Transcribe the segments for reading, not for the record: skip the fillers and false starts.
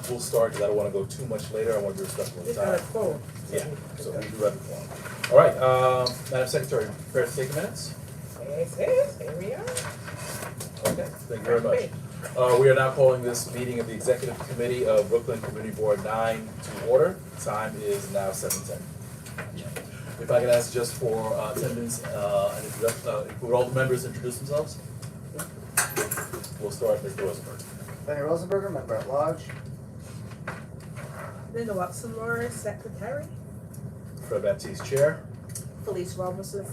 we'll start, because I don't want to go too much later, I want to be respectful of It's time. not a quorum. Yeah, so we do have a quorum. All right, Madam Secretary, prepare to take the minutes? Yes, here we are. Okay, thank you very much. We are now calling this meeting of the Executive Committee of Brooklyn Community Board 9 to order. Time is now 7:10. If I could ask just for attendance and would all the members introduce themselves? We'll start with Mr. Rosenberg. Benny Rosenberger, member at large. Linda Watson Morris, secretary. Fred Baptiste, Chair. Felice Robinson,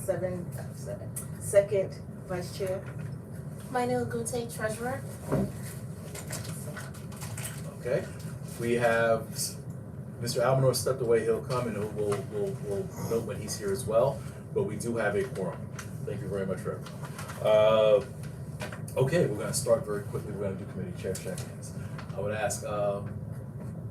second vice chair. Minor Gute, treasurer. Okay. We have Mr. Almanor stepped away. He'll come and we'll note when he's here as well. But we do have a quorum. Thank you very much, Fred. Okay, we're going to start very quickly. We're going to do committee chair check-ins. I would ask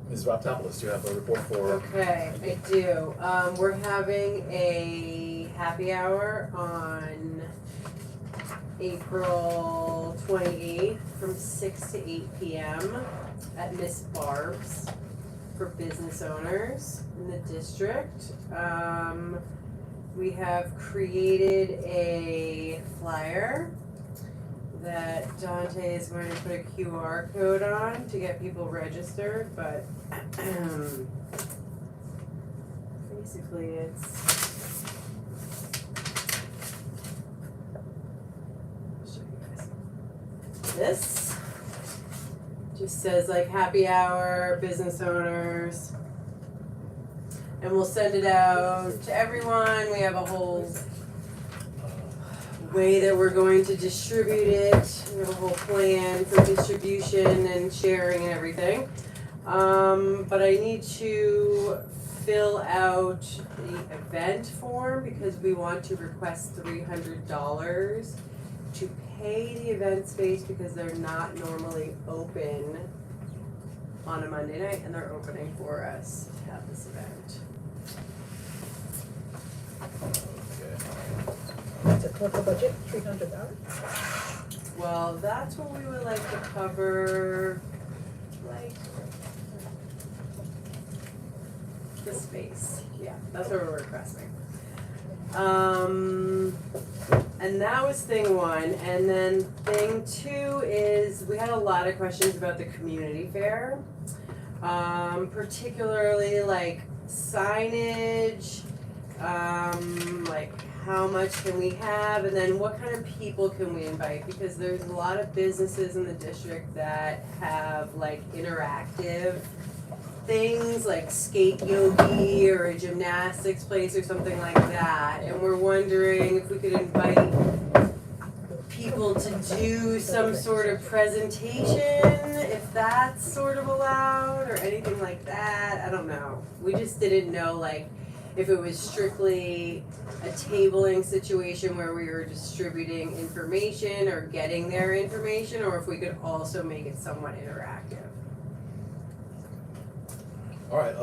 Ms. Raptopoulos, do you have a report for? Okay, I do. We're having a happy hour on April 28th from 6 to 8 p.m. at Miss Barb's for business owners in the district. We have created a flyer that Dante is going to put a QR code on to get people registered, but basically it's I'll show you guys. This just says like happy hour, business owners, and we'll send it out to everyone. We have a whole way that we're going to distribute it. We have a whole plan for distribution and sharing and everything. But I need to fill out the event form because we want to request $300 to pay the event space because they're not normally open on a Monday night and they're opening for us to have this event. That's a total budget, $300. Well, that's what we would like to cover, like, the space, yeah, that's what we're requesting. And that was thing one, and then thing two is, we had a lot of questions about the community fair. Particularly like signage, like how much can we have, and then what kind of people can we invite, because there's a lot of businesses in the district that have like interactive things like skate yogi or a gymnastics place or something like that, and we're wondering if we could invite people to do some sort of presentation, if that's sort of allowed or anything like that. I don't know, we just didn't know like if it was strictly a tabling situation where we were distributing information or getting their information, or if we could also make it somewhat interactive. All right,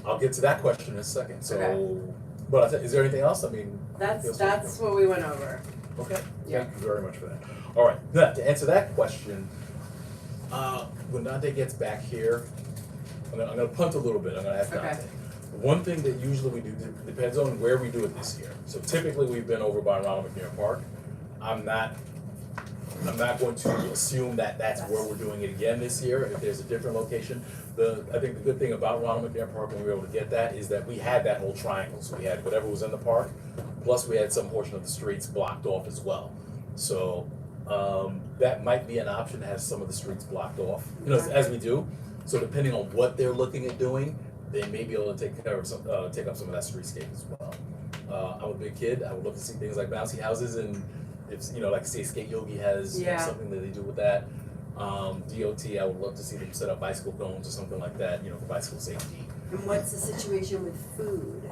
I'll get to that question in a second. So, Okay. but is there anything else? I mean, That's what we went over. okay. Yeah. Thank you very much for that. All right, now to answer that question, when Dante gets back here, I'm gonna punt a little bit. I'm gonna ask Dante. Okay. One thing that usually we do depends on where we do it this year. So typically we've been over by Ronald McNair Park. I'm not going to assume that that's where we're doing it again this year. If there's a different location, I think the good thing about Ronald McNair Park when we were able to get that is that we had that whole triangle. So we had whatever was in the park, plus we had some portion of the streets blocked off as well. So that might be an option to have some of the streets blocked off, you know, as we do. So depending on what they're looking at doing, they may be able to take up some of that streetscape as well. I'm a big kid. I would love to see things like bouncy houses, and if you know, like say Skate Yogi has something that they do with that. DOT, I would love to see them set up bicycle cones or something like that, you know, for bicycle safety. And what's the situation with food?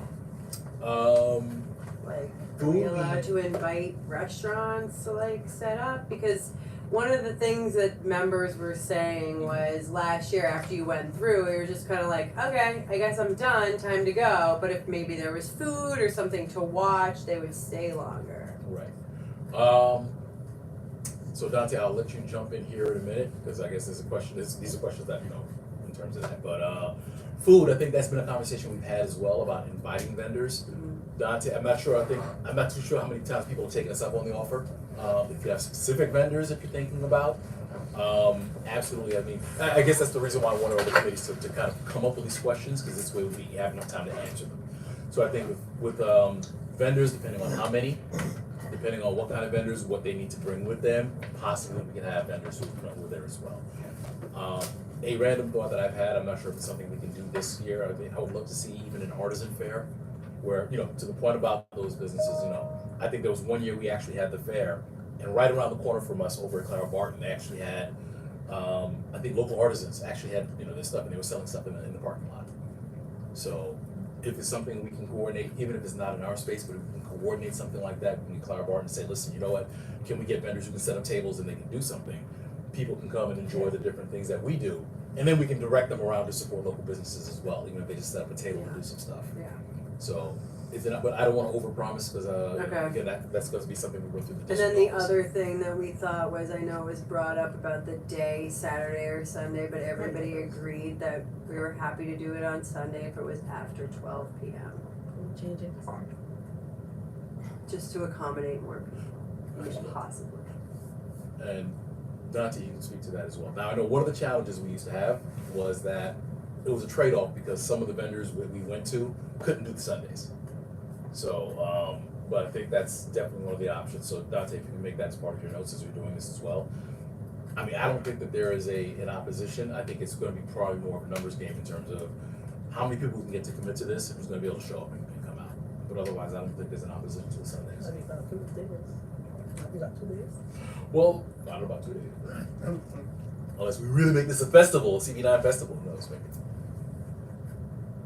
Like, are we Food, allowed to invite restaurants to like set up? Because one of the things that members were saying was last year after you went through, we were just kind of like, okay, I guess I'm done, time to go. But if maybe there was food or something to watch, they would stay longer. Right. So Dante, I'll let you jump in here in a minute, because I guess there's a question, these are questions that, in terms of that, but, food, I think that's been a conversation we've had as well about inviting vendors. Dante, I'm not too sure how many times people have taken us up on the offer. If you have specific vendors that you're thinking about, absolutely, I mean, I guess that's the reason why I wanted all the committees to kind of come up with these questions, because this way we have enough time to answer them. So I think with vendors, depending on how many, depending on what kind of vendors, what they need to bring with them, possibly we can have vendors who are there as well. A random thought that I've had, I'm not sure if it's something we can do this year, I mean, I would love to see even an artisan fair, where, to the point about those businesses, I think there was one year we actually had the fair, and right around the corner from us over at Clara Barton, they actually had, I think local artisans actually had, their stuff, and they were selling stuff in the parking lot. So if it's something we can coordinate, even if it's not in our space, but if we can coordinate something like that, we can Clara Barton and say, listen, you know what, can we get vendors who can set up tables and they can do something? People can come and enjoy the different things that we do, and then we can direct them around to support local businesses as well, even if they just set up a table and do some stuff. Yeah. So, but I don't want to overpromise, because Okay. again, that's going to be something we go through the And district then the office. other thing that we thought was, I know it was brought up about the day, Saturday or Sunday, but everybody agreed that we were happy to do it on Sunday if it was after 12 p.m. Change it. just to accommodate more people, Excellent. possibly. And Dante, you can speak to that as well. Now, I know one of the challenges we used to have was that it was a trade-off, because some of the vendors we went to couldn't do the Sundays. So, but I think that's definitely one of the options. So Dante, if you can make that as part of your notes as you're doing this as well. I mean, I don't think that there is an opposition. I think it's going to be probably more of a numbers game in terms of how many people we can get to commit to this and who's going to be able to show up and come out. But otherwise, I don't think there's an opposition to the Sundays. You got 2 days. You got 2 days. Well, I don't know about 2 days. Unless we really make this a festival, a CB9 festival, who knows, maybe.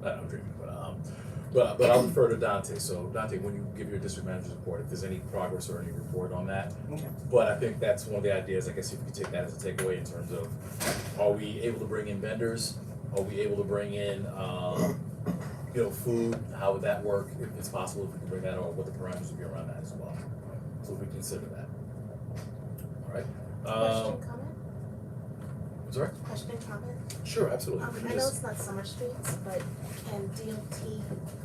I'm dreaming, but I'll defer to Dante. So Dante, when you give your district manager's report, if there's any progress or any report on that. Okay. But I think that's one of the ideas, I guess if you could take that as a takeaway in terms of, are we able to bring in vendors? Are we able to bring in, food? How would that work, if it's possible, if we can bring that, or what the parameters would be around that as well? So if we consider that. All right. Question, comment? I'm sorry? Question, comment? Sure, absolutely. I know it's not summer streets, but can DOT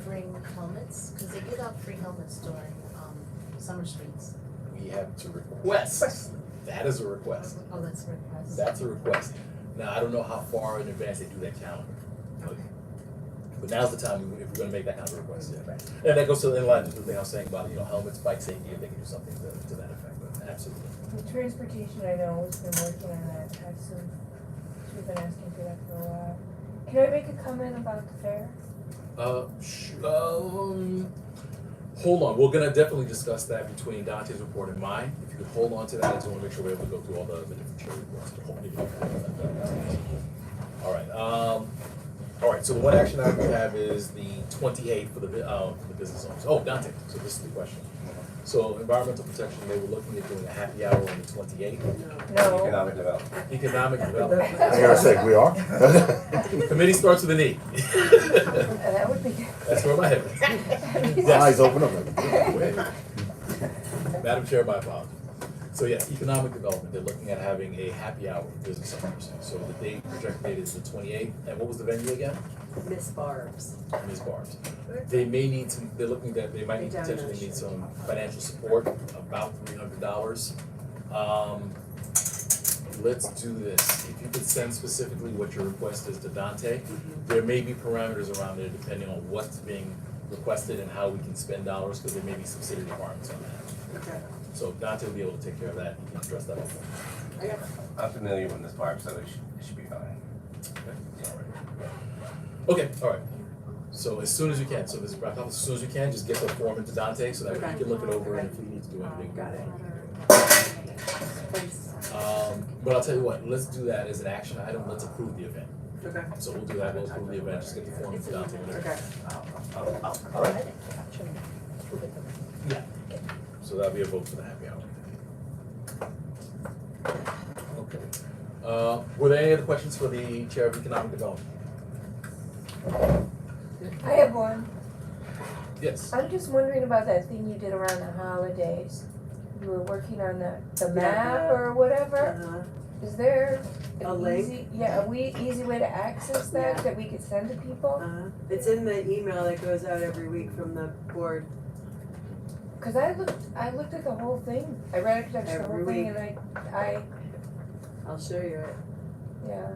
bring helmets? Because they give out free helmets during, summer streets. We have to request. That is a request. Oh, that's a request. That's a request. Now, I don't know how far in advance they do that calendar. But now's the time if we're gonna make that kind of request, yeah. And that goes to in line with the thing I was saying about, helmets, bike safety, if they can do something to that effect, but absolutely. The transportation, I know, has been working on that, we've been asking for that for a while. Can I make a comment about the fair? Hold on, we're gonna definitely discuss that between Dante's report and mine. If you could hold on to that, I just wanna make sure we're able to go through all the different chair reports. All right, so the one action item we have is the 28th for the business owners. Oh, Dante, so this is the question. So environmental protection, they were looking at doing a happy hour on the 28th. No. Economic development. Economic development. I gotta say, we are. Committee starts with an E. That would be good. That's where my head is. Eyes open up. Wait. Madam Chair, my apologies. So yes, economic development, they're looking at having a happy hour with business owners. So the date, projected date is the 28th, and what was the venue again? Miss Barb's. Ms. Barb's. They may need some, they're looking at, they might need, potentially need some financial support, about $300. Let's do this. If you could send specifically what your request is to Dante, there may be parameters around there depending on what's being requested and how we can spend dollars, because there may be subsidy requirements on that. Okay. So Dante will be able to take care of that, he can address that. Okay. I'm familiar with this part, so it should be fine. Okay, all right. So as soon as you can, so this wrap up, as soon as you can, just get the form into Dante so that Okay. he can look it over and if we need to do anything. Got it. But I'll tell you what, let's do that as an action item, let's approve the event. Okay. So we'll do that, we'll approve the event, just get the form into Dante. Okay. All right? Yeah. So that'll be a vote for the happy hour. Okay. Were there any other questions for the Chair of Economic Development? I have one. Yes. I'm just wondering about that thing you did around the holidays. we were working on the Yeah. map or whatever. Uh-huh. Is there A an link? easy way to access that Yeah. that we could send to people? It's in the email that goes out every week from the board. Cause I looked at the whole thing. I read the whole Every thing week. and I I'll show you it. yeah.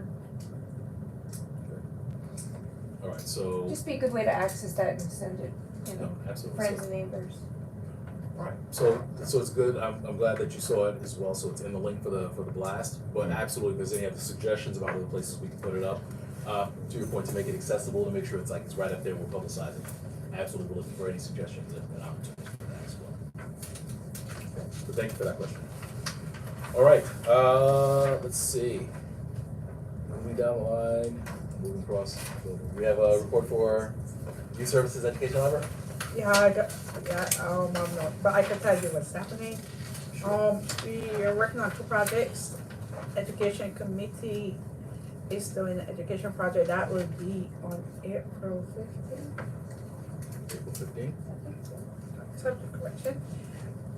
Alright, so, Just be a good way to access that and send it, you no, know, absolutely. friends and neighbors. Alright, so it's good, I'm glad that you saw it as well, so it's in the link for the blast, but absolutely, if there's any other suggestions about other places we can put it up, to your point, to make it accessible, to make sure it's like, it's right up there, we'll publicize it. Absolutely, we're looking for any suggestions and opportunities for that as well. Okay, so thank you for that question. Alright, let's see. Moving down the line, moving across, we have a report for Youth Services Education Library? Yeah, no, but I can tell you what's happening. We are working on 2 projects. Education committee is doing an education project that will be on April 15th. April 15th? Subject correction.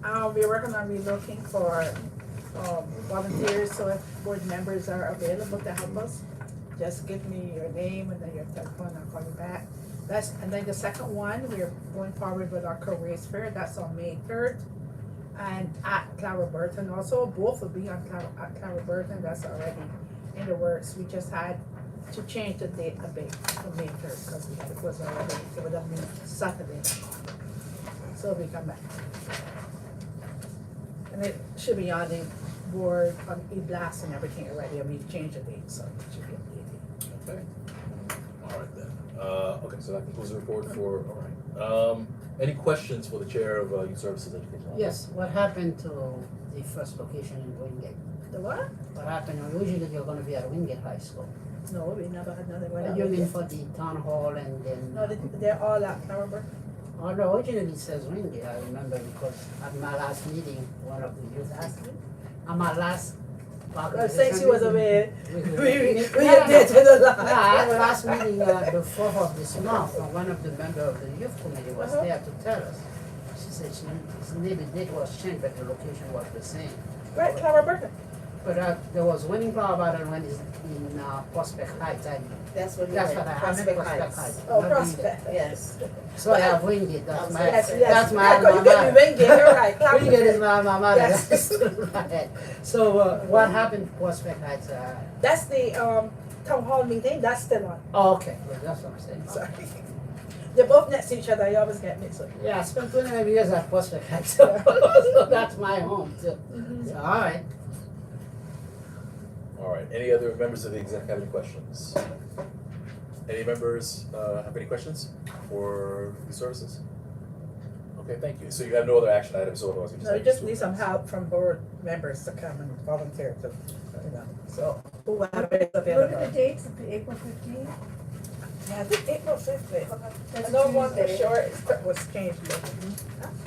We're working on relooking for volunteers, so if board members are available to help us, just give me your name and then your telephone, I'll call you back. And then the second one, we're going forward with our careers fair, that's on May 3rd. And at Clara Burton also, both will be on at Clara Burton, that's already in the works. We just had to change the date a bit from May 3rd, because it was already, it would have been Saturday. So we come back. And it should be on the board, on e-blast and everything already, and we changed the date, so it should be updated. Okay. Alright then. Okay, so that concludes the report for, alright. Any questions for the chair of Youth Services Education? Yes, what happened to the first location in Wingate? The what? What happened, usually you're gonna be at Wingate High School. No, we never had another one. You mean for the town hall and then? No, they're all at Clara Burton. Oh, no, originally it says Wingate, I remember because at my last meeting, one of the youth. Last week? At my last. Since you was away, we No, did no. to the last. Yeah, at the last meeting, the 4th of this month, one of the members of the youth committee was Uh-huh. there to tell us. She said maybe the date was changed, but the location was the same. Right, Clara Burton. But there was one in Colorado and one is in Prospect Heights. That's what he That's meant, what I meant, Prospect Prospect Heights. Heights. Oh, not Prospect. Yes. So I have Wingate, that's my, Yes, yes. that's my Yeah, alma 'cause you could be mater. Wingate, you're right, Clara Wingate is Burton. my alma mater. Yes. That's right. So what happened to Prospect Heights? That's the, town hall meeting, that's still on. Oh, okay, well, that's what I'm saying. Sorry. They're both next to each other, you always get mixed up. Yeah, I spent 25 years at Prospect Heights, so that's my home too. So, all right. Alright, any other members of the exec have any questions? Any members, have any questions for Youth Services? Okay, thank you. So you have no other action items, so otherwise we just. No, we have just to- need some help from board members to come and volunteer to, you know, so whoever is What are the available. dates of the April 15th? Yeah, I think April 5th, I That's know one for Tuesday. sure, it was changed.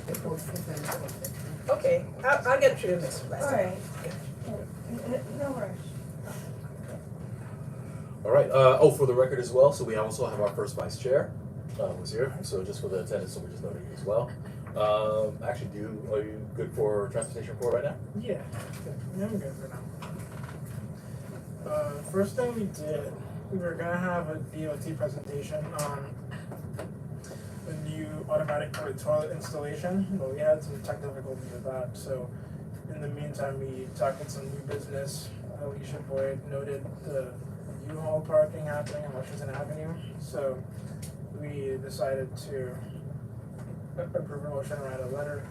April 5th and April 15th. Okay, I'll get through this. Alright. No rush. Alright, for the record as well, so we also have our first vice chair, was here, so just for the attendance, so we're just noting you as well. Actually, are you good for transportation report right now? Yeah, I'm good for now. First thing we did, we were gonna have a DOT presentation on the new automatic toilet installation, but we had some technical difficulties with that, so in the meantime, we tackled some new business. Alicia Boyd noted the U-Haul parking happening on Washington Avenue, so we decided to approve a motion, write a letter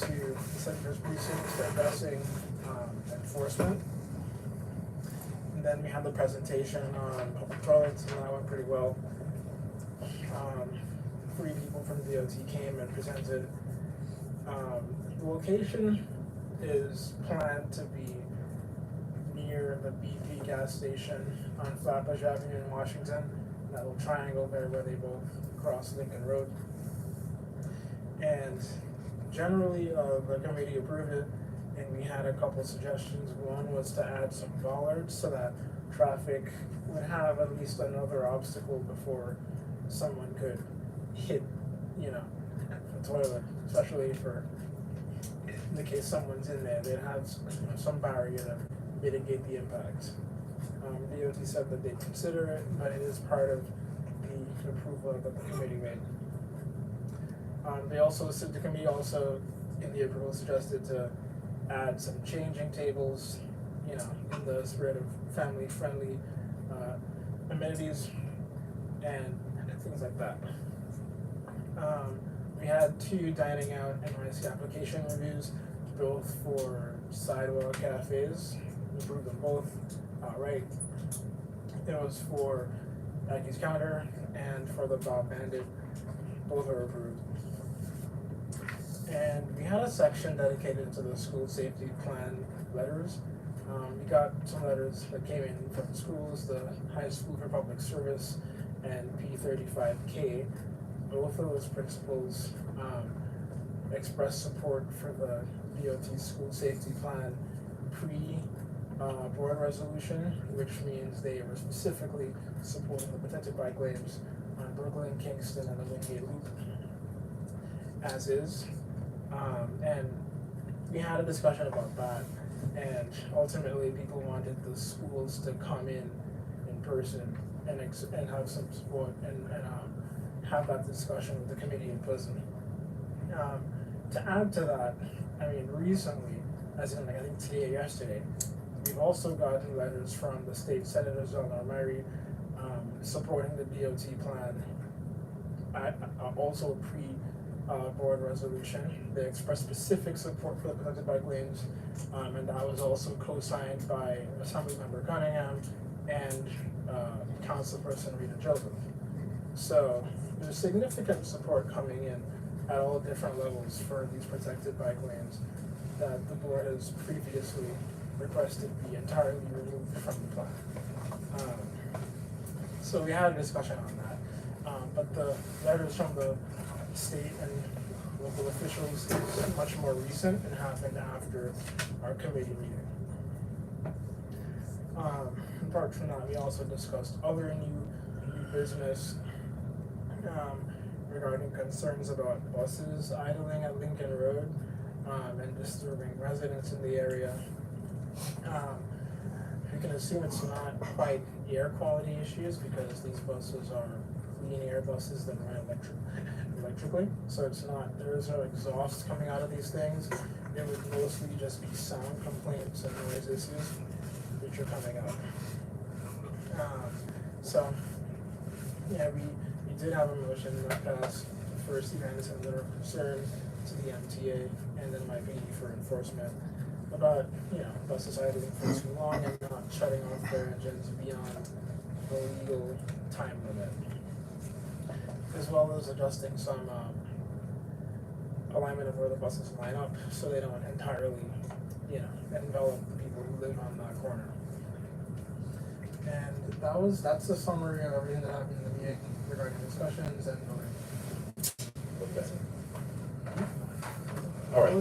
to the Senators Precinct addressing enforcement. And then we had the presentation on public toilets, and that went pretty well. 3 people from DOT came and presented. The location is planned to be near the BP gas station on Flatbush Avenue in Washington, that little triangle there where they both cross Lincoln Road. And generally, the committee approved it, and we had a couple suggestions. One was to add some bollards so that traffic would have at least another obstacle before someone could hit, the toilet, especially for in the case someone's in there, they'd have some barrier to mitigate the impact. DOT said that they'd consider it, but it is part of the approval that the committee made. They also said the committee also in the approval suggested to add some changing tables, in the spirit of family-friendly amenities and things like that. We had 2 dining out NYC application reviews, both for sidewalk cafes. We approved them both outright. It was for Mackey's Counter and for the Bob Bandit. Both are approved. And we had a section dedicated to the school safety plan letters. We got some letters that came in from schools, the High School for Public Service and P35K. Both of those principals expressed support for the DOT school safety plan board resolution, which means they were specifically supporting the protected bike lanes on Brooklyn, Kingston, and the Wingate Loop as is. And we had a discussion about that, and ultimately people wanted the schools to come in person and have some support and have that discussion with the committee in person. To add to that, recently, as in I think today or yesterday, we've also gotten letters from the state senators on our Mary supporting the DOT plan. Also board resolution. They expressed specific support for the protected bike lanes, and that was also co-signed by Assemblymember Cunningham and Councilperson Rita Joseph. So there's significant support coming in at all different levels for these protected bike lanes that the board has previously requested be entirely removed from the plan. So we had a discussion on that, but the letters from the state and local officials is much more recent and happened after our committee meeting. Apart from that, we also discussed other new business regarding concerns about buses idling at Lincoln Road and disturbing residents in the area. You can assume it's not quite air quality issues because these buses are clean air buses that run electrically. So there is no exhaust coming out of these things. It would mostly just be sound complaints and noise issues which are coming out. We did have a motion that passed first event as a letter of concern to the MTA and then my BD for enforcement about, buses idling for too long and not shutting off their engines beyond the legal time limit, as well as adjusting some alignment of where the buses line up so they don't entirely, envelop the people who live on that corner. And that's a summary of everything that happened in the meeting regarding discussions and voting. Okay. All right.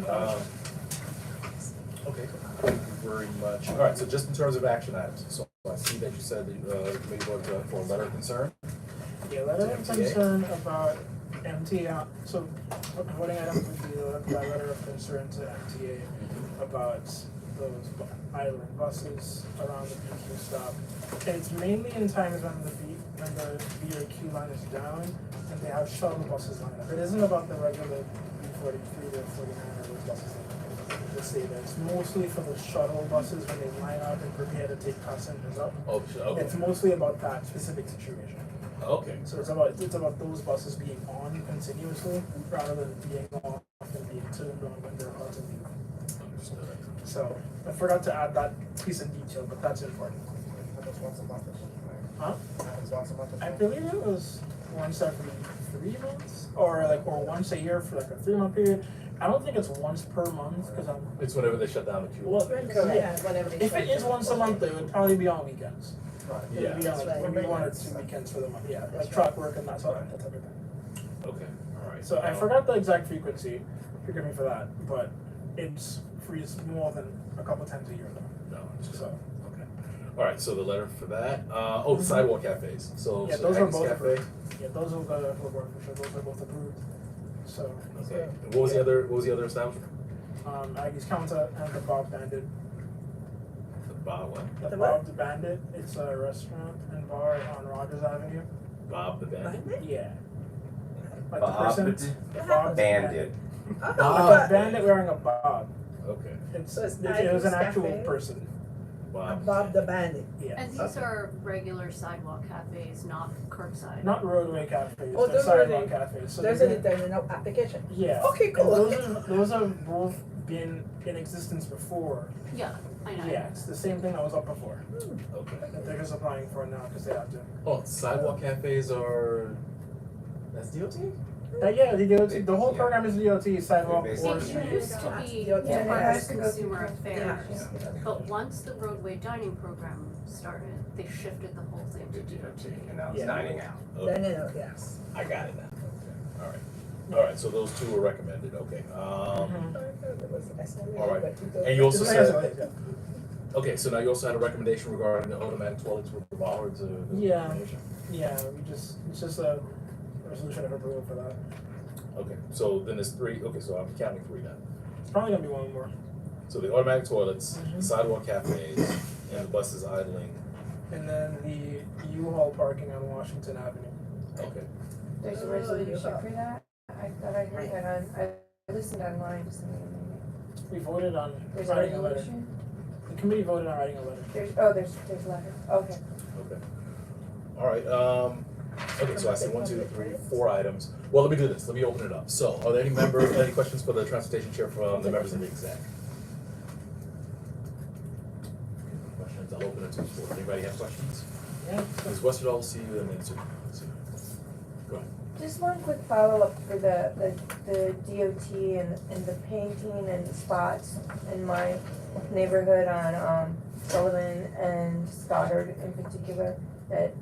Okay. Thank you very much. All right. So just in terms of action items, so I see that you said the committee voted for a letter of concern. Yeah, letter of concern about MTA. So voting item would be the letter of concern to MTA about those idling buses around the BQ stop. And it's mainly in times when the BRQ line is down and they have shuttle buses lined up. It isn't about the regular B43 to 49 or those buses that stay there. It's mostly for the shuttle buses when they line up and prepare to take passengers up. Oh, okay. It's mostly about that specific situation. Okay. So it's about those buses being on continuously rather than being off and being turned on when they're about to leave. Understood. So I forgot to add that piece in detail, but that's important. Happens once a month or something, right? Huh? Happens once a month or I something? believe it was once every 3 months, or once a year for like a 3-month period. I don't think it's once per month because It's whenever they shut down the queue. well, Yeah. Whatever they if it is once a month, it would probably be on weekends. Right. It Yeah. would be on That's right. maybe 1 or 2 weekends for the month. Yeah, like truck work and that type of thing. Okay. All right. So I forgot the exact frequency. Forgive me for that, but it's more than a couple times a year though. No. Understood. So Okay. All right. So the letter for that. The sidewalk cafes. So yeah, so those are Agnes both Cafe. approved. Yeah, those will go to board for sure. Those are both approved. So Okay. And what was the other establishment? Aggie's Counter and the Bob Bandit. The Bob what? The The Bob the Bandit, it's a restaurant and bar on Rogers Avenue. Bob the Bandit? Yeah. Like Bob the person, the the Bob Bandit. Oh, Like Bob. a bandit wearing a bob. Okay. It's, So it's it was Aggie's an actual Cafe? person. Bob. Bob the Bandit. Yeah. And these Okay. are regular sidewalk cafes, not curbside. Not roadway cafes, Oh, they're those sidewalk are cafes. So There's they're a gonna- determined application. Yeah. Okay, And cool. those have both been in existence before. Yeah, I know. Yeah, it's the same thing that was up before. Okay. That they're just applying for now because they have to. Oh, sidewalk cafes are, that's DOT? Yeah, the DOT, the whole Yeah. program is DOT, sidewalk They're or basically- It street. used to be Yeah, it Department has of to go through Consumer transportation. Affairs, but once the roadway dining program started, they shifted the whole thing to DOT. And now it's Yeah. dining out. Okay. Then, yes. I got it now. Alright. Alright, so those two were recommended, okay. Mhm. Alright. And you also Yeah, said, yeah. okay, so now you also had a recommendation regarding the automatic toilets with the bollards. Yeah. Yeah, it's just a resolution of approval for that. Okay, so then there's three, okay, so I'm counting three then. It's probably gonna be one more. So the automatic toilets, Mhm. sidewalk cafes, and the buses idling. And then the U-Haul parking on Washington Avenue. Okay. There's a Oh, resolution you for that? I thought I heard that on, I listened online to something. We voted on There's a writing a letter. resolution? The committee voted on writing a letter. There's a letter, okay. Okay. Alright, okay, so I see 1, 2, 3, 4 items. Well, let me do this, let me open it up. So, are there any any questions for the transportation chair from the members of the exec? Questions, I'll open it to the floor. Anybody have questions? Yeah. Ms. Westerdahl, see you, and then Sue. Go ahead. Just one quick follow-up for the DOT and the painting and spots in my neighborhood on, Sullivan and Stoddard in particular, that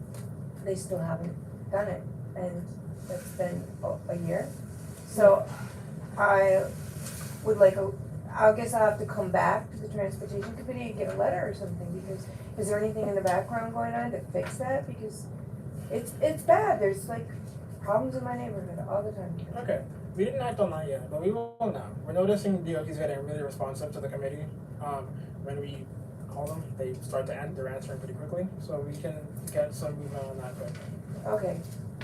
they still haven't done it, and that's been a year. So I would like I guess I'll have to come back to the transportation committee and get a letter or something, because is there anything in the background going on to fix that? Because it's bad, there's like problems in my neighborhood all the time. Okay, we didn't act on that yet, but we will now. We're noticing DOT's getting really responsive to the committee. When we call them, they start to they're answering pretty quickly, so we can get some movement on that quick. Okay,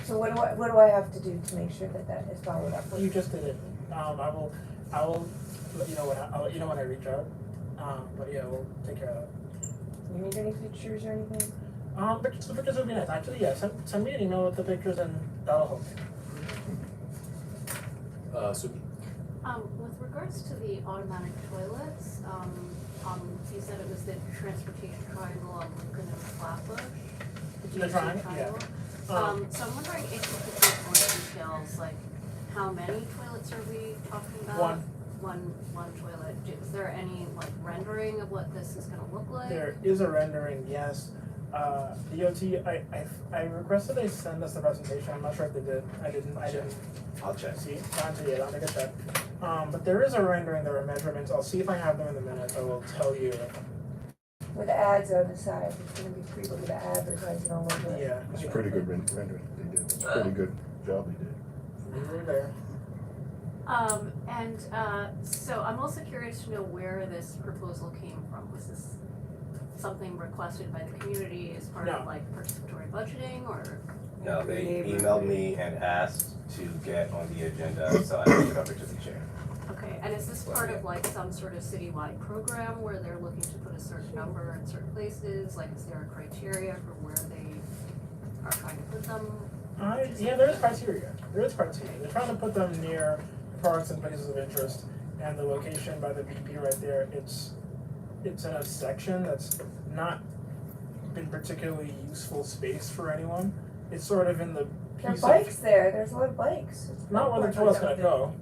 so what do I have to do to make sure that that is followed up You with? just did it. I will let you know I'll let you know when I reach out. But yeah, we'll take care of that. You need any pictures or anything? The pictures would be nice. Actually, yeah, send me an email with the pictures and that'll help. Suki? With regards to the automatic toilets, you said it was the transportation triangle on Lincoln and Flatbush? The DOT triangle, yeah. So I'm wondering if you could give more details, like how many toilets are we talking about? One toilet. Is there any like rendering of what this is gonna look like? There is a rendering, yes. DOT, I requested they send us the presentation. I'm not sure if they did. I didn't. I'll check. See, I'll make a check. But there is a rendering, there are measurements. I'll see if I have them in the minutes. I will tell you. With ads on the side, it's gonna be creepy with the advertising all over it. Yeah. It's a pretty good rendering they did. It's a pretty good job they did. We were there. So I'm also curious to know where this proposal came from. Was this something requested by the community as part of No. like participatory budgeting, or? No, they emailed me and asked to get on the agenda, so I took it over to the chair. Okay, and is this part of like some sort of citywide program where they're looking to put a certain number in certain places? Like, is there a criteria for where they are trying to put them? Yeah, there is criteria. There is criteria. They're trying to put them near parks and places of interest, and the location by the BP right there. It's in a section that's not been particularly useful space for anyone. It's sort of in the There are piece bikes there, there's a lot of bikes. not where the toilet's gonna go.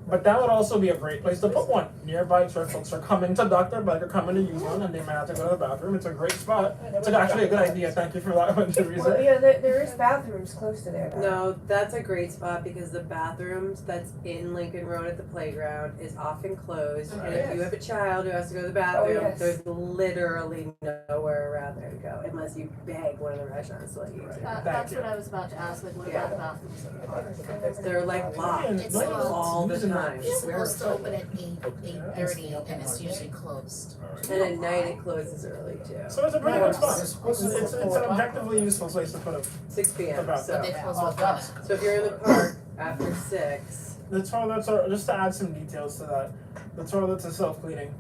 But that would also be a great place to put one, near bikes where folks are coming to dock their bike or coming to use one and they might have to go to the bathroom. It's a great spot. It's actually a good idea. Thank you for that one, Teresa. Well, yeah, there is bathrooms close to there though. No, that's a great spot because the bathrooms that's in Lincoln Road at the playground is often closed. And if you have a child who has to go to the bathroom, yes. there's literally nowhere around there to go unless you beg one of the restaurants to let you use it. That's what I was about to ask, like, what about the bathrooms? They're like locked It's Like, locked. all the using time. time. It's supposed to open at Okay. 8:30 and it's usually closed. Alright. And at night it closes early too, So it's a pretty good spot. It's supposed to be It's an objectively useful place to put a, 6 p.m. About So, But they close Oh, with that's- that. so if you're in the park after 6, just to add some details to that, the toilets are self-cleaning.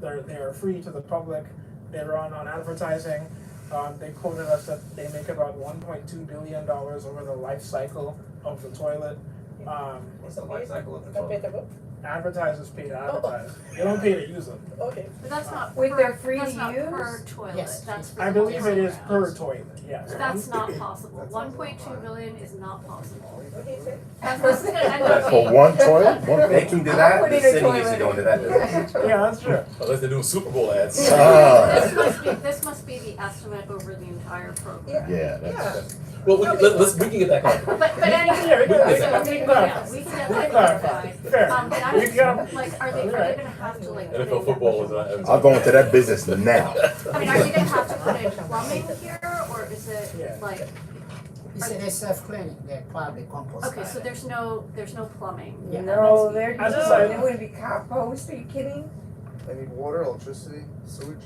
They are free to the public, they run on advertising. They quoted us that they make about $1.2 billion over the life cycle of the toilet. What's the life cycle of the Compared toilet? to what? Advertisers pay to advertise, they don't pay to use them. Okay. But that's not Wait, per, they're free that's to not use? per toilet, Yes. that's for I the believe whole it is per program. toilet, yes. That's not possible, 1.2 billion is not possible. What did you say? This is gonna end up That's for being, one toilet? One They can do that, the city needs to go into that business. Yeah, that's true. Unless they're doing Super Bowl ads. this must be the estimate over the entire program. Yeah, that's, Well, we can get that covered. But anyway, Yeah, we can- we so can- we we can, can yeah, we can get We that can clarify. clarified. Fair. But I'm We just, can- like, are they gonna have to like put in? NFL football is not. I'll go into that business now. I mean, are they gonna have to put in plumbing here, or is it Yeah. like, You see, they're self-cleaning, they're probably compost. okay, so there's no plumbing? Yeah. No, they're, As a no, side- they wouldn't be compost, are you kidding? They need water, electricity, sewage.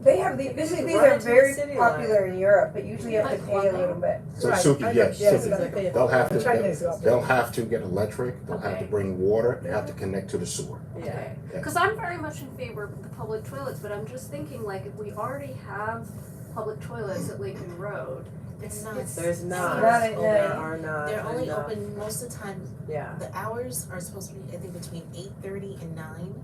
They have the, these Run are into the very city popular in Europe, but usually you have to But pay a little bit. So Right. Suki, yes, Yes, Suki, gotta pay. they'll have to, Chinese go up. they'll have to get electric, they'll have to Okay. bring water, they have to connect to the sewer. Yeah. Okay, cause I'm very much in favor of the public toilets, but I'm just thinking like if we already have public toilets at Lincoln Road, It's not. There's not, Not at there night. are not They're only enough. open most of the time. Yeah. The hours are supposed to be, I think, between 8:30 and 9.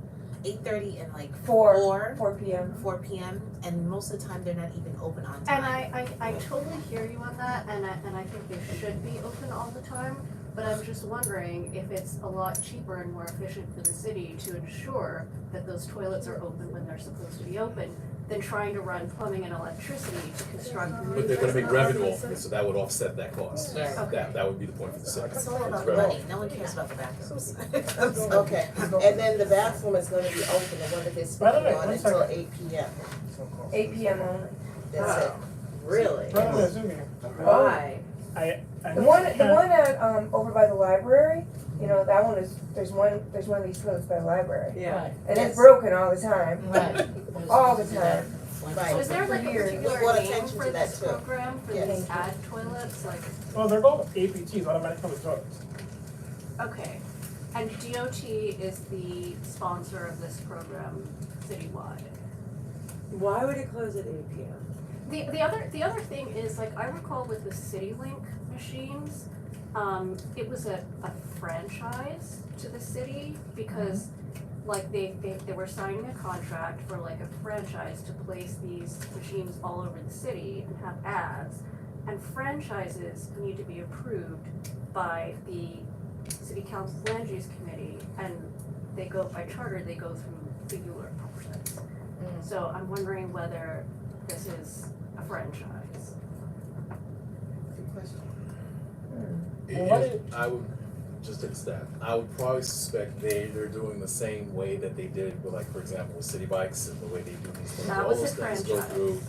8:30 and like 4 p.m. 4 p.m. And most of the time they're not even open on and time. I totally hear you on that, and I think they should be open all the time. But I'm just wondering if it's a lot cheaper and more efficient for the city to ensure that those toilets are open when they're supposed to be open than trying to run plumbing and electricity to construct new. But they're gonna make revenue off of it, so that would offset that cost. Yeah. That would be the point for the city. It's all about revenue. money, no one cares about the bathrooms. Okay, and then the bathroom is gonna be open, the one that they're By the speaking way, on one until second. 8 p.m. 8 p.m. only. That's it. Really? By the way, Suki, Why? I The know one, you the can't- one at, over by the library, you know, that one is, there's one of these toilets by the library. Yeah. And Yes. it's broken all the time, Right. all the time. Right. So is there like a For years. particular Brought name attention for to that this too. program, for Yes. these ad toilets, like, Well, they're called APTs, automatic public toilets. okay. And DOT is the sponsor of this program citywide. Why would it close at 8 p.m.? The other thing is, like, I recall with the CityLink machines, it was a franchise to the city because like they were signing a contract for like a franchise to place these machines all over the city and have ads. And franchises need to be approved by the city council land use committee, and they go, by charter, they go through the Euler process. So I'm wondering whether this is a franchise. Good question. Well, what I would, just take a stab, I would probably suspect they're doing the same way that they did with, like, for example, with City Bikes and the way they do these things. That All was those a things go franchise. through.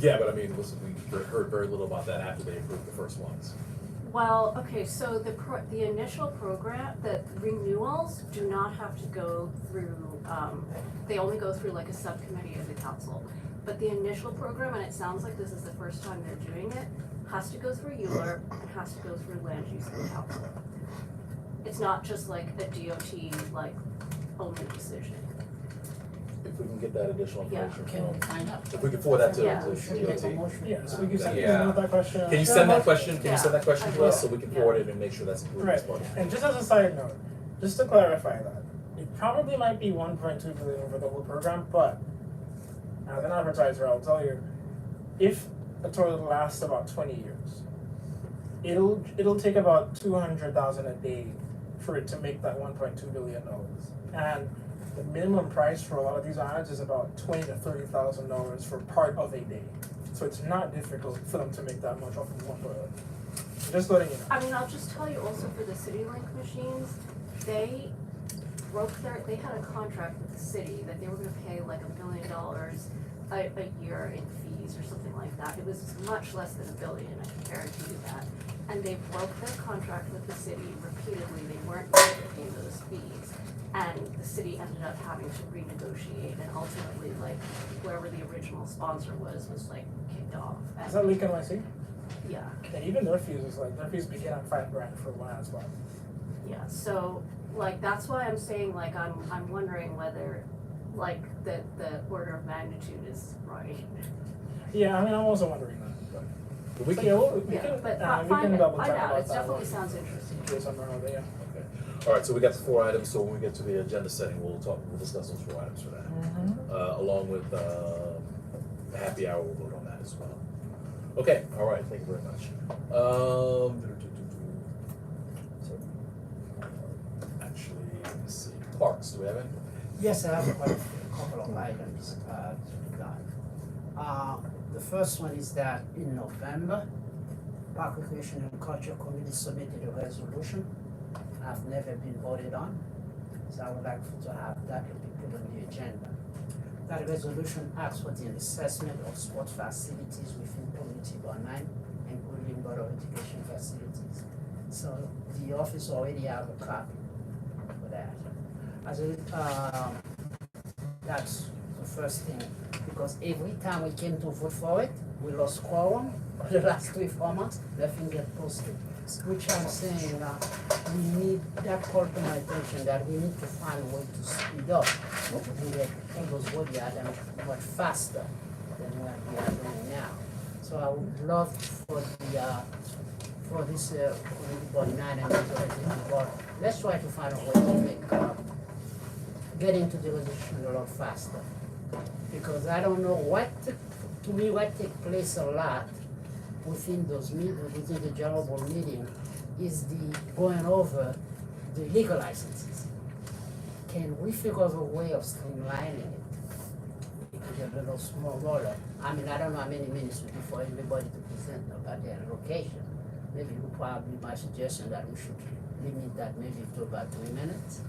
Yeah, but I mean, we heard very little about that after they approved the first ones. Well, okay, so the initial program, the renewals do not have to go through, they only go through like a subcommittee of the council. But the initial program, and it sounds like this is the first time they're doing it, has to go through Euler and has to go through land use and council. It's not just like a DOT like only decision. If we can get that additional Yeah. information Can we from, find out? if we can forward that to, Yeah. to Should we make a DOT. motion? Yeah, so we can send you Yeah. that question. Can you send that question, can Yeah, you send that question I to us will. so we can Yeah. forward it and make sure that's included as Right, part of it? and just as a side note, just to clarify that, it probably might be 1.2 billion over the whole program, but as an advertiser, I'll tell you, if a toilet lasts about 20 years, it'll take about 200,000 a day for it to make that 1.2 billion dollars. And the minimum price for a lot of these ads is about $20,000 to $30,000 for part of a day. So it's not difficult for them to make that much off of one toilet. Just letting you know. I mean, I'll just tell you also for the CityLink machines, they had a contract with the city that they were gonna pay like $1 million a year in fees or something like that. It was much less than $1 billion, I can guarantee you that. And they broke their contract with the city repeatedly, they weren't going to pay those fees. And the city ended up having to renegotiate, and ultimately, like, whoever the original sponsor was like kicked off. Is that Leak NYC? Yeah, And even their fees is like, their fees begin at $5,000 for one as well. yeah, so, like, that's why I'm saying, like, I'm wondering whether, like, the order of magnitude is right. Yeah, I mean, I'm also wondering that, But we but can, yeah, we Yeah, can, but we find can it, double find check out, about it that definitely one, sounds interesting. in case I'm wrong, but yeah. okay. All right, so we got the 4 items, so when we get to the agenda setting, we'll discuss those 4 items for that. Along with, happy hour, we'll vote on that as well. Okay, all right, thank you very much. Actually, let's see, parks, do we have any? Yes, I have quite a couple of items to be done. The first one is that in November, Park Recreation and Culture Committee submitted a resolution. I've never been voted on, so I would like to have that to be put on the agenda. That resolution asks for the assessment of sports facilities within Community Board 9, including Board of Education facilities. So the office already have a copy for that. That's the first thing, because every time we came to vote for it, we lost quorum for the last 3-4 months, nothing get posted. Which I'm saying, we need, that called to my attention, that we need to find a way to speed up, to get all those vote items much faster than what we are doing now. So I would love for this Community Board 9 and the board, let's try to find a way to make, getting to the resolution a lot faster. Because I don't know to me, what takes place a lot within those meetings, within the general board meeting, is the going over the liquor licenses. Can we figure out a way of streamlining it? Because a little smaller. I mean, I don't know how many minutes would be for everybody to present about their location. Maybe probably my suggestion that we should limit that maybe to about 3 minutes.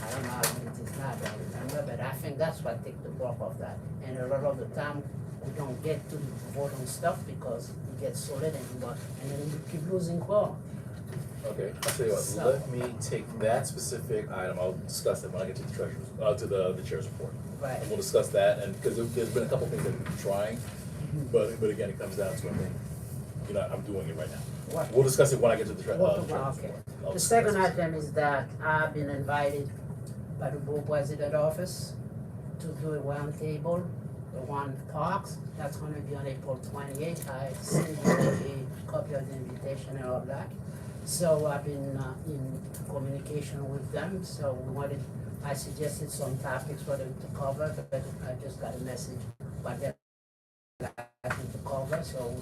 I don't know how many it is now, I don't remember, but I think that's what takes the bulk of that. And a lot of the time, we don't get to vote on stuff because we get so late and then we keep losing quorum. Okay, I'll tell you what, So- let me take that specific item, I'll discuss it when I get to the treasurer's, to the chair's report. Right. And we'll discuss that, and, because there's been a couple things that we've been trying, but again, it comes down to, I think, you know, I'm doing it right now. What? We'll discuss it when I get to the treasurer's Okay. report. I'll The discuss second it. item is that I've been invited by the board president office to do a roundtable, the one parks, that's gonna be on April 28th. I sent you a copy of the invitation and all that. So I've been in communication with them, so I suggested some topics for them to cover, but I just got a message about them to cover, so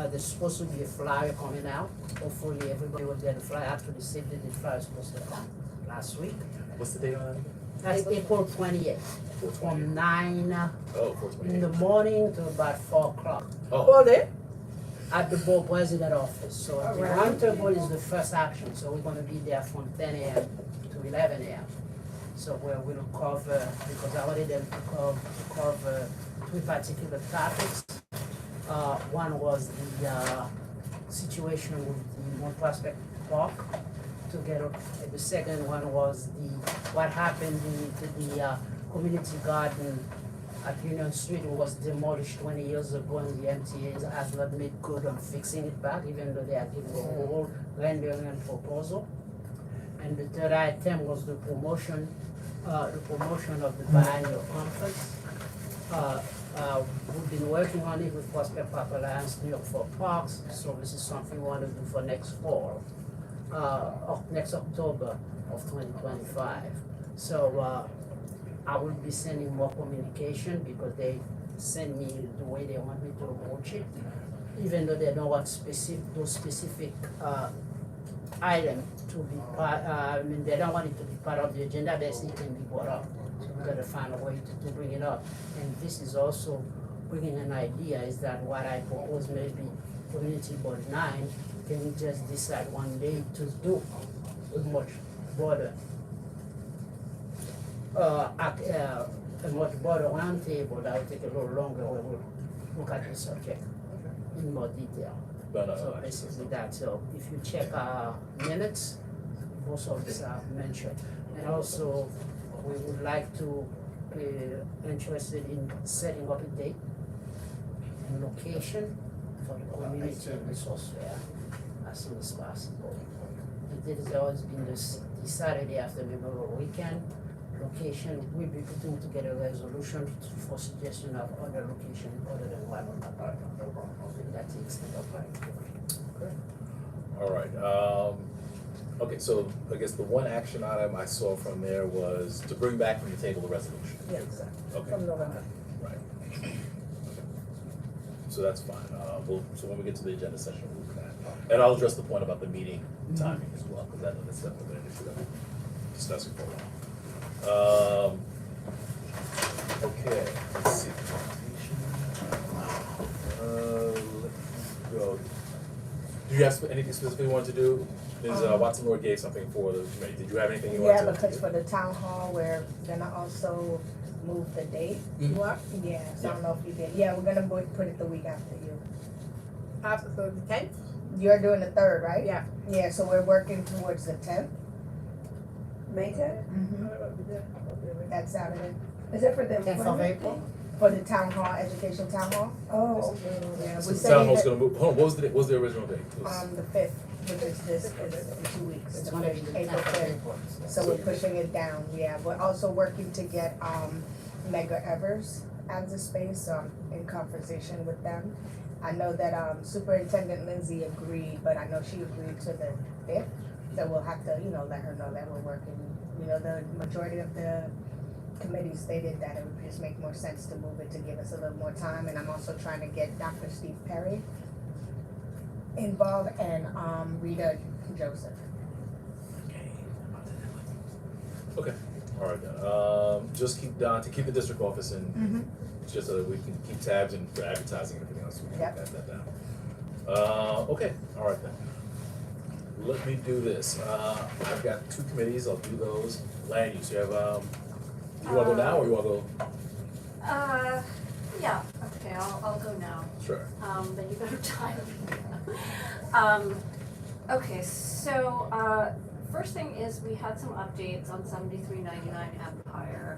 there's supposed to be a flyer coming out. Hopefully everybody will get a flyer. Actually, Save the Date flyer is supposed to come last week. What's the date on that? That's April 28th, from 9 Oh, in the 4/28. morning to about 4 o'clock Oh, at the board president office. So the Alright. roundtable is the first action, so we're gonna be there from 10 a.m. to 11 a.m. So we're gonna cover, because I wanted them to cover 3 particular topics. One was the situation with the Mount Prospect Park together. The second one was what happened to the community garden at Union Street. It was demolished 20 years ago, and the MTA has not made good on fixing it back, even though they are giving a whole rendering and proposal. And the third item was the promotion of the biennial conference. We've been working on it with Prospect Park Alliance, New York for Parks, so this is something we want to do for next fall, next October of 2025. So I will be sending more communication because they send me the way they want me to approach it, even though they don't want those specific item to be part, they don't want it to be part of the agenda, they say it can be brought up. So we gotta find a way to bring it up. And this is also bringing an idea, is that what I propose maybe Community Board 9, can we just decide one day to do a much broader a much broader roundtable that will take a little longer, where we'll look at the subject in more detail. But, So basically that, so if you check our minutes, most of these are mentioned. And also, we would like to be interested in setting up a date and location for the community resource fair as soon as possible. The date has always been this Saturday after Memorial Weekend. Location, we'll be putting together a resolution for suggestion of other location other than Walnut Park. That's the extent of my report. Alright, okay, so I guess the one action item I saw from there was to bring back from the table the resolution. Yes, Okay, from November. right. So that's fine, so when we get to the agenda session, we'll do that. And I'll address the point about the meeting timing as well, because that's definitely an issue that we're discussing for a while. Okay, let's see. Let's go. Do you have anything specifically you want to do? Ms. Watson Lord gave something for the committee. Did you have anything you want to? Yeah, because for the town hall, we're gonna also move the date. Mhm. What? Yeah, so I don't know if you did. Yeah, we're gonna put it the week after you. After the 10th? You're doing the 3rd, right? Yeah. Yeah, so we're working towards the 10th. May 10th? Mm-hmm. That Saturday. Is that for the? 10th of April? For the town hall, education town hall. Oh. Yeah, So we the town hall's said gonna move, hold on, what was the original date? It was- the 5th, which is this, is in 2 weeks. It's the gonna be 5th, the April 10th of 5th. April. So we're pushing it down, yeah. We're also working to get Mega Evers out of the space, so I'm in conversation with them. I know that Superintendent Lindsay agreed, but I know she agreed to the 5th. So we'll have to, let her know that we're working. The majority of the committee stated that it would just make more sense to move it to give us a little more time. And I'm also trying to get Dr. Steve Perry involved and Rita Joseph. Okay, alright then, just keep to keep the district office in, just so that we can keep tabs and for advertising and everything else, we can Yep. add that down. Okay, alright then. Let me do this, I've got 2 committees, I'll do those. Land use, you have, you wanna go now or you wanna go? Yeah, okay, I'll go now. Sure. Then you better time. Okay, so, first thing is we had some updates on 7399 Empire.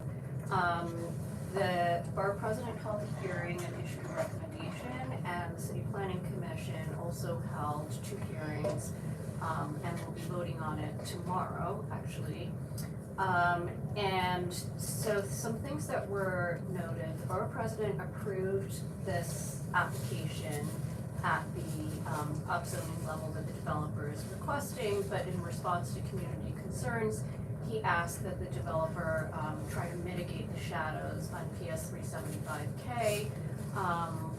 The borough president held a hearing and issued a recommendation, and the city planning commission also held 2 hearings, and we'll be voting on it tomorrow, actually. And so some things that were noted, the borough president approved this application at the upzoning level that the developer is requesting, but in response to community concerns, he asked that the developer try to mitigate the shadows on PS 375K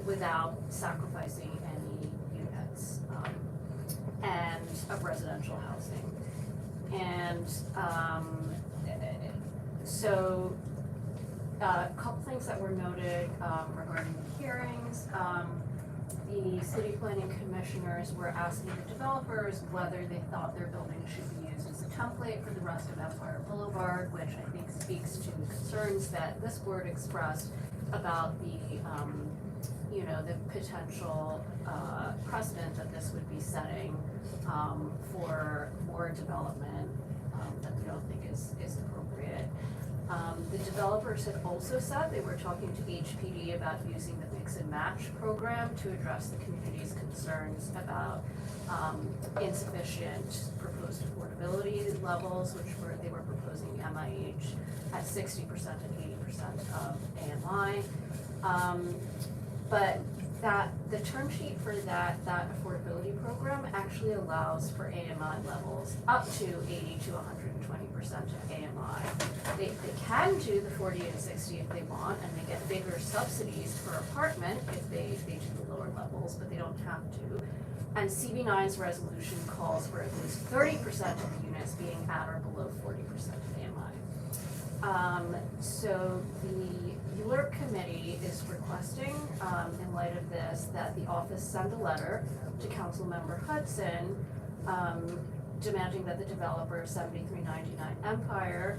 without sacrificing any units and of residential housing. And so a couple things that were noted regarding the hearings. The city planning commissioners were asking the developers whether they thought their building should be used as a template for the rest of Empire Boulevard, which I think speaks to concerns that this board expressed about the, the potential precedent that this would be setting for more development that we don't think is appropriate. The developers had also said they were talking to HPD about using the mix and match program to address the community's concerns about insufficient proposed affordability levels, they were proposing MIH at 60% and 80% of AMI. But the term sheet for that affordability program actually allows for AMI levels up to 80 to 120% of AMI. They can do the 40 and 60 if they want, and they get bigger subsidies per apartment if they do the lower levels, but they don't have to. And CB9's resolution calls for at least 30% of the units being at or below 40% of AMI. So the ULURP committee is requesting, in light of this, that the office send a letter to Councilmember Hudson, demanding that the developer 7399 Empire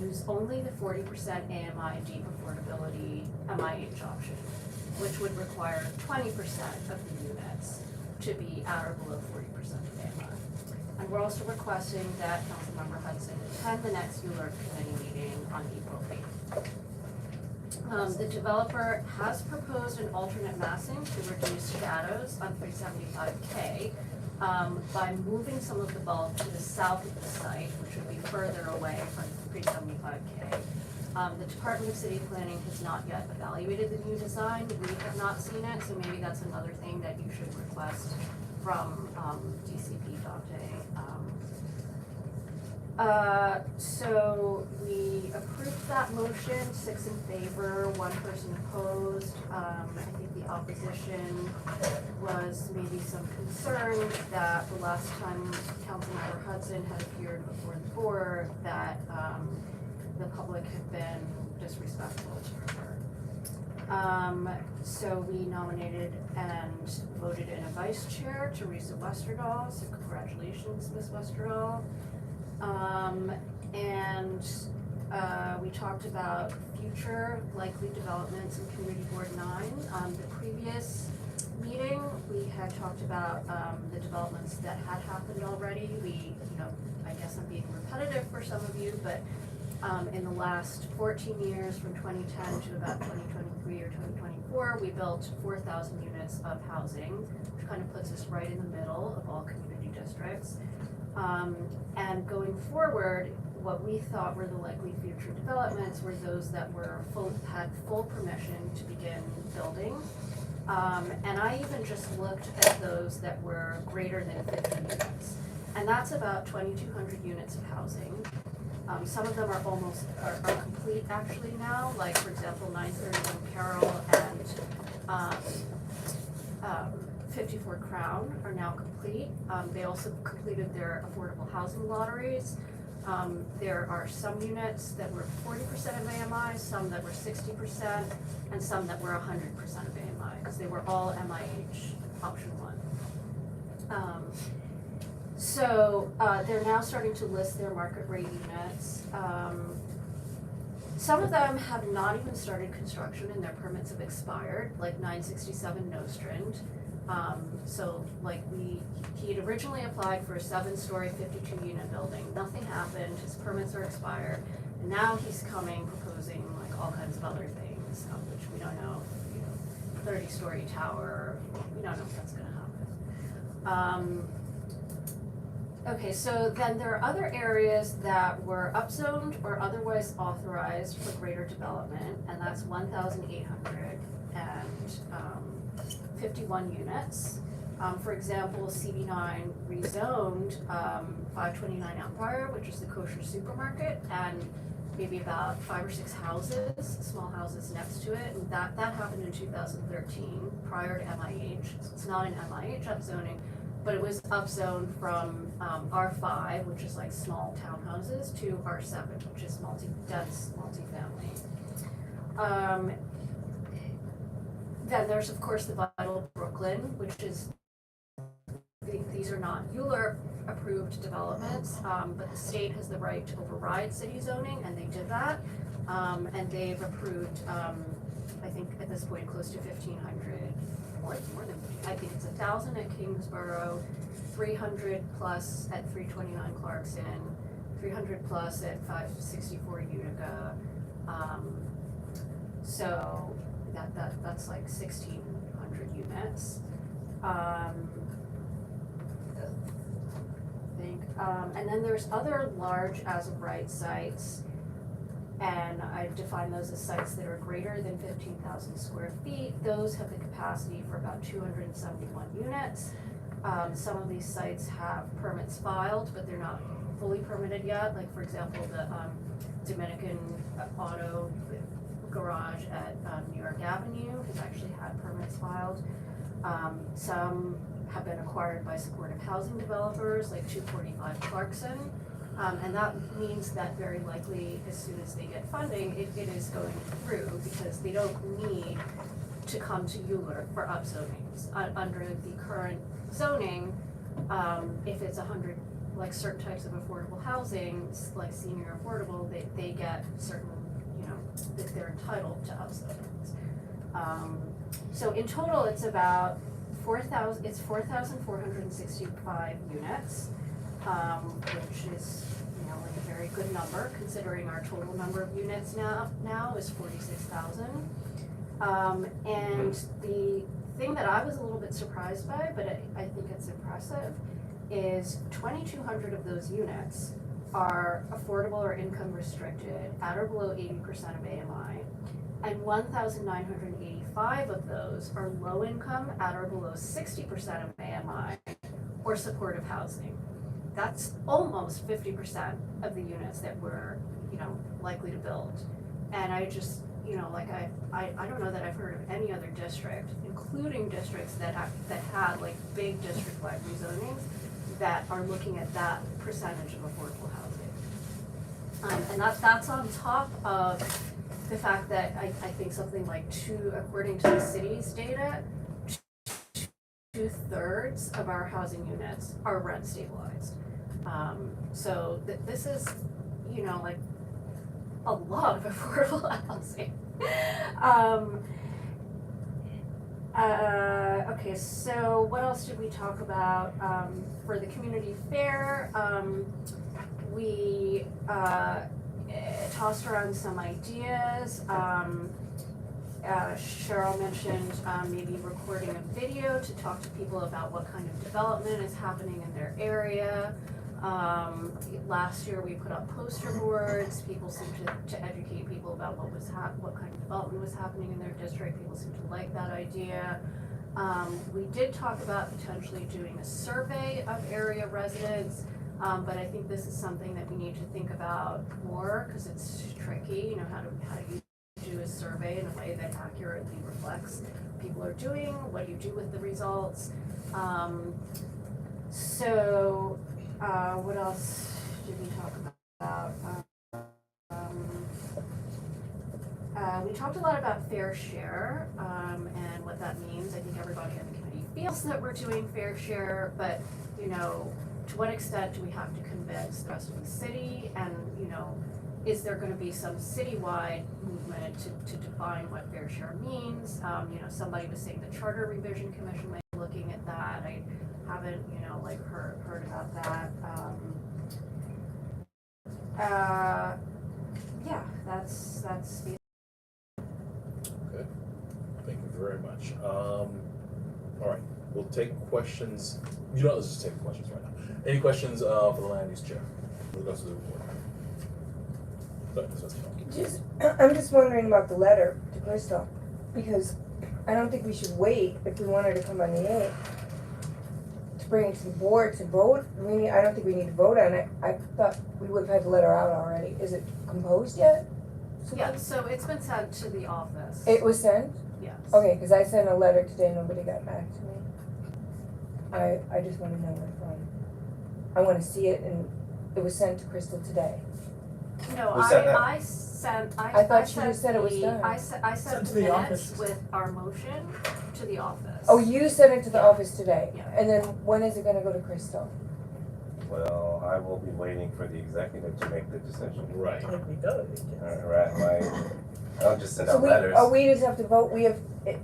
use only the 40% AMI deep affordability MIH option, which would require 20% of the units to be at or below 40% of AMI. And we're also requesting that Councilmember Hudson attend the next ULURP committee meeting on April 8th. The developer has proposed an alternate massing to reduce shadows on 375K by moving some of the bulk to the south of the site, which would be further away from 375K. The Department of City Planning has not yet evaluated the new design. We have not seen it, so maybe that's another thing that you should request from DCP Dante. So we approved that motion, 6 in favor, 1 person opposed. I think the opposition was maybe some concern that the last time Councilmember Hudson had appeared before the board that the public had been disrespectful to her. So we nominated and voted in a vice chair, Teresa Westerdahl, so congratulations, Ms. Westerdahl. We talked about future likely developments in Community Board 9. The previous meeting, we had talked about the developments that had happened already. We, I guess I'm being repetitive for some of you, but in the last 14 years, from 2010 to about 2023 or 2024, we built 4,000 units of housing, which kind of puts us right in the middle of all community districts. And going forward, what we thought were the likely future developments were those that had full permission to begin building. And I even just looked at those that were greater than 50 units. And that's about 2,200 units of housing. Some of them are complete actually now, like for example, 931 Carroll and 54 Crown are now complete. They also completed their affordable housing lotteries. There are some units that were 40% of AMI, some that were 60%, and some that were 100% of AMI, because they were all MIH option 1. So they're now starting to list their market rate units. Some of them have not even started construction and their permits have expired, like 967 Nostrand. So like he had originally applied for a 7-story, 52-unit building. Nothing happened, his permits are expired. And now he's proposing like all kinds of other things, which we don't know, 30-story tower, we don't know if that's gonna happen. Okay, so then there are other areas that were upzoned or otherwise authorized for greater development, and that's 1,851 units. For example, CB9 rezoned 529 Empire, which is the kosher supermarket, and maybe about 5 or 6 houses, small houses next to it, and that happened in 2013, prior to MIH. So it's not an MIH upzoning, but it was upzoned from R5, which is like small townhouses, to R7, which is dense multifamily. Then there's of course the Vital Brooklyn, which is, these are not ULURP approved developments, but the state has the right to override city zoning, and they did that. And they've approved, I think at this point, close to 1,500, more than, I think it's 1,000 at Kingsborough, 300 plus at 329 Clarkson, 300 plus at 564 Utica. So that's like 1,600 units. And then there's other large as of right sites, and I define those as sites that are greater than 15,000 square feet. Those have the capacity for about 271 units. Some of these sites have permits filed, but they're not fully permitted yet. Like for example, the Dominican Auto Garage at New York Avenue has actually had permits filed. Some have been acquired by supportive housing developers, like 245 Clarkson. And that means that very likely, as soon as they get funding, it is going through, because they don't need to come to ULURP for upzonings. Under the current zoning, if it's 100 like certain types of affordable housing, like senior affordable, they get certain, that they're entitled to house those. So in total, it's about 4,465 units, which is, like a very good number, considering our total number of units now is 46,000. And the thing that I was a little bit surprised by, but I think it's impressive, is 2,200 of those units are affordable or income restricted at or below 80% of AMI, and 1,985 of those are low income at or below 60% of AMI or supportive housing. That's almost 50% of the units that we're, likely to build. And I just, I don't know that I've heard of any other district, including districts that had like big district-wide rezonings, that are looking at that percentage of affordable housing. And that's on top of the fact that I think something like according to the city's data, 2/3 of our housing units are rent stabilized. So this is, like a lot of affordable housing. Okay, so what else did we talk about? For the community fair, we tossed around some ideas. Cheryl mentioned maybe recording a video to talk to people about what kind of development is happening in their area. Last year we put up poster boards. People seemed to educate people about what kind of development was happening in their district. People seemed to like that idea. We did talk about potentially doing a survey of area residents, but I think this is something that we need to think about more, because it's tricky. How do you do a survey in a way that accurately reflects what people are doing? What do you do with the results? What else did we talk about? We talked a lot about fair share and what that means. I think everybody in the committee feels that we're doing fair share, but to what extent do we have to convince the rest of the city? And is there going to be some citywide movement to define what fair share means? Somebody was saying the Charter Revision Commission might be looking at that. I haven't heard about that. Yeah, that's the. Okay, thank you very much. All right, we'll take questions. Let's just take questions right now. Any questions for the land use chair? We'll go to the report. I'm just wondering about the letter to Crystal, because I don't think we should wait if we want her to come on the 8th to bring it to the board to vote. I don't think we need to vote on it. I thought we would have had the letter out already. Is it composed yet? Yeah, so it's been sent to the office. It was sent? Yes. Okay, because I sent a letter today, nobody got back to me. I just want to know where from. I want to see it, and it was sent to Crystal today. No, Who said that? I sent. I thought she just said it was done. I sent to the the minutes office. with our motion to the office. Oh, you sent it to the office today? Yeah. And then when is it gonna go to Crystal? Well, I will be waiting for the executive to make the decision. Right. I'll just send So out letters. we just have to vote,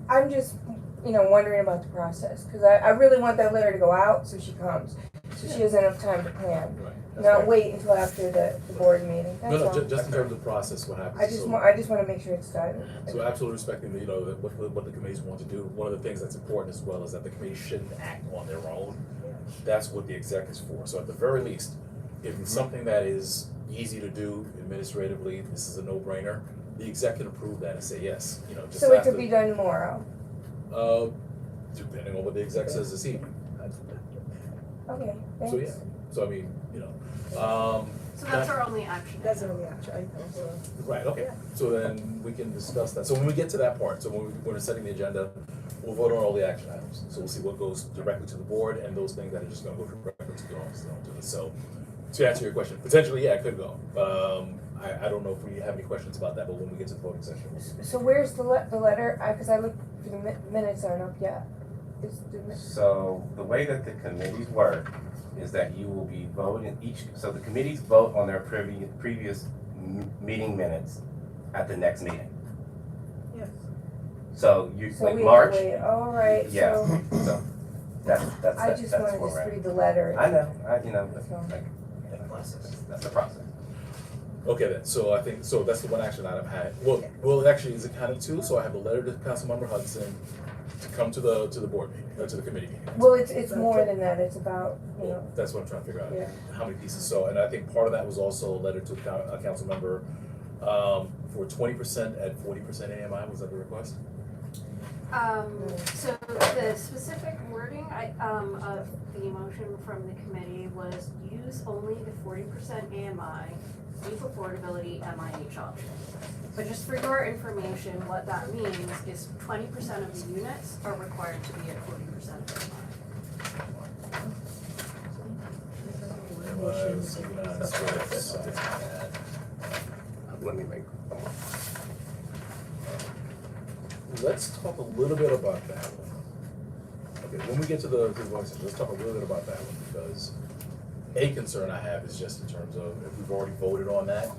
I'm just, wondering about the process, cause I really want that letter to go out so she comes, so she has enough time to plan. Right. Not wait until after the board meeting, that's all. Just in terms of the process, what happens. I just wanna make sure it's done. So absolutely respecting what the committees want to do. One of the things that's important as well is that the committee shouldn't act on their own. That's what the exec is for. So at the very least, if it's something that is easy to do administratively, this is a no-brainer, the exec can approve that and say yes, just So it after. could be done tomorrow? Depending on what the exec says this evening. Okay, So thanks. yeah, so I mean, So that's our only action. That's the only action. right, okay, so then we can discuss that. So when we get to that part, so when we're setting the agenda, we'll vote on all the action items. So we'll see what goes directly to the board and those things that are just gonna go directly to the office. So to answer your question, potentially, yeah, it could go. I don't know if we have any questions about that, but when we get to the voting session, we'll see. So where's the letter, cause I looked, the minutes aren't up yet. So the way that the committees work is that you will be voting so the committees vote on their previous meeting minutes at the next meeting. Yes. So you, So like we March, wait, all right, yeah, so so that's I just wanna where just we're at. read the letter. I know, you know, but So- like, that's the process. Okay then, so I think, so that's the one action item I had. Well, actually, is it kind of two? So I have a letter to Councilmember Hudson to come to the board meeting, or to the committee meeting. Well, it's more than that, it's about, you know, That's what I'm trying to figure out, Yeah. how many pieces. So, and I think part of that was also a letter to a council member for 20% at 40% AMI, was that the request? So the specific wording, of the motion from the committee was use only the 40% AMI, youth affordability, MIH option. But just for your information, what that means is 20% of the units are required to be at 40% AMI. Let me make. Let's talk a little bit about that one. Okay, when we get to the voices, let's talk a little bit about that one, because a concern I have is just in terms of if we've already voted on that,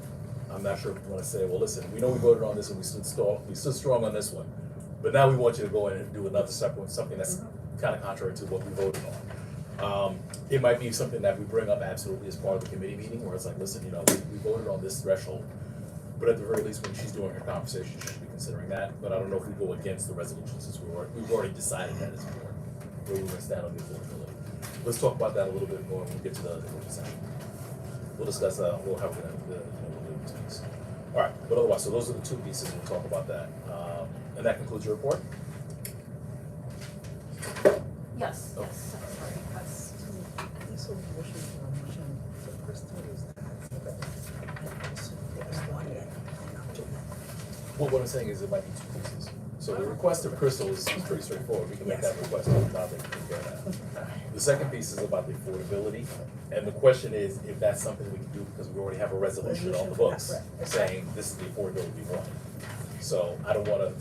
I'm not sure if we wanna say, well, listen, we know we voted on this and we stood strong on this one, but now we want you to go in and do another separate, something that's kinda contrary to what we voted on. It might be something that we bring up absolutely as part of the committee meeting, where it's like, listen, you know, we voted on this threshold, but at the very least, when she's doing her conversation, she should be considering that, but I don't know if we go against the resolution, since we've already decided that as a board, where we're gonna stand on the affordability. Let's talk about that a little bit more when we get to the working session. We'll discuss, we'll have the piece. All right, but otherwise, so those are the two pieces, we'll talk about that. And that concludes your report? Yes, yes, sorry, that's. Well, what I'm saying is it might be two pieces. So the request of Crystal is pretty straightforward, we can make that request, now they can figure it out. The second piece is about the affordability, and the question is if that's something we can do because we already have a resolution on the books saying this is the affordability we want. So I don't wanna,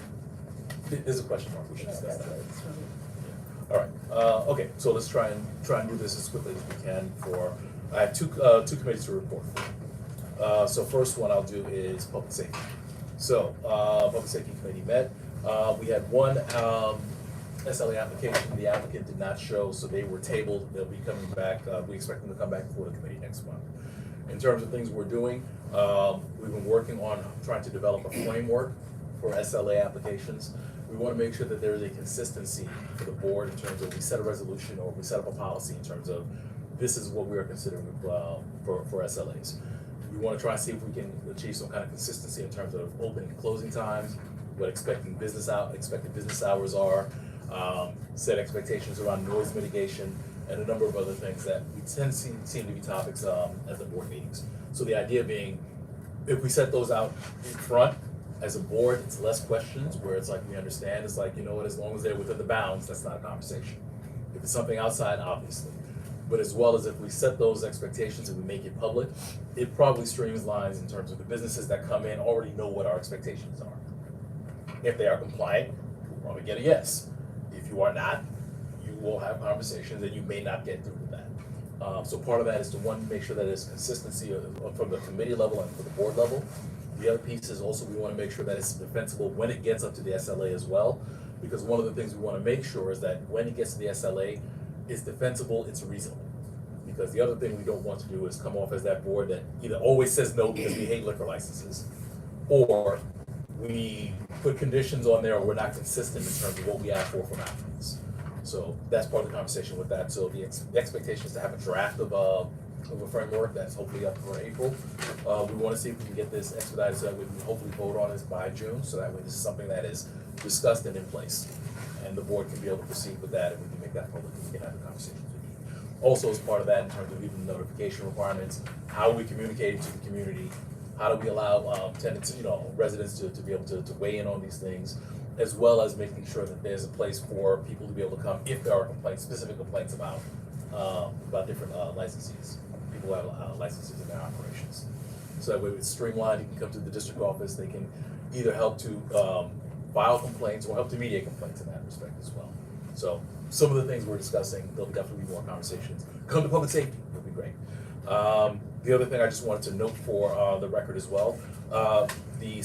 there's a question mark, we should discuss that. All right, okay, so let's try and do this as quickly as we can I have two committees to report for. So first one I'll do is public safety. So, Public Safety Committee met, we had one, SLA application, the applicant did not show, so they were tabled, they'll be coming back, we expect them to come back before the committee next month. In terms of things we're doing, we've been working on trying to develop a framework for SLA applications. We wanna make sure that there is a consistency for the board in terms of we set a resolution or we set up a policy in terms of this is what we are considering, for SLAs. We wanna try and see if we can achieve some kind of consistency in terms of opening and closing times, what expected business hours are, set expectations around noise mitigation, and a number of other things that we tend to seem to be topics at the board meetings. So the idea being, if we set those out in front as a board, it's less questions, where it's like we understand, it's like, you know what, as long as they're within the bounds, that's not a conversation. If it's something outside, obviously. But as well as if we set those expectations and we make it public, it probably streamlines in terms of the businesses that come in already know what our expectations are. If they are compliant, we'll probably get a yes. If you are not, you will have conversations and you may not get through with that. So part of that is to one, make sure that there's consistency from the committee level and for the board level. The other piece is also we wanna make sure that it's defensible when it gets up to the SLA as well. Because one of the things we wanna make sure is that when it gets to the SLA, it's defensible, it's reasonable. Because the other thing we don't want to do is come off as that board that either always says no because we hate liquor licenses, or we put conditions on there or we're not consistent in terms of what we ask for from applicants. So that's part of the conversation with that. So the expectation is to have a draft of a framework that's hopefully up for April. We wanna see if we can get this expedited so that we can hopefully vote on this by June, so that way this is something that is discussed and in place. And the board can be able to proceed with that, and we can make that public, and we can have the conversations with you. Also, as part of that, in terms of even notification requirements, how we communicate to the community, how do we allow tenants, residents to be able to weigh in on these things, as well as making sure that there's a place for people to be able to come if there are complaints, specific complaints about different licensees, people who have licenses in their operations. So that way it's streamlined, you can come to the district office, they can either help to file complaints or help to mediate complaints in that respect as well. So some of the things we're discussing, there'll definitely be more conversations. Come to public safety, it'll be great. The other thing I just wanted to note for the record as well, the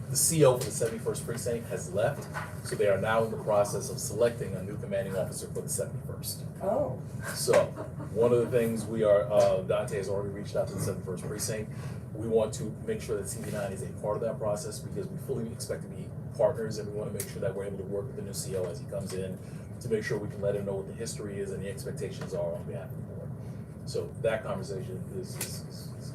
CO for the 71st precinct has left, so they are now in the process of selecting a new commanding officer for the 71st. Oh. So, one of the things we are, Dante has already reached out to the 71st precinct. We want to make sure that CV9 is a part of that process because we fully expect to be partners, and we want to make sure that we're able to work with the new CO as he comes in to make sure we can let him know what the history is and the expectations are on behalf of the board. So that conversation is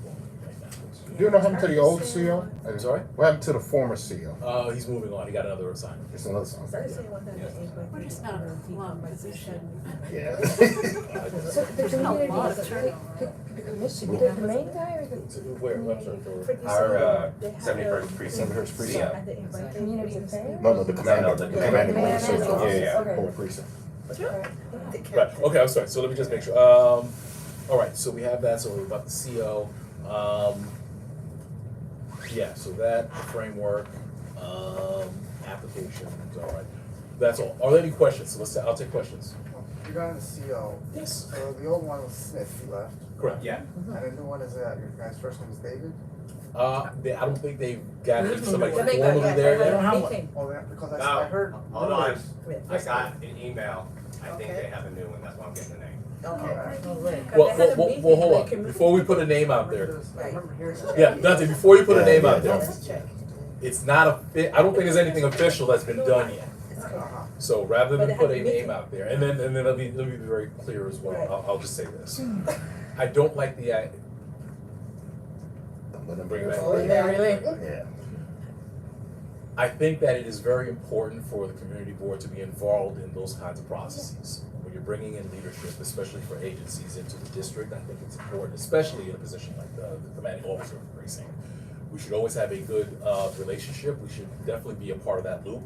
going right now. Do you know what happened to the old CO? I'm sorry? What happened to the former CO? He's moving on. He got another assignment. It's another song. We're just not a long position. Yeah. So the There's not a lot of community, turnover. the commission, the main guy or the Where? I'm sorry. For, Our 71st precinct. 71st precinct. community affairs? No, the commander, the commanding commander. officer for Yeah, yeah. the whole precinct. right. Okay, I'm sorry. So let me just make sure. All right. So we have that. So we're about the CO. Yeah. So that framework, application. All right. That's all. Are there any questions? So I'll take questions. Regarding the CO, Yes. so the old one was Smith, he left. Correct. Yeah. And the new one is, your guy's first name is David? I don't think they've got somebody They got- formally yeah, there they yet. don't have one. meeting. Oh, yeah, because No, I heard. hold on. With I this got an email. I think Okay. they have a new one. That's why I'm getting the name. Okay. Well, hold on. Before we put a name out there. I remember hearing this. Yeah, Dante, before you put a name out there, Let's check. it's not I don't think there's anything official that's been done yet. Uh-huh. So rather But than it put has a to be name out there, and then let me be very clear as well. Right. I'll just say this. I don't like the Don't let them Bring it back. Oh, yeah, really? Yeah. I think that it is very important for the community board to be involved in those kinds of processes. When you're bringing in leadership, especially for agencies into the district, I think it's important, especially in a position like the commanding officer of the precinct. We should always have a good relationship. We should definitely be a part of that loop.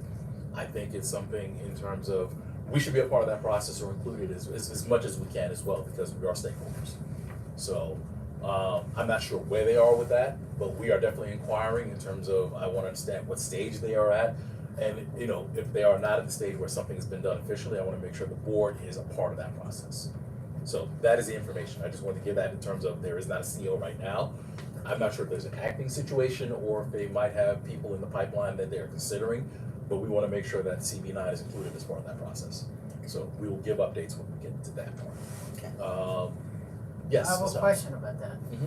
I think it's something in terms of, we should be a part of that process or included as much as we can as well, because we are stakeholders. So, I'm not sure where they are with that, but we are definitely inquiring in terms of, I want to understand what stage they are at. And, you know, if they are not at the stage where something has been done officially, I want to make sure the board is a part of that process. So that is the information. I just wanted to give that in terms of there is not a CO right now. I'm not sure if there's an acting situation or if they might have people in the pipeline that they're considering, but we want to make sure that CV9 is included as part of that process. So we will give updates when we get to that point. Yes. I have a so- question about that. Mhm.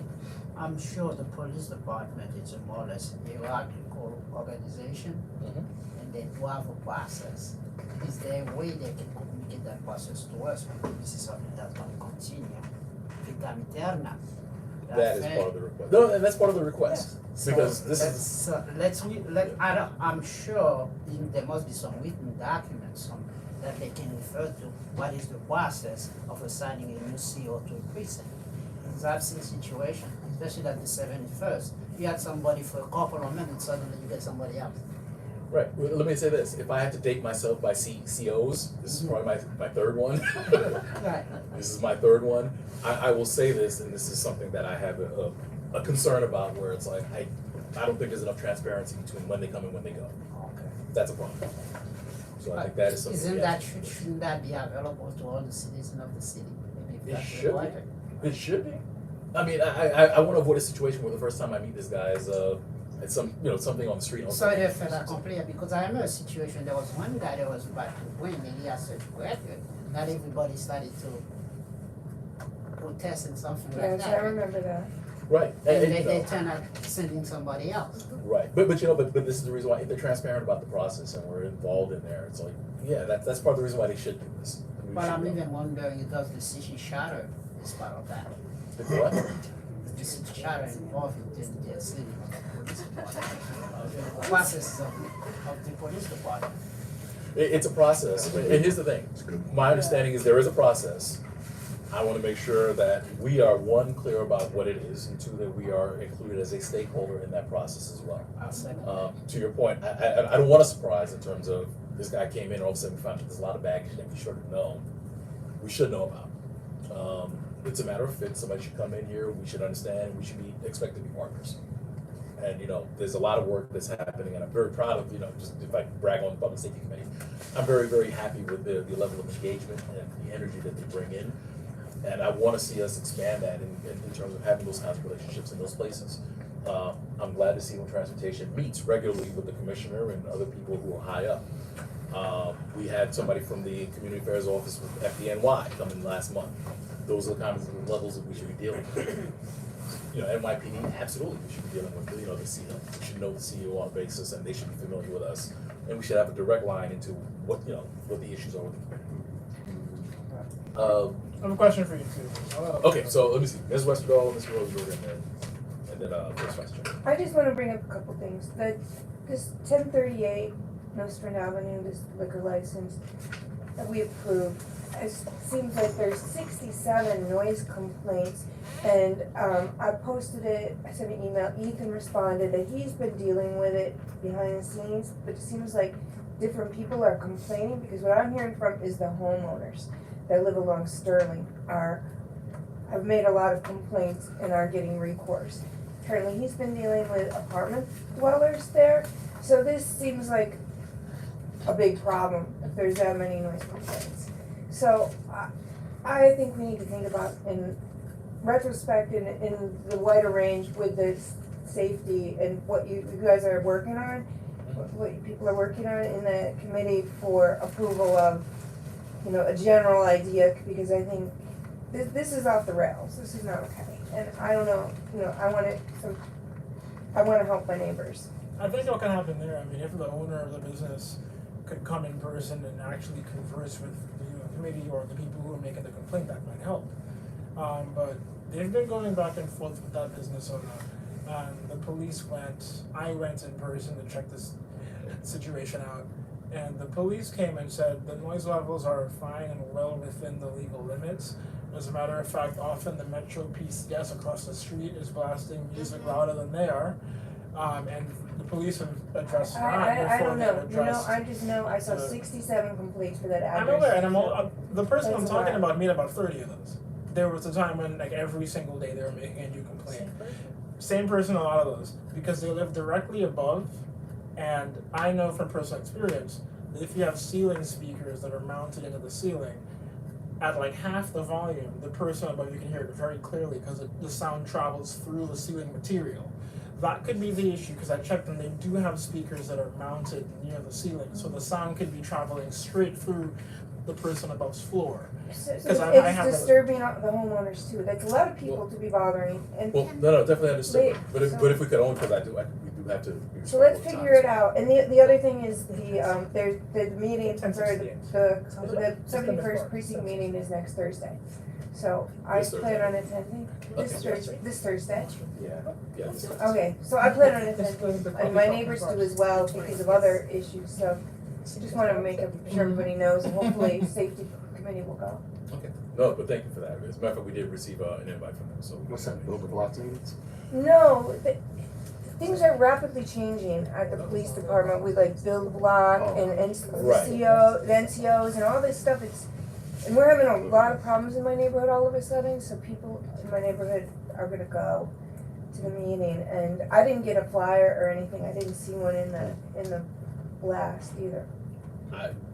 I'm sure the police department is a more or less hierarchical organization, Mhm. and they do have a process. Is there a way they can communicate that process to us when this is something that's going to continue? Vita interna. That is part of the request. No, and that's part of the request. Because this is, So I'm sure there must be some written documents that they can refer to. What is the process of assigning a new CO to a precinct? Because I've seen situations, especially at the 71st, you had somebody for a couple of minutes, suddenly you get somebody else. right, well, let me say this, if I had to date myself by COs, this is probably my third one. Right. This is my third one. I will say this, and this is something that I have a concern about, where it's like, I don't think there's enough transparency between when they come and when they go. Okay. That's a problem. So I think that is something. Shouldn't that be available to all the citizens of the city? Maybe if It that's should required? be. It should be. I mean, I want to avoid a situation where the first time I meet this guy is at something on the street. and I was Sorry like, for that complaint, because I remember a situation, there was one guy that was about to win, and he had such record, not everybody started to protest and something like Yes, I that. remember that. Right. And they turn out sending somebody else. Right, but this is the reason why, if they're transparent about the process and we're involved in there, it's like, yeah, that's part of the reason why they should do this. We But should I'm know. even wondering, does the city charter is part of that? The what? The city charter involved in the city police department? The process of the police department. It's a process, and here's the thing, my understanding is there is a process. I wanna make sure that we are, one, clear about what it is, and two, that we are included as a stakeholder in that process as well. I'll second. To your point, I don't want a surprise in terms of, this guy came in, and all of a sudden we found out there's a lot of baggage that we should know about. It's a matter of fit, somebody should come in here, we should understand, we should expect to be partners. And, you know, there's a lot of work that's happening, and I'm very proud of, you know, just if I can brag on the Public Safety Committee, I'm very, very happy with the level of engagement and the energy that they bring in. And I want to see us expand that in terms of having those kinds of relationships in those places. I'm glad to see when transportation meets regularly with the commissioner and other people who are high up. We had somebody from the Community Affairs Office with FDNY come in last month. Those are the kinds of levels that we should be dealing with. You know, NYPD, absolutely, we should be dealing with, you know, the CEO. We should know the CEO on a basis, and they should be familiar with us. And we should have a direct line into what, you know, what the issues are with the community. I have a question for you too. Okay, so let me see, Ms. Westerdahl, Mr. Rosenberg, and then Ms. Wester. I just wanna bring up a couple things, this 1038 Nostrand Avenue, this liquor license that we approved, it seems like there's 67 noise complaints, and, I posted it, I sent an email, Ethan responded that he's been dealing with it behind the scenes, but it seems like different people are complaining, because what I'm hearing from is the homeowners that live along Sterling have made a lot of complaints and are getting recourse. Apparently he's been dealing with apartment dwellers there, so this seems like a big problem if there's that many noise complaints. So I think we need to think about in retrospect in the wider range with the safety and what you guys are working on, what people are working on in the committee for approval of, you know, a general idea, because I think this is off the rails, this is not okay. And I don't know, you know, I wanna help my neighbors. I think what can happen there, I mean, if the owner of the business could come in person and actually converse with the committee or the people who are making the complaint, that might help. But they've been going back and forth with that business owner, and the police I went in person to check this situation out. And the police came and said the noise levels are fine and well within the legal limits. As a matter of fact, often the Metro PCS across the street is blasting music louder than they are. And the police have addressed that I before don't they know, addressed. I just know I saw the- 67 complaints for that address. I'm aware, and the person I'm That's a talking lot. about made about 30 of those. There was a time when like every single day they were making a new complaint. Same person, a lot of those, because they live directly above, and I know from personal experience that if you have ceiling speakers that are mounted into the ceiling, at like half the volume, the person above you can hear it very clearly because the sound travels through the ceiling material. That could be the issue, because I checked and they do have speakers that are mounted near the ceiling, so the sound could be traveling straight through the person above's floor. So it's I have disturbing the homeowners too, that's a lot of people to be bothering, and Well, no, definitely understood, Wait, but so- if we could own, because we do have to be so let's respectful of figure it time. out, and the other thing is there's the meeting for the 71st precinct meeting is next Thursday. So I This plan Thursday. on attending, this Thursday. Yeah. Okay, so I plan on attending, and my neighbors do as well because of other issues, so just wanna make sure everybody knows, and hopefully safety committee will go. Okay, no, but thank you for that. As a matter of fact, we did receive an invite from them, so. What's that, build with lots of units? No, things are rapidly changing at the police department with like build block and Right. the NCOs and all this stuff, and we're having a lot of problems in my neighborhood all of a sudden, so people in my neighborhood are gonna go to the meeting, and I didn't get a flyer or anything, I didn't see one in the blast either.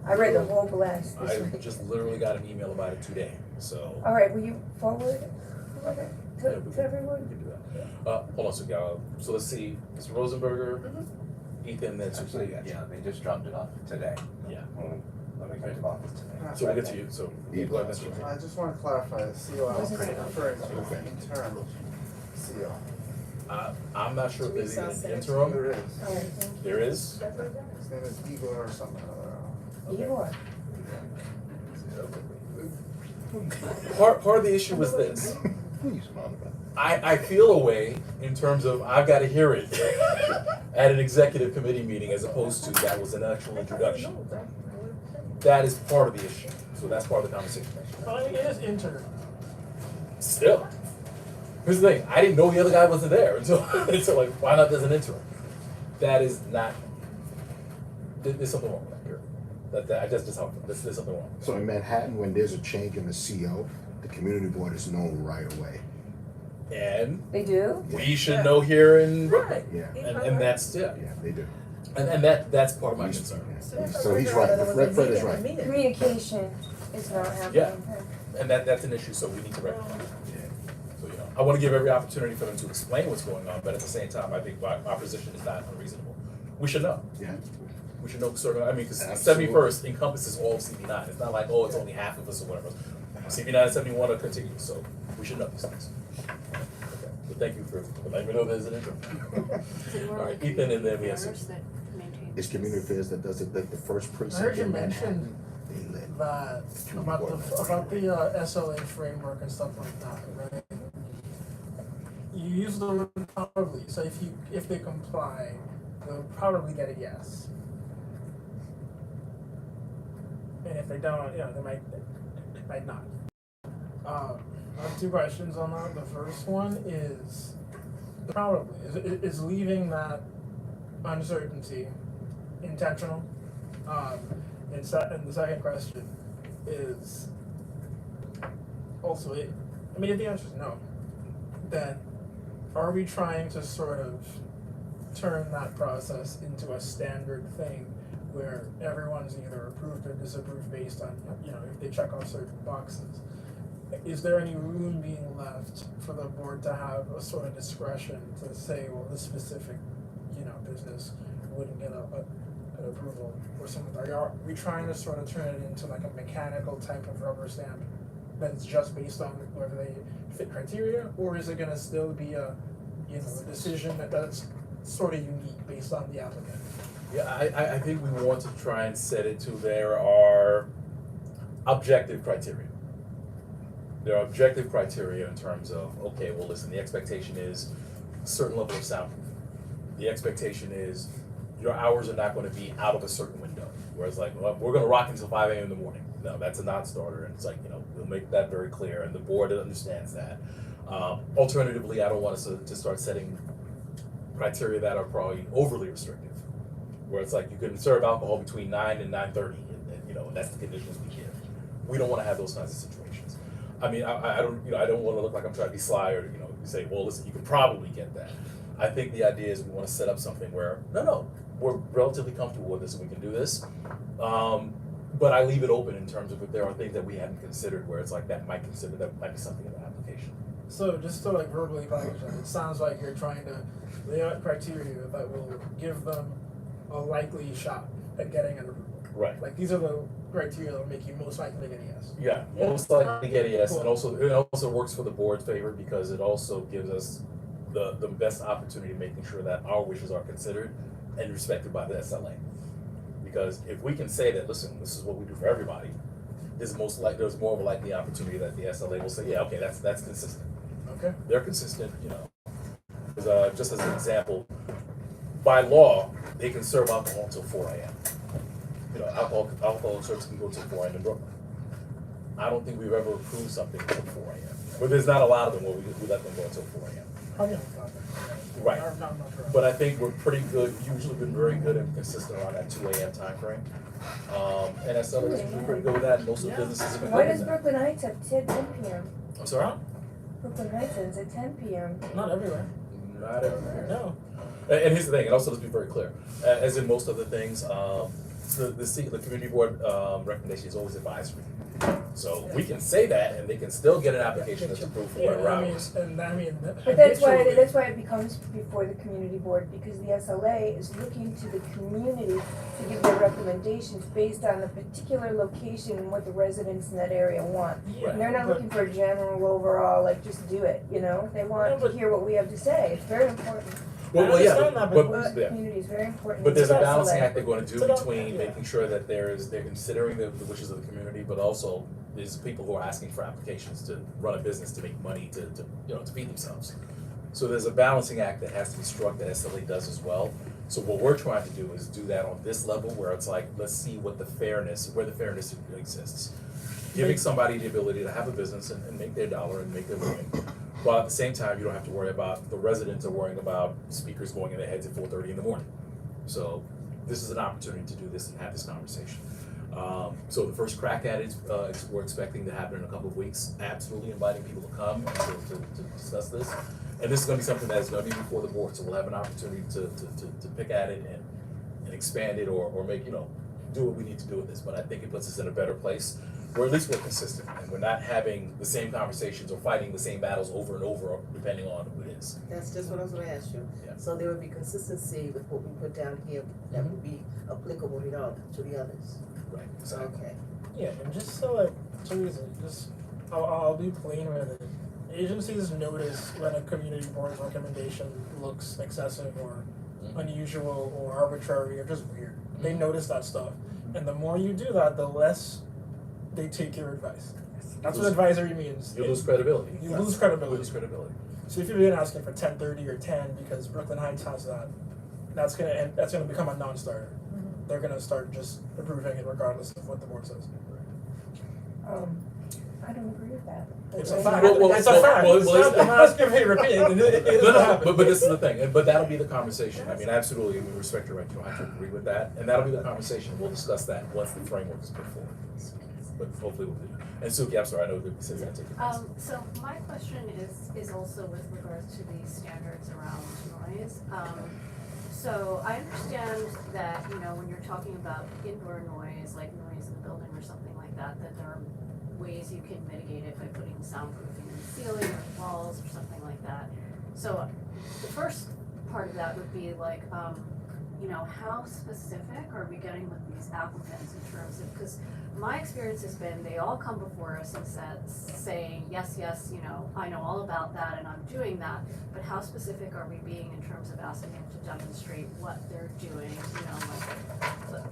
I read the whole blast this I week. just literally got an email about it today, so. Alright, will you forward it Yeah, to we can everyone? do that. Hold on, so let's see, Mr. Rosenberger, Ethan, then Actually, Susan. yeah, they just dropped it off today. Yeah. Let me get to office today. So we'll get to you, so. Yeah. Go ahead, Mr. I just wanna clarify, the CO I was Wasn't it? referring to is interim CO. I'm not sure if there's even an There interim. is. Alright, thank you. There is? His name is Igor or something, Igor. Part of the issue was this. Please, Monica. I feel a way in terms of I've got to hear it at an executive committee meeting as opposed to that was an actual introduction. That is part of the issue. So that's part of the conversation. Well, I mean, it is interim. Still. Here's the thing, I didn't know the other guy wasn't there until like, why not there's an interim? That is not, there's something wrong with that here. I just how, there's something wrong. So in Manhattan, when there's a change in the CO, the community board is known right away. And They do? we should know here in Brooklyn. Yeah, And that's, yeah, yeah, they do. and that's part of my concern. Yeah. So he's right, Fred is right. Communication is not happening. Yeah. And that's an issue, so we need to recognize it. So, I wanna give every opportunity for them to explain what's going on, but at the same time, I think my position is not unreasonable. We should know. Yeah. We should know sort of, I mean, cause Absolutely. 71st encompasses all of CB9. It's not like, oh, it's only half of us or whatever. CB9 and 71 are contiguous, so we should know these things. Okay, but thank you for letting me know there's an intro. So you All are right, looking Ethan, at and then we have others some. that maintain. It's community affairs that does it, like the first I precinct heard you in mention Manhattan, they let. that about the SLA framework and stuff like that, right? You use the word probably, so if they comply, they'll probably get a yes. And if they don't, they might not. I have two questions on that. The first one is probably is leaving that uncertainty intentional. And the second question is also if the answer is no, then are we trying to sort of turn that process into a standard thing where everyone's either approved or disapproved based on, if they check off certain boxes? Is there any room being left for the board to have a sort of discretion to say, well, this specific, business wouldn't get an approval or something? Are we trying to sort of turn it into like a mechanical type of rubber stamp that's just based on whether they fit criteria, or is it gonna still be a decision that's sort of unique based on the applicant? Yeah, I think we want to try and set it to there are objective criteria. There are objective criteria in terms of, okay, well, listen, the expectation is a certain level of soundproof. The expectation is your hours are not going to be out of a certain window. Whereas like, well, we're going to rock until 5 a.m. in the morning. No, that's a non-starter. And it's like, we'll make that very clear, and the board understands that. Alternatively, I don't want us to start setting criteria that are probably overly restrictive, where it's like you can serve alcohol between 9 and 9:30, and that's the conditions we give. We don't want to have those kinds of situations. I mean, I don't want to look like I'm trying to be sly or say, well, listen, you can probably get that. I think the idea is we want to set up something where no, we're relatively comfortable with this and we can do this. But I leave it open in terms of if there are things that we haven't considered where it's like that might be something in the application. So just to like verbally package that, it sounds like you're trying to lay out criteria that will give them a likely shot at getting an approval. Right. Like these are the criteria that will make you most likely to get a yes. Yeah, most likely get a yes, and it also works for the board's favor because it also gives us the best opportunity of making sure that our wishes are considered and respected by the SLA. Because if we can say that, listen, this is what we do for everybody, there's more of a likely opportunity that the SLA will say, yeah, okay, that's consistent. Okay. They're consistent, just as an example, by law, they can serve alcohol until 4 a.m. Alcohol service can go till 4 a.m. in Brooklyn. I don't think we've ever approved something until 4 a.m. But there's not a lot of them where we let them go until 4 a.m. Right. But I think we're pretty good, usually been very good and consistent around that 2 a.m. time frame. And SLA is usually pretty good with that, and most of the businesses have been Why good does with that. Brooklyn Heights have 10 p.m.? I'm sorry? Brooklyn Heights ends at 10 p.m. Not everywhere. Not everywhere. No. And here's the thing, and also let's be very clear, as in most other things, the community board recommendation is always advisory. So we can say that, and they can still get an application that's approved for whatever hours. But that's why it becomes before the community board, because the SLA is looking to the community to give their recommendations based on the particular location and what the residents in that area want. And they're not looking for a general overall, like just do it, They want to hear what we have to say. It's very important. Well, yeah, The community is very important. but there's a It's balancing SLA. act they're going to do between making sure that they're considering the wishes of the community, but also there's people who are asking for applications to run a business, to make money, to feed themselves. So there's a balancing act that has to be struck that SLA does as well. So what we're trying to do is do that on this level where it's like, let's see where the fairness exists. Giving somebody the ability to have a business and make their dollar and make their living. While at the same time, you don't have to worry about the residents are worrying about speakers going in their heads at 4:30 in the morning. So this is an opportunity to do this and have this conversation. So the first crack at it, we're expecting to happen in a couple of weeks. Absolutely inviting people to come and to discuss this. And this is gonna be something that is gonna be before the board, so we'll have an opportunity to pick at it and expand it or make, do what we need to do with this. But I think it puts us in a better place, where at least we're consistent, and we're not having the same conversations or fighting the same battles over and over, depending on who it is. That's just what I was gonna ask you. Yeah. So there would be consistency with what we put down here that would be applicable to the others. Right, exactly. Okay. Yeah, and just so Teresa, I'll be plain with it. Agencies notice when a community board's recommendation looks excessive or unusual or arbitrary or just weird. They notice that stuff. And the more you do that, the less they take your advice. That's what advisory means. You lose credibility. You lose credibility. You lose credibility. So if you've been asking for 1030 or 10 because Brooklyn Heights has that, that's gonna become a non-starter. They're gonna start just approving it regardless of what the board says. I don't agree with that. It's Okay. a fact. Well, It's a fact. well, It's well, not- I'm not asking if you repeat it. It No, doesn't no, happen. but this is the thing, but that'll be the conversation. I mean, absolutely, we respect your right, you don't have to agree with that, and that'll be the conversation. We'll discuss that once the framework is put forward. But hopefully we'll do that. And Suki, I'm sorry, I know that you said you're gonna take your So my question is also with regards to the standards around noise. So I understand that, when you're talking about indoor noise, like noise in the building or something like that there are ways you can mitigate it by putting soundproofing in the ceiling or walls or something like that. So the first part of that would be like, how specific are we getting with these applicants in terms of, because my experience has been they all come before us and saying, yes, I know all about that and I'm doing that, but how specific are we being in terms of asking them to demonstrate what they're doing, like the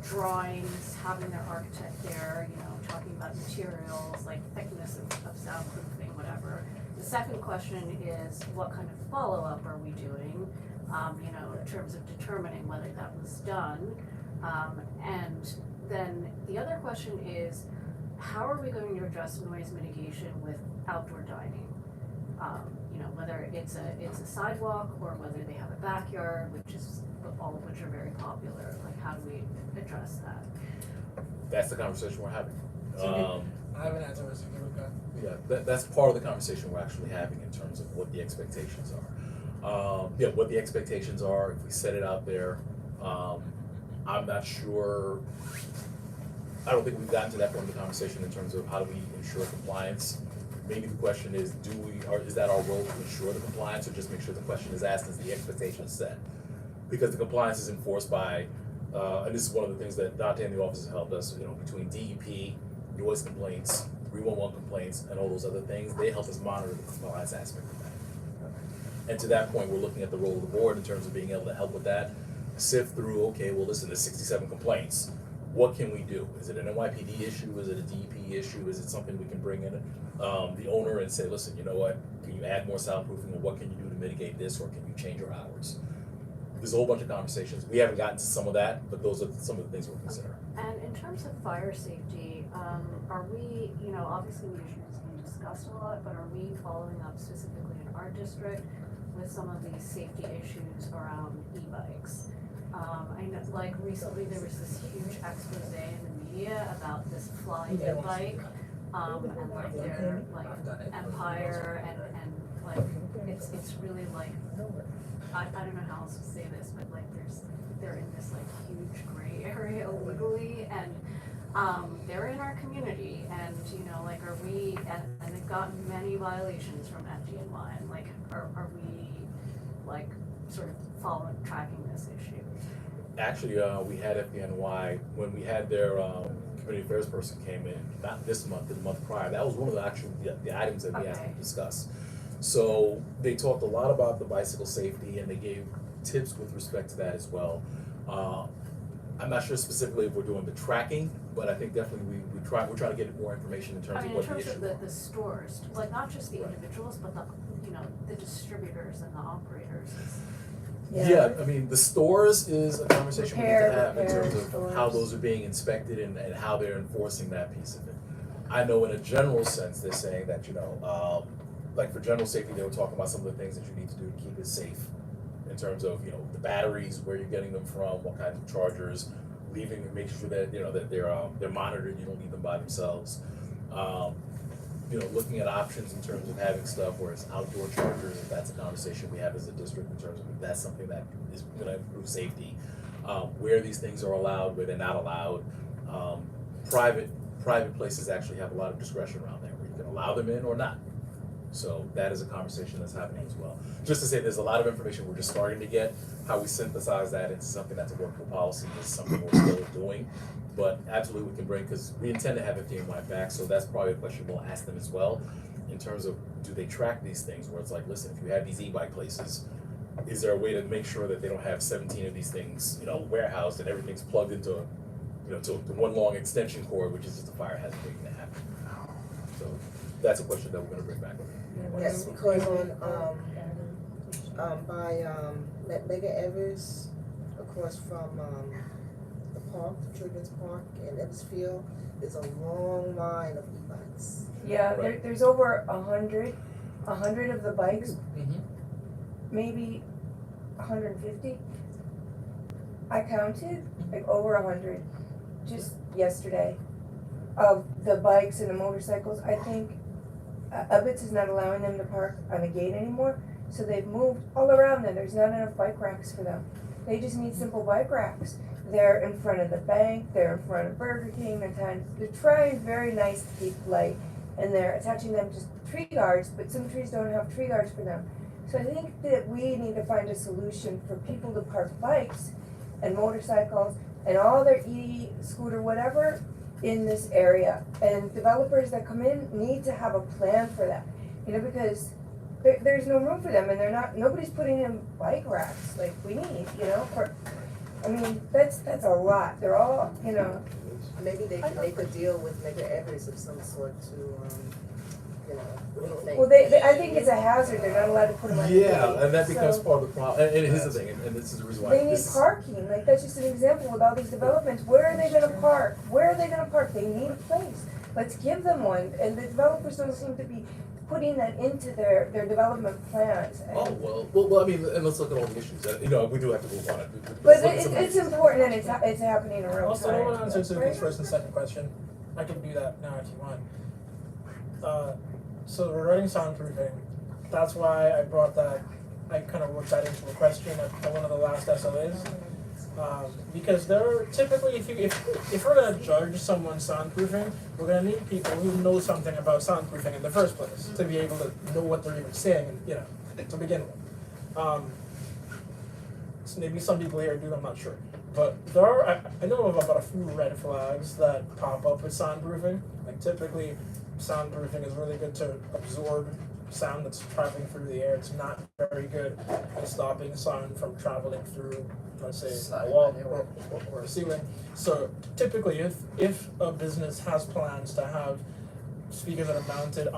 drawings, having their architect there, talking about materials, like thickness of soundproofing, whatever. The second question is, what kind of follow-up are we doing, in terms of determining whether that was done? And then the other question is, how are we going to address noise mitigation with outdoor dining? Whether it's a sidewalk or whether they have a backyard, all of which are very popular. Like, how do we address that? That's the conversation we're having. I haven't answered this. Yeah, that's part of the conversation we're actually having in terms of what the expectations are. What the expectations are, if we set it out there, I'm not sure, I don't think we've gotten to that point of the conversation in terms of how do we ensure compliance. Maybe the question is, is that our role to ensure the compliance, or just make sure the question is asked as the expectation is set? Because the compliance is enforced by, and this is one of the things that Dante and the office has helped us, between DEP, noise complaints, 311 complaints, and all those other things, they help us monitor the compliance aspect of that. And to that point, we're looking at the role of the board in terms of being able to help with that, sift through, okay, well, listen, there's 67 complaints. What can we do? Is it an NYPD issue? Is it a DEP issue? Is it something we can bring in the owner and say, listen, you know what, can you add more soundproofing, or what can you do to mitigate this, or can you change your hours? There's a whole bunch of conversations. We haven't gotten to some of that, but those are some of the things we're considering. And in terms of fire safety, are we, obviously the issue is being discussed a lot, but are we following up specifically in our district with some of these safety issues around e-bikes? I know, like recently there was this huge expose in the media about this fly bike, and like their empire and like it's really like I don't know how else to say this, but like they're in this like huge gray area legally, and they're in our community, and like are we and they've gotten many violations from FDNY, and like are we like sort of tracking this issue? Actually, we had FDNY when we had their community affairs person came in, not this month, the month prior. That was one of the items that we asked them to discuss. So they talked a lot about the bicycle safety, and they gave tips with respect to that as well. I'm not sure specifically if we're doing the tracking, but I think definitely we're trying to get more information in terms of what the issue is. In terms of the stores, like not just the individuals, but the distributors and the operators. Yeah, I mean, the stores is a conversation we need to have in terms of stores. how those are being inspected and how they're enforcing that piece of it. I know in a general sense, they're saying that, like for general safety, they were talking about some of the things that you need to do to keep it safe in terms of, the batteries, where you're getting them from, what kinds of chargers, leaving and making sure that, that they're monitored, you don't leave them by themselves. Looking at options in terms of having stuff where it's outdoor chargers, if that's a conversation we have as a district in terms of if that's something that is gonna improve safety. Where these things are allowed, where they're not allowed. Private places actually have a lot of discretion around there, where you can allow them in or not. So that is a conversation that's happening as well. Just to say, there's a lot of information we're just starting to get. How we synthesize that into something that's a workable policy is something we're still doing. But absolutely we can bring, because we intend to have FDNY back, so that's probably a question we'll ask them as well, in terms of, do they track these things, where it's like, listen, if you have these e-bike places, is there a way to make sure that they don't have 17 of these things, warehoused and everything's plugged into, to one long extension cord, which is just a fire hazard waiting to happen. So that's a question that we're gonna bring back. Yes, because by Mega Evers, across from the park, the children's park in Eversfield, there's a long line of e-bikes. Yeah, Right. there's over 100 of the bikes, Mm-hmm. maybe 150. I counted like over 100 just yesterday of the bikes and the motorcycles. I think Ubbets is not allowing them to park on the gate anymore, so they've moved all around there. There's not enough bike racks for them. They just need simple bike racks. They're in front of the bank, they're in front of Burger King, they're trying very nice to keep light, and they're attaching them to tree guards, but some trees don't have tree guards for them. So I think that we need to find a solution for people to park bikes and motorcycles and all their e-scooter, whatever, in this area. And developers that come in need to have a plan for that, because there's no room for them, and nobody's putting in bike racks like we need, that's a lot. They're all, Maybe they can make a deal with Mega Evers of some sort to, well, I think it's a hazard. They're not allowed to put them on the gate. Yeah, and that becomes So part of the problem. And here's the thing, and this is the reason why they need this is. parking. Like, that's just an example with all these developments. Where are they gonna park? Where are they gonna park? They need a place. Let's give them one. And the developers don't seem to be putting that into their development plans. And- Oh, well, I mean, and let's look at all the issues. We do have to move on it. But Let's look at some of it's these. important, and it's happening in real time. Also, I don't want to answer Right? Sophie's first and second question. I can do that now if you want. So regarding soundproofing, that's why I brought that. I kind of worked that into a question at one of the last SLAs. Because there are typically, if we're gonna judge someone's soundproofing, we're gonna need people who know something about soundproofing in the first place to be able to know what they're even saying, to begin with. So maybe some people here do, I'm not sure. But there are, I know of about a few red flags that pop up with soundproofing. Like typically, soundproofing is really good to absorb sound that's traveling through the air. It's not very good at stopping sound from traveling through, let's say, a wall or a ceiling. So typically, if a business has plans to have speakers that are mounted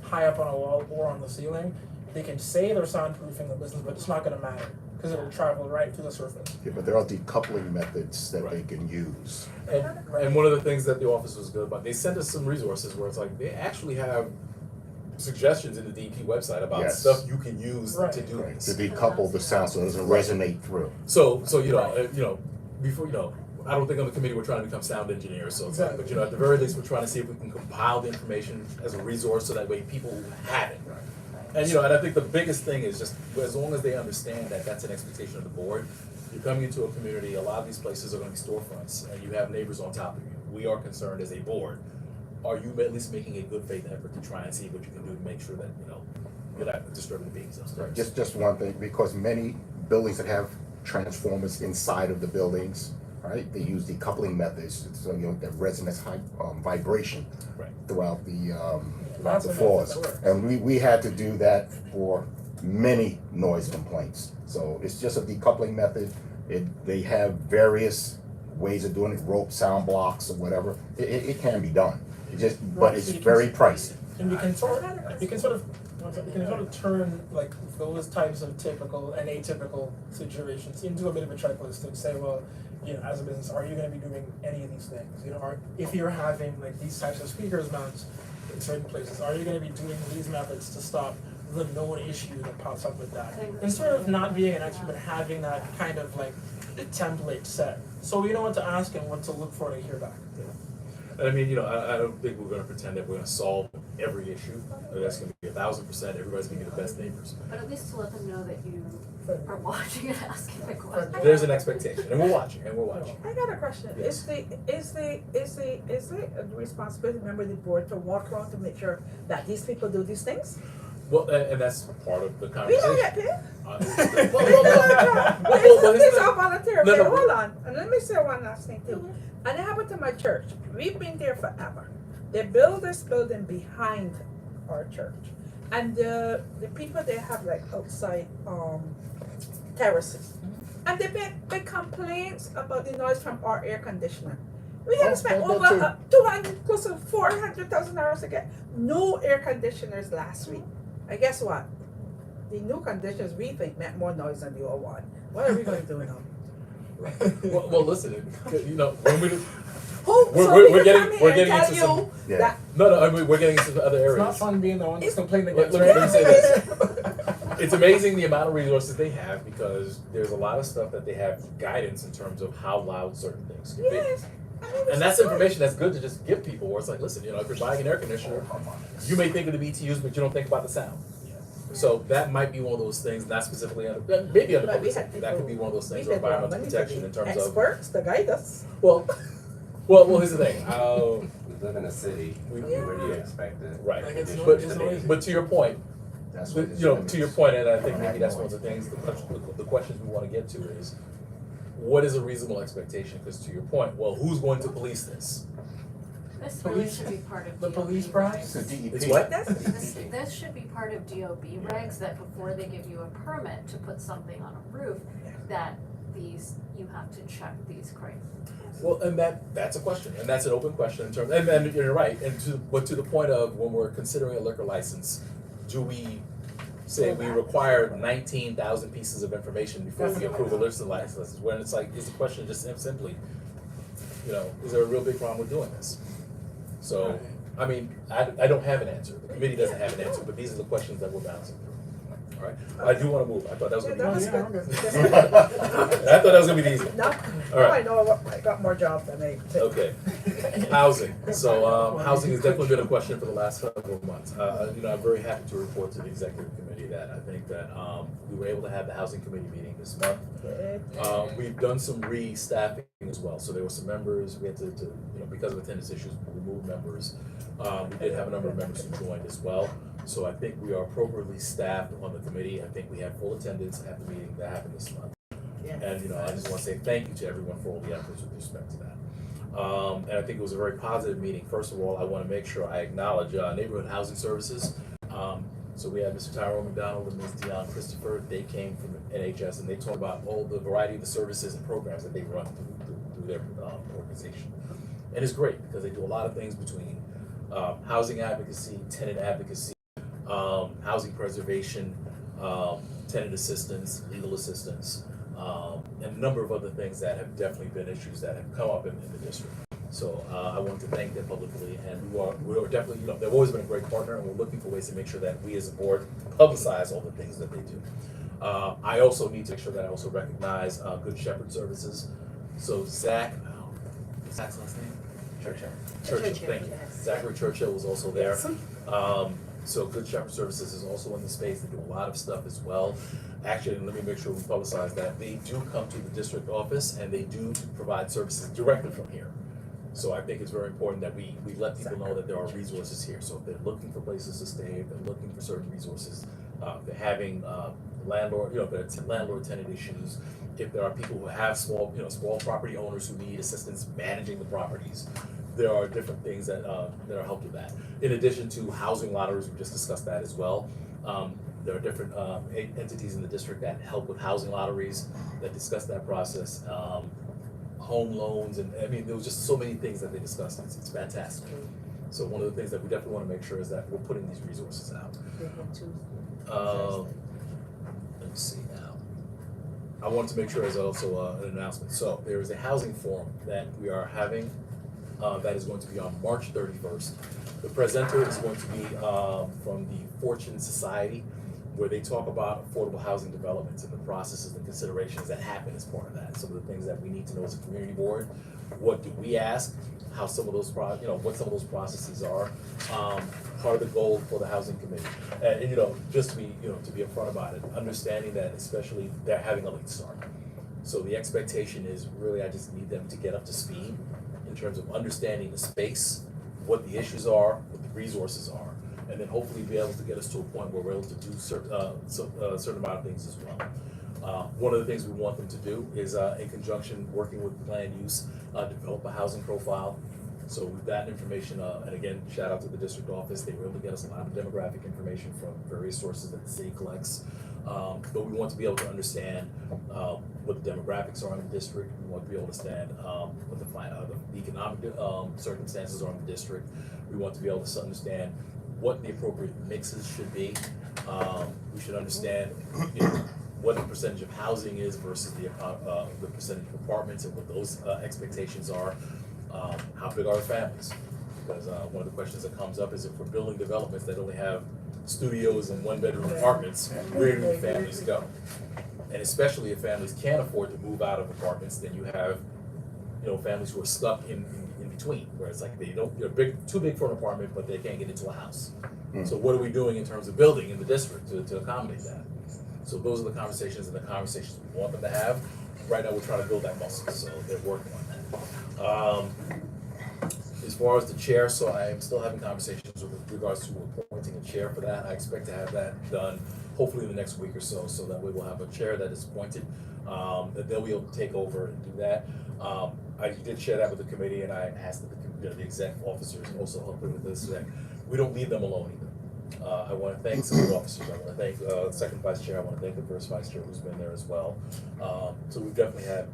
high up on a wall or on the ceiling, they can say they're soundproofing the business, but it's not going to matter because it'll travel right to the surface. Yeah, but there are decoupling methods that they can use. And one of the things that the office was good about, they sent us some resources where it's like, they actually have suggestions in the DEP website about Yes. stuff you can use Right. to do Right, this. to decouple the sound so it doesn't resonate through. So before, I don't think on the committee we're trying to become sound engineers, so it's like, but at the very least, we're trying to see if we can compile the information as a resource so that way people have it. And and I think the biggest thing is just, as long as they understand that that's an expectation of the board, you're coming into a community, a lot of these places are gonna be storefronts, and you have neighbors on top of you. We are concerned as a board, are you at least making a good faith effort to try and see what you can do to make sure that, you're not disturbing the beings upstairs? Just one thing, because many buildings that have transformers inside of the buildings, right, they use decoupling methods, so that resonance vibration Right. throughout the Lots of floors. methods that work. And we had to do that for many noise complaints. So it's just a decoupling method. They have various ways of doing it, rope, sound blocks, or whatever. It can be done. But it's very pricey. And you can sort of turn like those types of typical and atypical situations into a bit of a checklist and say, well, as a business, are you going to be doing any of these things? If you're having like these types of speakers mounts in certain places, are you going to be doing these methods to stop the known issue that pops up with that. I think Instead of not being an expert, but having that kind of like template set. So we know what to ask and what to look for to hear back. And I mean, you know, I don't think we're gonna pretend that we're gonna solve every issue. That's gonna be 1,000%, everybody's gonna be the best neighbors. But at least to let them know that you are watching and asking the question. There's an expectation, and we're watching, I got a question. Yes. Is the responsibility of member of the board to walk around to make sure that these people do these things? Well, and that's part of the We conversation. don't get paid. Well, It's all volunteer. No, Okay, no. hold on. And let me say one last thing too. And it happened to my church. We've been there forever. They build this building behind our church. And the people they have like outside terraces. And they make complaints about the noise from our air conditioner. We had to spend that over $200, close to $400,000 to get new air conditioners last week. And guess what? The new conditioners we think meant more noise than the old one. What are we going to do now? Well, listen, you know, when we, Who? We're- So we're we can getting- come here we're and getting tell into you some- Yeah. that no, I mean, we're getting into other It's not areas. fun being the one that's It's- complaining Let against me say this. It's amazing the amount of resources they have because there's a lot of stuff that they have guidance in terms of how loud certain things can be. Yes. I mean, it's And that's just information that's good to just give people where it's like, listen, you know, if you're buying an air conditioner, you may think of the BTUs, but you don't think about the sound. So that might be one of those things, not specifically under, maybe under But we public had safety, that could be one of those things, we or had more environmental money to protection be in terms of, experts to guide us. well, here's the thing, We live in a city, we, where do you expect it? right, Like, it's but, noisy, it's noisy. but to your point, That's the- what you know, to your point, and I think maybe that's one of the things, the questions we wanna get to is, what is a reasonable expectation? Because to your point, well, who's going to police this? This really Police- should be part of the DOB police regs. prize? It's a DEP. It's what? This should be part of DOB regs, that before they give you a permit to put something on a roof, that you have to check these criteria. Well, and that's a question, and that's an open question in terms, and you're right, and to the point of when we're considering a liquor license, do we say we require 19,000 pieces of information before we approve a liquor license? When it's like, is the question just simply, you know, is there a real big problem with doing this? So, I mean, I don't have an answer, the committee doesn't have an answer, but these are the questions that we're balancing through. All right, I do wanna move, I thought that was Yeah, gonna be that was easy. good. I thought that was gonna be the easy. Now, All now right. I know I got more jobs than they. Okay, housing. So, housing has definitely been a question for the last couple of months. You know, I'm very happy to report to the executive committee that I think that, we were able to have the housing committee meeting this month. We've done some re-staffing as well, so there were some members, we had to, you know, because of attendance issues, remove members. We did have a number of members who joined as well, so I think we are appropriately staffed on the committee. I think we had full attendance at the meeting that happened this month. And, you know, I just wanna say thank you to everyone for all the efforts with respect to that. And I think it was a very positive meeting. First of all, I wanna make sure I acknowledge, Neighborhood Housing Services. So we had Mr. Tyrone McDonald and Ms. Dion Christopher. They came from NHS and they talked about all the variety of the services and programs that they run through their organization. And it's great because they do a lot of things between housing advocacy, tenant advocacy, housing preservation, tenant assistance, legal assistance, and a number of other things that have definitely been issues that have come up in the district. So I want to thank them publicly, and we are definitely, you know, they've always been a great partner, and we're looking for ways to make sure that we as a board publicize all the things that they do. I also need to make sure that I also recognize Good Shepherd Services. So Zach's last name? Churchill, thank you. Zachary Churchill was also there. So Good Shepherd Services is also in the space. They do a lot of stuff as well. Actually, let me make sure we publicize that. They do come to the district office and they do provide services directly from here. So I think it's very important that we let people know that there are resources here. So if they're looking for places to stay, if they're looking for certain resources, if they're having landlord, you know, if they're landlord tenant issues, if there are people who have small property owners who need assistance managing the properties, there are different things that are helped with that. In addition to housing lotteries, we just discussed that as well. There are different entities in the district that help with housing lotteries, that discuss that process. Home loans, and I mean, there was just so many things that they discussed. It's fantastic. So one of the things that we definitely want to make sure is that we're putting these resources out. Let me see now. I wanted to make sure there's also an announcement. So there is a housing forum that we are having that is going to be on March 31st. The presenter is going to be from the Fortune Society, where they talk about affordable housing developments and the processes and considerations that happen as part of that. Some of the things that we need to know as a community board. What do we ask? How some of those what some of those processes are. Part of the goal for the housing committee, and just to be to be upfront about it, understanding that especially they're having a late start. So the expectation is really I just need them to get up to speed in terms of understanding the space, what the issues are, what the resources are, and then hopefully be able to get us to a point where we're able to do certain amount of things as well. One of the things we want them to do is, in conjunction working with land use, develop a housing profile. So with that information, and again, shout out to the district office, they were able to get us a lot of demographic information from various sources that the city collects. But we want to be able to understand what the demographics are in the district. We want to be able to understand what the economic circumstances are in the district. We want to be able to understand what the appropriate mixes should be. We should understand what the percentage of housing is versus the percentage of apartments and what those expectations are. How big are the families? Because one of the questions that comes up is if we're building developments that only have studios and one-bedroom apartments, where do families go? And especially if families can't afford to move out of apartments, then you have, families who are stuck in between, where it's like they're too big for an apartment, but they can't get into a house. So what are we doing in terms of building in the district to accommodate that? So those are the conversations we want them to have. Right now, we're trying to build that muscle, so they're working on that. As far as the chair, so I am still having conversations with regards to appointing a chair for that. I expect to have that done hopefully in the next week or so that way we'll have a chair that is appointed, that they'll be able to take over and do that. I did share that with the committee, and I asked that the exec officers also help with this, so that we don't leave them alone either. I want to thank some of the officers. I want to thank the second vice chair. I want to thank the first vice chair who's been there as well. So we've definitely had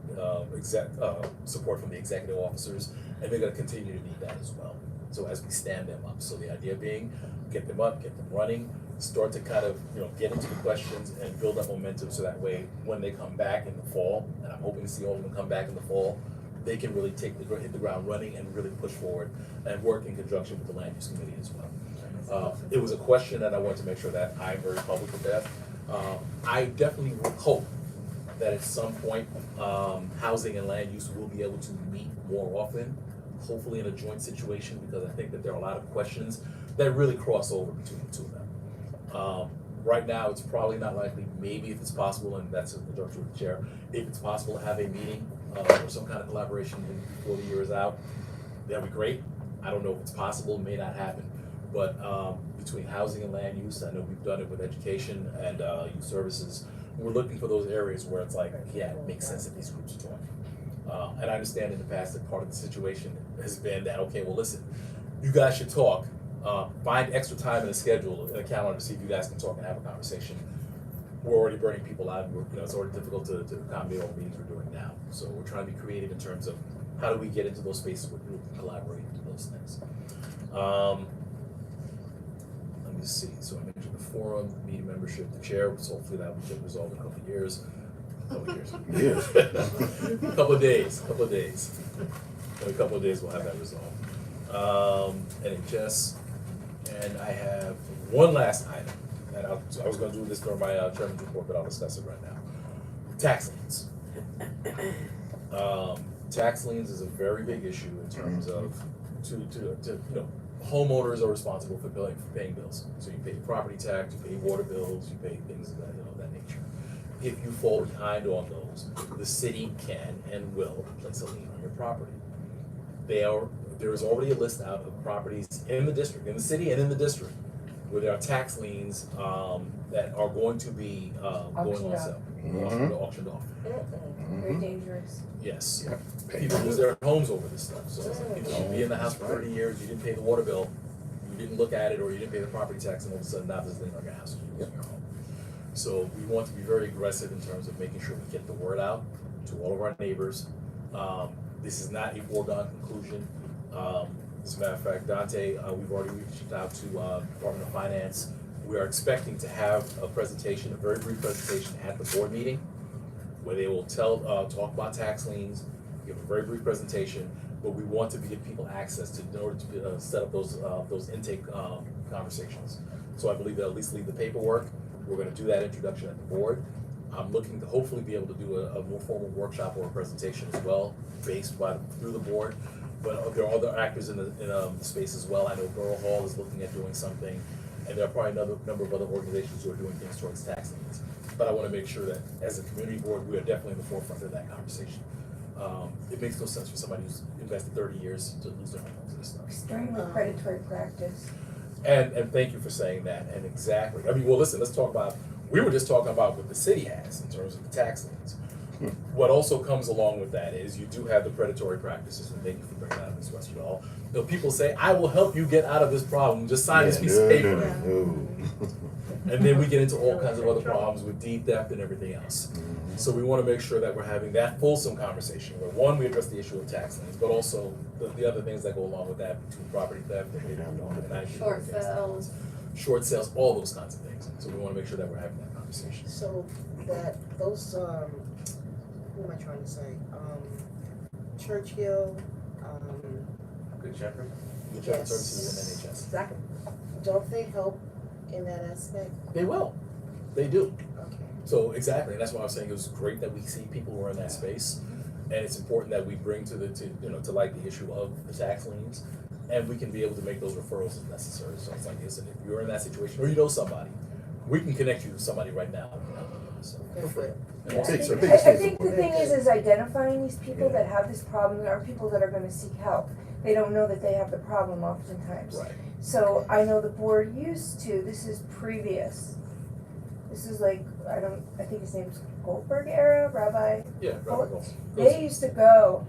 support from the executive officers, and they're going to continue to need that as well. So as we stand them up, so the idea being, get them up, get them running, start to kind of get into the questions and build up momentum, so that way when they come back in the fall, and I'm hoping to see all of them come back in the fall, they can really hit the ground running and really push forward and work in conjunction with the land use committee as well. It was a question that I wanted to make sure that I'm very public with that. I definitely would hope that at some point, housing and land use will be able to meet more often, hopefully in a joint situation, because I think that there are a lot of questions that really cross over between the two of them. Right now, it's probably not likely, maybe if it's possible, and that's the director of the chair, if it's possible to have a meeting or some kind of collaboration before the year is out, that'd be great. I don't know if it's possible, it may not happen. But between housing and land use, I know we've done it with education and youth services. We're looking for those areas where it's like, yeah, it makes sense that these groups join. And I understand in the past that part of the situation has been that, okay, well, listen, you guys should talk. Find extra time in the schedule, in a calendar, to see if you guys can talk and have a conversation. We're already burning people out, and it's already difficult to accommodate all the meetings we're doing now. So we're trying to be creative in terms of how do we get into those spaces where people can collaborate and do those things. Let me see. So I mentioned the forum, meeting membership, the chair, so hopefully that will get resolved in a couple of years. A couple of days. In a couple of days we'll have that resolved. NHS, and I have one last item, and I was going to do this during my chairman's report, but I'll discuss it right now. Tax liens. Tax liens is a very big issue in terms of homeowners are responsible for paying bills. So you pay property tax, you pay water bills, you pay things of that nature. If you fall behind on those, the city can and will place a lien on your property. There is already a list out of properties in the district, in the city and in the district, where there are tax liens that are going to be going on sale, auctioned off. Very dangerous. Yes. People lose their homes over this stuff. So you can be in the house for 30 years, you didn't pay the water bill, you didn't look at it, or you didn't pay the property tax, and all of a sudden now there's a lien on your house, you lose your home. So we want to be very aggressive in terms of making sure we get the word out to all of our neighbors. This is not a foregone conclusion. As a matter of fact, Dante, we've already reached out to Department of Finance. We are expecting to have a presentation, a very brief presentation at the board meeting, where they will talk about tax liens, give a very brief presentation, but we want to give people access to, in order to set up those intake conversations. So I believe they'll at least leave the paperwork. We're gonna do that introduction at the board. I'm looking to hopefully be able to do a more formal workshop or a presentation as well, through the board. But there are other actors in the space as well. I know Borough Hall is looking at doing something, and there are probably another number of other organizations who are doing things towards tax liens. But I wanna make sure that as a community board, we are definitely in the forefront of that conversation. It makes no sense for somebody who's invested 30 years to lose their home to this stuff. Extremely predatory practice. And thank you for saying that, and exactly, I mean, well, listen, let's talk about, we were just talking about what the city has in terms of the tax liens. What also comes along with that is you do have the predatory practices, and thank you for bringing that up, Ms. Westerdahl. You know, people say, I will help you get out of this problem, just sign this piece of paper. No. And then we get into all kinds of other problems with deed theft and everything else. So we wanna make sure that we're having that fulsome conversation, where one, we address the issue of tax liens, but also the other things that go along with that, between property theft and Short sales. short sales, all those kinds of things. So we wanna make sure that we're having that conversation. So those, who am I trying to say? Churchill, Good Shepherd? The Child Yes. Services and NHS. Exactly. don't they help in that aspect? They will, they do. Okay. So exactly, and that's why I was saying it was great that we see people who are in that space. And it's important that we bring to light the issue of the tax liens, and we can be able to make those referrals as necessary. So it's like, listen, if you're in that situation, or you know somebody, we can connect you to somebody right now. So feel free. And we'll take some- I think the thing is identifying these people that have this problem are people that are gonna seek help. They don't know that they have the problem oftentimes. Right. So I know the board used to, this is previous. This is like, I think his name's Goldberg era, Rabbi. Yeah, Robert Gold. They used to go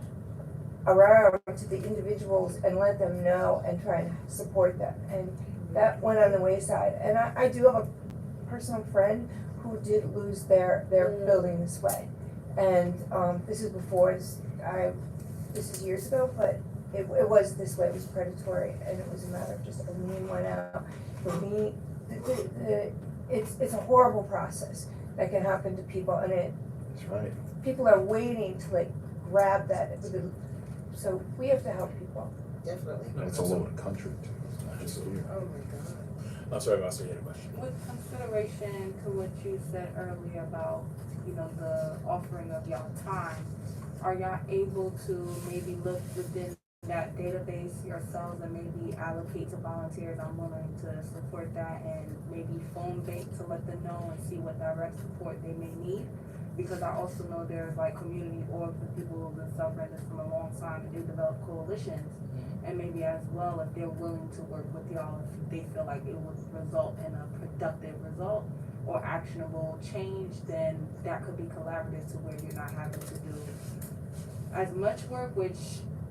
around to the individuals and let them know and try and support them. And that went on the wayside. And I do have a personal friend who did lose their building this way. And this is before, this is years ago, but it was this way, it was predatory, and it was a matter of just a lien went out. For me, it's a horrible process that can happen to people, and That's right. people are waiting to like grab that. So we have to help people. Definitely. And it's all over the country too. It's not just here. Oh my God. I'm sorry, Master, you had a question. With consideration to what you said earlier about, the offering of y'all time, are y'all able to maybe look within that database yourselves and maybe allocate to volunteers? I'm willing to support that, and maybe phone bank to let them know and see what direct support they may need. Because I also know there's like community orgs for people who've been suffering this from a long time, and they develop coalitions. And maybe as well, if they're willing to work with y'all, if they feel like it would result in a productive result or actionable change, then that could be collaborative to where you're not having to do as much work, which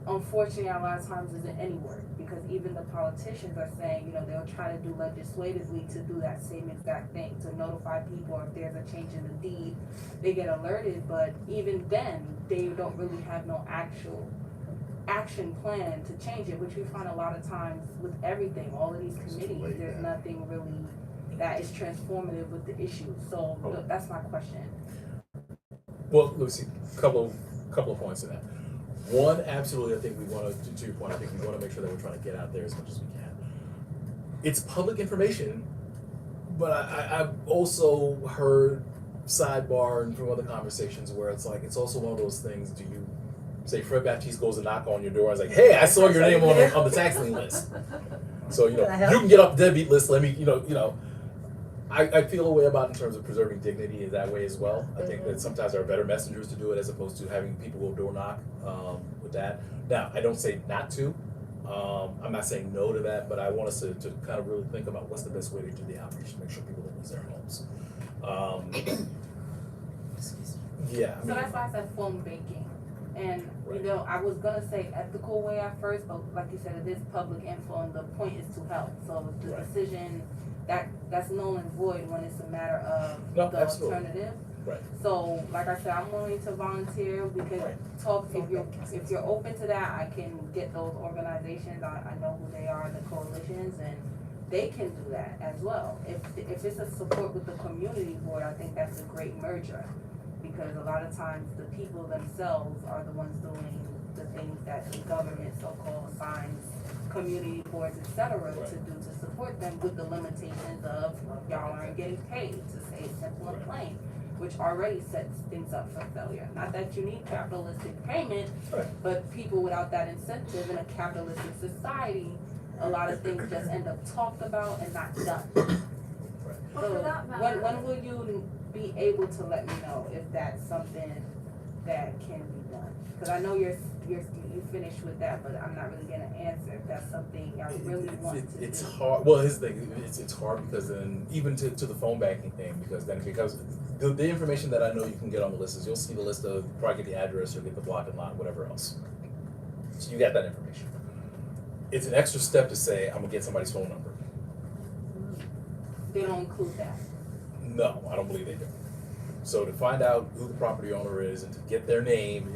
unfortunately a lot of times isn't any work, because even the politicians are saying, they'll try to do legislatively to do that same exact thing, to notify people if there's a change in the deed, they get alerted, but even then, they don't really have no actual action plan to change it, which we find a lot of times with everything, all of these committees, there's nothing really that is transformative with the issue. So that's my question. Well, let me see, couple of points in that. One, absolutely, I think we want to your point, I think we want to make sure that we're trying to get out there as much as we can. It's public information, but I've also heard sidebar and from other conversations where it's like, it's also one of those things, do you say Fred Baptiste goes to knock on your door and is like, hey, I saw your name on the tax lien list. So, you can get off the deadbeat list, let me, I feel a way about in terms of preserving dignity in that way as well. I think that sometimes there are better messengers to do it as opposed to having people go door knock with that. Now, I don't say not to. I'm not saying no to that, but I want us to kind of really think about what's the best way to do the outreach to make sure people don't lose their homes. Yeah. So that's why I said phone banking. And, I was gonna say ethical way at first, but like you said, it is public info and the point is to help. So the decision, that's null and void when it's a matter of the alternative. Right. So, like I said, I'm willing to volunteer. We could talk, if you're open to that, I can get those organizations, I know who they are, the coalitions, and they can do that as well. If it's a support with the community board, I think that's a great merger. Because a lot of times the people themselves are the ones doing the things that the government so-called assigns community boards, et cetera, to do to support them with the limitations of y'all aren't getting paid, to say it simple and plain, which already sets things up for failure. Not that you need capitalistic payment, but people without that incentive in a capitalistic society, a lot of things just end up talked about and not done. Well, So for that matter, when will you be able to let me know if that's something that can be done? Cause I know you finished with that, but I'm not really gonna answer if that's something I really want to do. It's hard, well, here's the thing, it's hard because then, even to the phone banking thing, because the information that I know you can get on the list is, you'll see the list of, probably get the address, you'll get the block and lot, whatever else. So you got that information. It's an extra step to say, I'm gonna get somebody's phone number. They don't include that. No, I don't believe they do. So to find out who the property owner is and to get their name,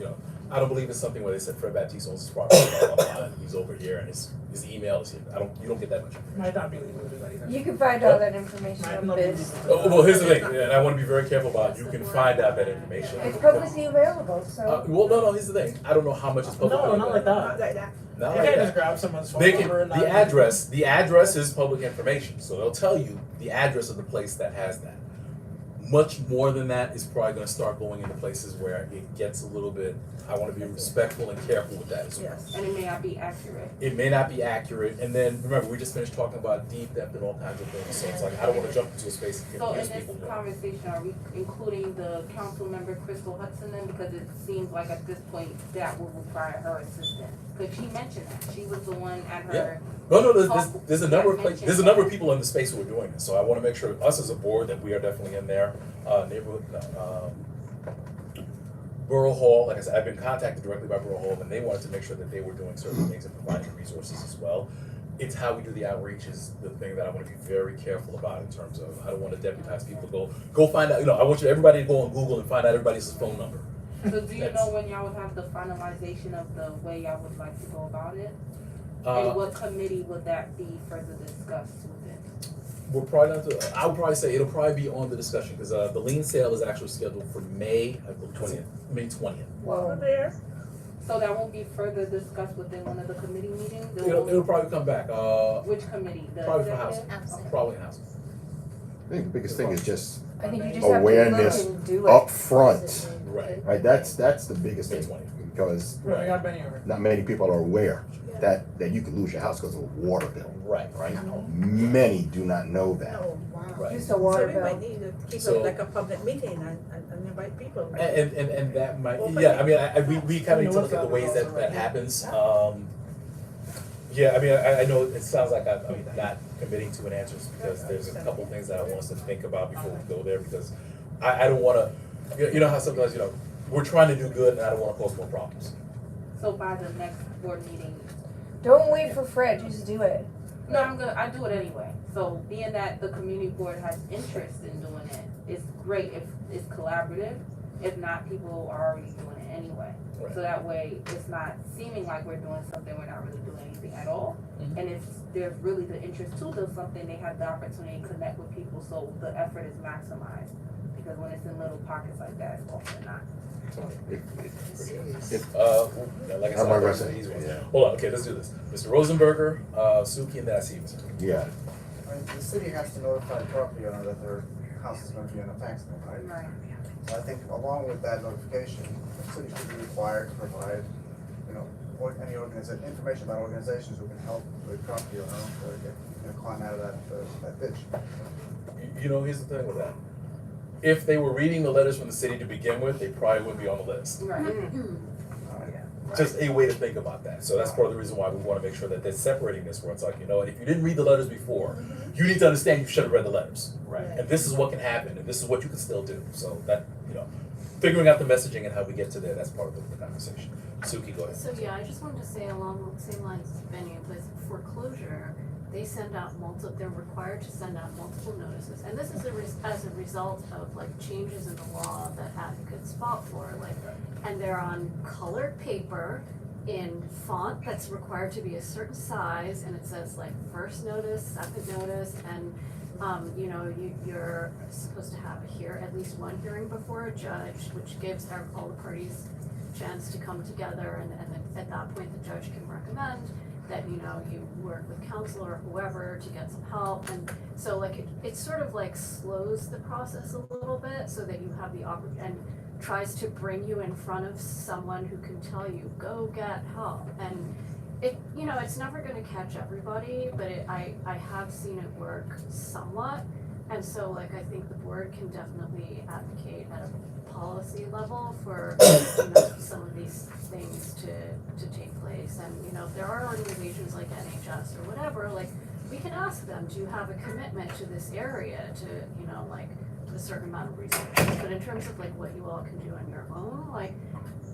I don't believe it's something where they said Fred Baptiste owns this property, blah, blah, blah, and he's over here and his email is here. You don't get that much information. Might not be legal to do that either. You can find all that information Might on not be Biz. legal to do that. Well, here's the thing, and I want to be very careful about, you can find out that information. It's publicly available, so. Well, no, here's the thing, I don't know how much is publicly No, not like available. that. Not like that. Not You like can't that. just grab someone's phone They can, number and the address is public information, so they'll tell you the address of the place that has that. Much more than that is probably gonna start going into places where it gets a little bit, I wanna be respectful and careful with that as well. Yes. And it may not be accurate. It may not be accurate, and then, remember, we just finished talking about deed theft and all kinds of things, so it's like, I don't wanna jump into a space and So in confuse this people. conversation, are we including the council member Crystal Hudson then? Because it seems like at this point that will require her assistance. Cause she mentioned that, she was the one at her. No, there's a number of places, there's a number of people in the space who are doing this, so I wanna make sure, us as a board, that we are definitely in there. Borough Hall, like I said, I've been contacted directly by Borough Hall, and they wanted to make sure that they were doing certain things and providing resources as well. It's how we do the outreach is the thing that I wanna be very careful about in terms of, I don't wanna deputize people to go find out, I want everybody to go on Google and find out everybody's phone number. So do you know when y'all would have the finalization of the way y'all would like to go about it? And what committee would that be further discussed within? We're probably not, I would probably say it'll probably be on the discussion, because the lien sale is actually scheduled for May 20th. Well, there. So that won't be further discussed within one of the committee meetings? It'll probably come back, Which committee? The probably for executive? housing, probably in housing. I think the biggest thing is just I think you just have to look awareness and do it. up front, Right. right? That's the biggest May thing, 20th. because Right, I got Benny over. not many people are aware that you could lose your house because of a water bill, Right. right? Many do not know that. Oh, wow. Right. Just a water So we might bill. need to keep So- it like a public meeting and invite people. And that might, Open yeah, it. I mean, we kind of need to look at the ways that happens. Yeah, I mean, I know it sounds like I'm not committing to an answer, because there's a couple things that I want us to think about before we go there, because I don't wanna, you know how sometimes, we're trying to do good and I don't wanna cause more problems. So by the next board meeting, Don't wait for Fred, just do it. no, I do it anyway. So being that the community board has interest in doing it, it's great if it's collaborative. If not, people are already doing it anyway. Right. So that way, it's not seeming like we're doing something, we're not really doing anything at all. Mhm. And if there's really the interest to do something, they have the opportunity to connect with people, so the effort is maximized. Because when it's in little pockets like that, it's often not. Like I How am I gonna said, say? easy ones. Yeah. Hold on, okay, let's do this. Mr. Rosenberger, Suki, and then I see you, Mr. Yeah, I mean, the city has to notify the property owner that their house is gonna be on a tax bill, right? Right. So I think along with that notification, the city should be required to provide, or any information about organizations who can help the property owner to get, climb out of that ditch. Here's the thing with that. If they were reading the letters from the city to begin with, they probably wouldn't be on the list. Right. Just a way to think about that. So that's part of the reason why we want to make sure that they're separating this, where it's like, if you didn't read the letters before, you need to understand you should have read the letters. Right. And this is what can happen, and this is what you can still do. So that, figuring out the messaging and how we get to there, that's part of the conversation. Suki, go ahead. So yeah, I just wanted to say along the same lines as Benny, in place of foreclosure, they send out they're required to send out multiple notices. And this is as a result of like changes in the law that advocates fought for, and they're on colored paper in font that's required to be a certain size, and it says like first notice, second notice, and you're supposed to have at least one hearing before a judge, which gives all the parties chance to come together, and then at that point, the judge can recommend that, you know, you work with counsel or whoever to get some help, and so like it sort of like slows the process a little bit so that you have the and tries to bring you in front of someone who can tell you, go get help. And it, you know, it's never gonna catch everybody, but I have seen it work somewhat. And so like I think the board can definitely advocate at a policy level for, you know, some of these things to take place. And, you know, if there are organizations like NHS or whatever, like we can ask them, do you have a commitment to this area to, you know, like a certain amount of resources? But in terms of like what you all can do on your own, like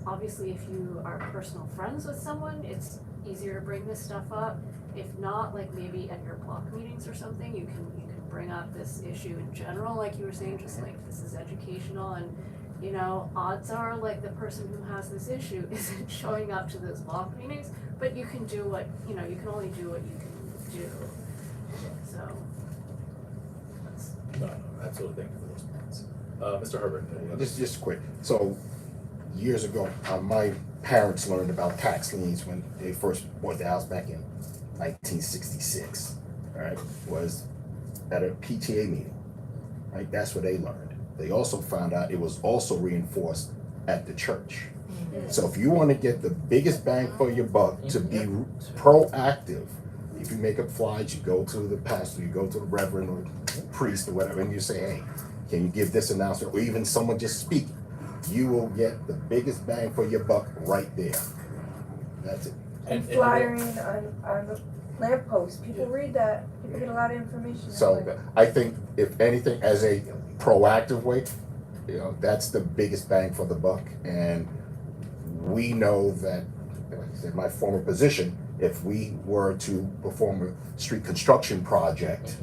obviously if you are personal friends with someone, it's easier to bring this stuff up. If not, like maybe at your block meetings or something, you can bring up this issue in general, like you were saying, just like this is educational, and you know, odds are like the person who has this issue isn't showing up to those block meetings, but you can do what, you know, you can only do what you can do. So that's No, absolutely, thank you for those points. Mr. Herbert, any other? Just quick. So years ago, my parents learned about tax liens when they first bought the house back in 1966. Right, was at a PTA meeting. Right, that's what they learned. They also found out it was also reinforced at the church. So if you want to get the biggest bang for your buck, to be proactive, if you make up flyers, you go to the pastor, you go to the reverend or priest or whatever, and you say, hey, can you give this announcement, or even someone just speak, you will get the biggest bang for your buck right there. That's it. And flyering on the lamppost, people read that, people get a lot of information that way. So I think if anything, as a proactive way, you know, that's the biggest bang for the buck. And we know that, like I said, my former position, if we were to perform a street construction project,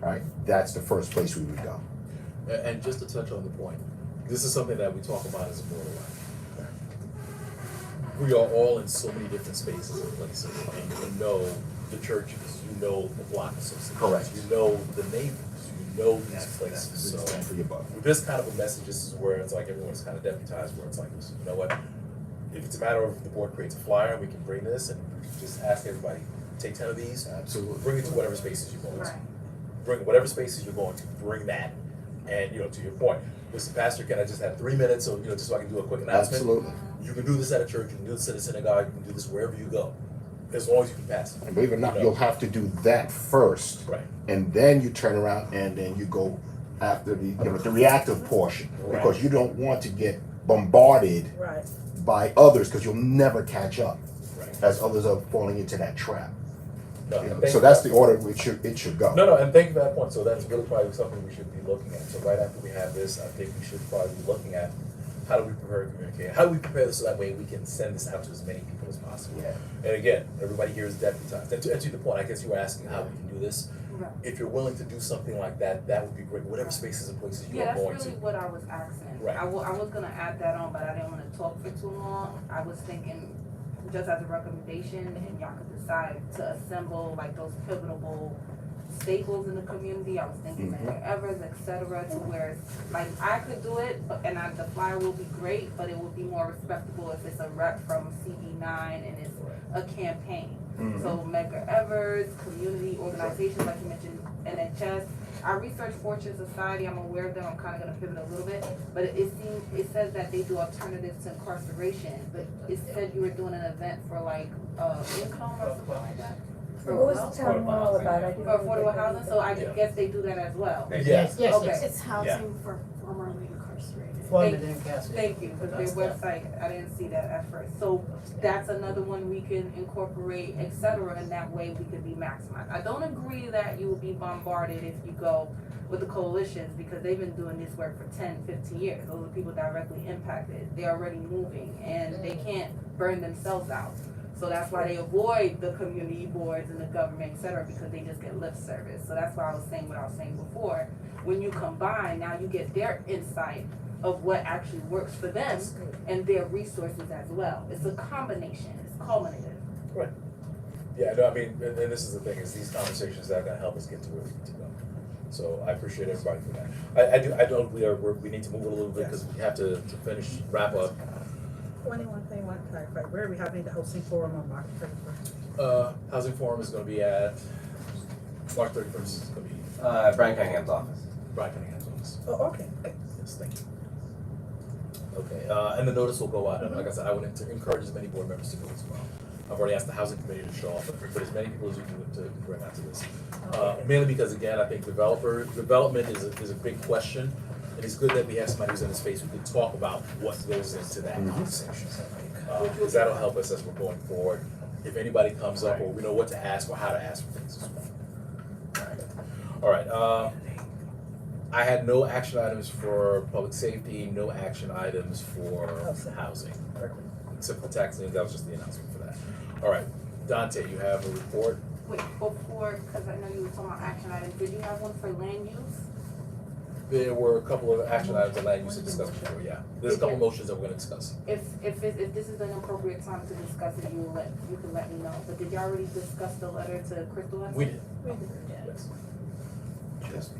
right, that's the first place we would go. And just to touch on the point, this is something that we talk about as a board of life. We are all in so many different spaces and places, and you know the churches, you know the block associations, Correct. you know the neighbors, you know these places. That's the biggest bang for your buck. With this kind of a message, this is where it's like everyone's kind of deputized, where it's like, you know what? If it's a matter of the board creates a flyer, we can bring this and just ask everybody, take 10 of these, Absolutely. bring it to whatever spaces you're going to. Right. Bring whatever spaces you're going to, bring that. And, you know, to your point, Mr. Pastor, can I just have 3 minutes, so, you know, just so I can do a quick announcement? Absolutely. You can do this at a church, you can do this at a synagogue, you can do this wherever you go, as long as you can pass it. And believe it or not, You know? you'll have to do that first. Right. And then you turn around and then you go after the, you know, the reactive portion. Right. Because you don't want to get bombarded Right. by others, because you'll never catch up Right. as others are falling into that trap. No, You know, thank so you. that's the order it should go. No, and thank you for that point. So that's really probably something we should be looking at. So right after we have this, I think we should probably be looking at how do we prepare and communicate? How do we prepare this so that way we can send this out to as many people as possible? Yeah. And again, everybody here is deputized. And to the point, I guess you were asking how we can do this. Right. If you're willing to do something like that, that would be great. Whatever spaces and places you Yeah, are that's going really to. what I was asking. Right. I was gonna add that on, but I didn't wanna talk for too long. I was thinking, just as a recommendation, and y'all could decide to assemble like those pivotal staples in the community. I was thinking Mayor Evers, et cetera, to where it's, like I could do it, but the flyer will be great, but it would be more respectable if it's a rep from CB9 and it's a campaign. So Medgar Evers, community organizations like you mentioned, NHS. I researched Fortune Society. I'm aware of them. I'm kind of going to pivot a little bit, but it says that they do alternatives to incarceration. But it said you were doing an event for like income or something like that. What was the town hall about? I didn't For affordable get housing, so I Yeah. guess they do that as well. Yes. Yes, Okay. yes. it's housing for formerly incarcerated. Formerly incarcerated. Thank you, because their website, I didn't see that at first. So that's another one we can incorporate, et cetera, and that way we could be maximized. I don't agree that you will be bombarded if you go with the coalitions, because they've been doing this work for 10, 15 years. Those are people directly impacted. They're already moving and they can't burn themselves out. So that's why they avoid the community boards and the government, et cetera, because they just get lip service. So that's why I was saying what I was saying before. When you combine, now you get their insight of what actually works for them and their resources as well. It's a combination, it's culminative. Yeah, no, I mean, and this is the thing, is these conversations that are gonna help us get to where we need to go. So I appreciate everybody for that. I know we need to move it a little bit because we have to finish, wrap up. one thing I want to clarify, where are we having the housing forum on March 31st? Housing forum is gonna be at March 31st, it's gonna be Brian Cunningham's office. Brian Cunningham's office. Oh, okay, okay. Yes, thank you. Okay, and the notice will go out, and like I said, I would encourage as many board members to go as well. I've already asked the housing committee to show up, but as many people as we can to bring out to this. Mainly because again, I think development is a big question, and it's good that we have somebody who's in the space who can talk about what goes into that conversation. Because that'll help us as we're going forward. If anybody comes up, or we know what to ask or how to ask for things as well. All right, I had no action items for public safety, no action items for housing. Except for tax lien, that was just the announcement for that. All right, Dante, you have a report? Wait, before, cause I know you were talking about action items, did you have one for land use? There were a couple of action items that land use to discuss before, yeah. There's a couple of motions that we're gonna discuss. If this is an appropriate time to discuss it, you can let me know, but did you already discuss the letter to Crystal Hudson? We did. We did, yeah. Yes.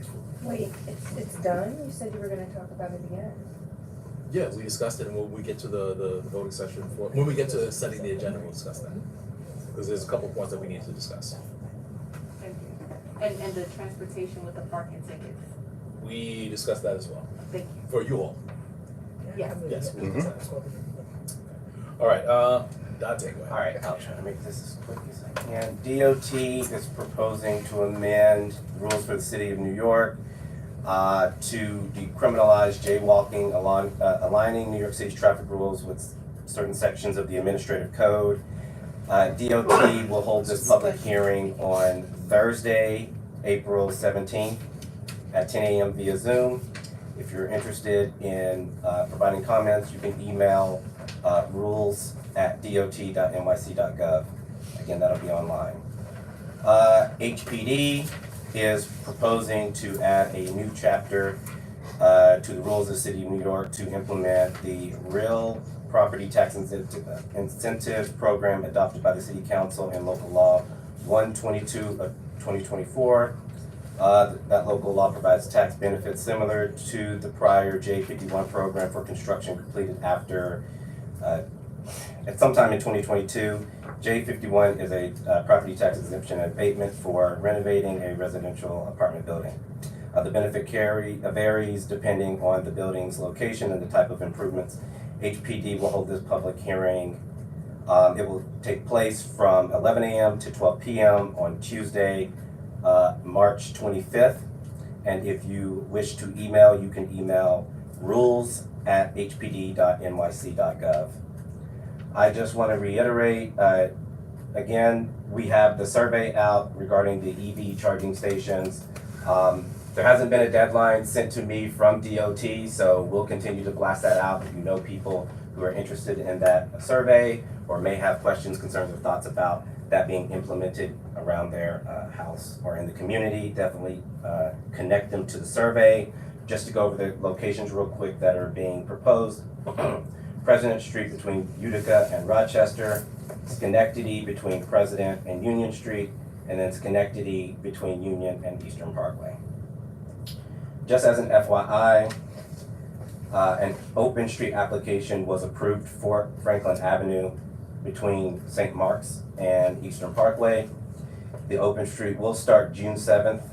Wait, it's done? You said you were gonna talk about it again. Yeah, we discussed it, and when we get to the voting session when we get to setting the agenda, we'll discuss that. Because there's a couple of points that we need to discuss. Thank you. And the transportation with the parking tickets, We discussed that as well, thank you. for you all. Yes. Yes, we discussed that as well. All right, Dante, go ahead. All right, I'll try to make this as quick as I can. DOT is proposing to amend rules for the city of New York to decriminalize jaywalking, aligning New York City's traffic rules with certain sections of the administrative code. DOT will hold this public hearing on Thursday, April 17th at 10 a.m. via Zoom. If you're interested in providing comments, you can email rules@dot.nyc.gov. Again, that'll be online. HPD is proposing to add a new chapter to the rules of the city of New York to implement the real property tax incentive program adopted by the city council and local law 122 of 2024. That local law provides tax benefits similar to the prior J51 program for construction completed after at sometime in 2022. J51 is a property tax exemption abatement for renovating a residential apartment building. The benefit varies depending on the building's location and the type of improvements. HPD will hold this public hearing. It will take place from 11 a.m. to 12 p.m. on Tuesday, March 25th. And if you wish to email, you can email rules@hpd.nyc.gov. I just want to reiterate, again, we have the survey out regarding the EV charging stations. There hasn't been a deadline sent to me from DOT, so we'll continue to blast that out. If you know people who are interested in that survey or may have questions, concerns, or thoughts about that being implemented around their house or in the community, definitely connect them to the survey. Just to go over the locations real quick that are being proposed. President Street between Utica and Rochester, Schenectady between President and Union Street, and then Schenectady between Union and Eastern Parkway. Just as an FYI, an open street application was approved for Franklin Avenue between St. Mark's and Eastern Parkway. The open street will start June 7th,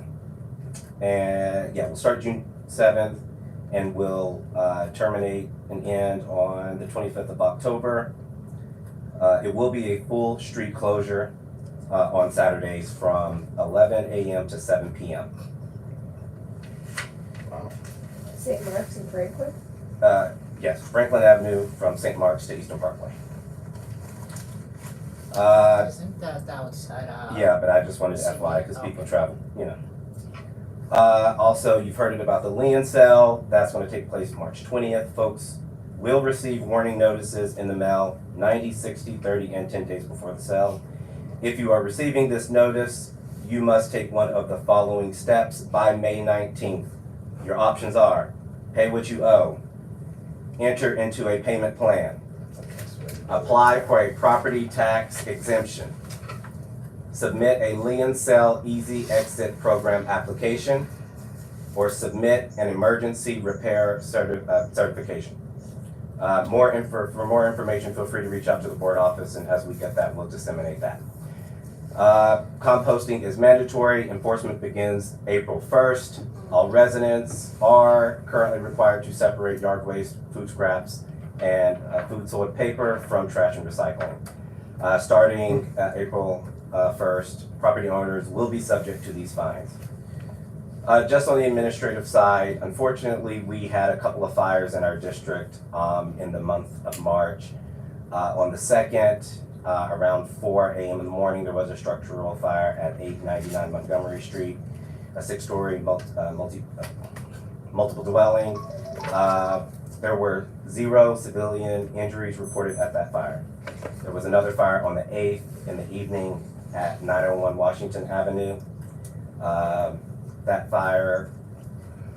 and we'll start June 7th and will terminate and end on the 25th of October. It will be a full street closure on Saturdays from 11 a.m. to 7 p.m. Wow. St. Mark's and Franklin? Yes, Franklin Avenue from St. Mark's to Eastern Parkway. Isn't that outside Yeah, but I just wanted to FYI because people travel, you know. Also, you've heard it about the lien sale. That's going to take place March 20th. Folks will receive warning notices in the mail 90, 60, 30, and 10 days before the sale. If you are receiving this notice, you must take one of the following steps by May 19th. Your options are pay what you owe, enter into a payment plan, apply for a property tax exemption, submit a lien sale easy exit program application, or submit an emergency repair certification. For more information, feel free to reach out to the board office, and as we get that, we'll disseminate that. Composting is mandatory. Enforcement begins April 1st. All residents are currently required to separate yard waste, food scraps, and food soiled paper from trash and recycling. Starting April 1st, property owners will be subject to these fines. Just on the administrative side, unfortunately, we had a couple of fires in our district in the month of March. On the 2nd, around 4 a.m. in the morning, there was a structural fire at 899 Montgomery Street, a 6-story multiple dwelling. There were 0 civilian injuries reported at that fire. There was another fire on the 8th in the evening at 901 Washington Avenue. That fire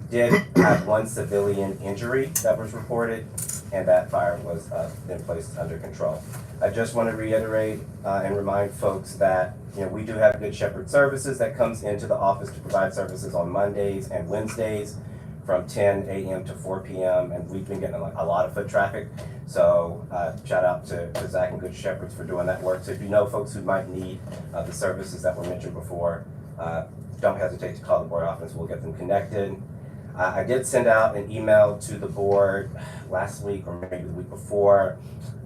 did have 1 civilian injury that was reported, and that fire was then placed under control. I just want to reiterate and remind folks that we do have Good Shepherd Services that comes into the office to provide services on Mondays and Wednesdays from 10 a.m. to 4 p.m. and we've been getting a lot of foot traffic. So shout out to Zach and Good Shepherds for doing that work. So if you know folks who might need the services that were mentioned before, don't hesitate to call the board office. We'll get them connected. I did send out an email to the board last week or maybe the week before.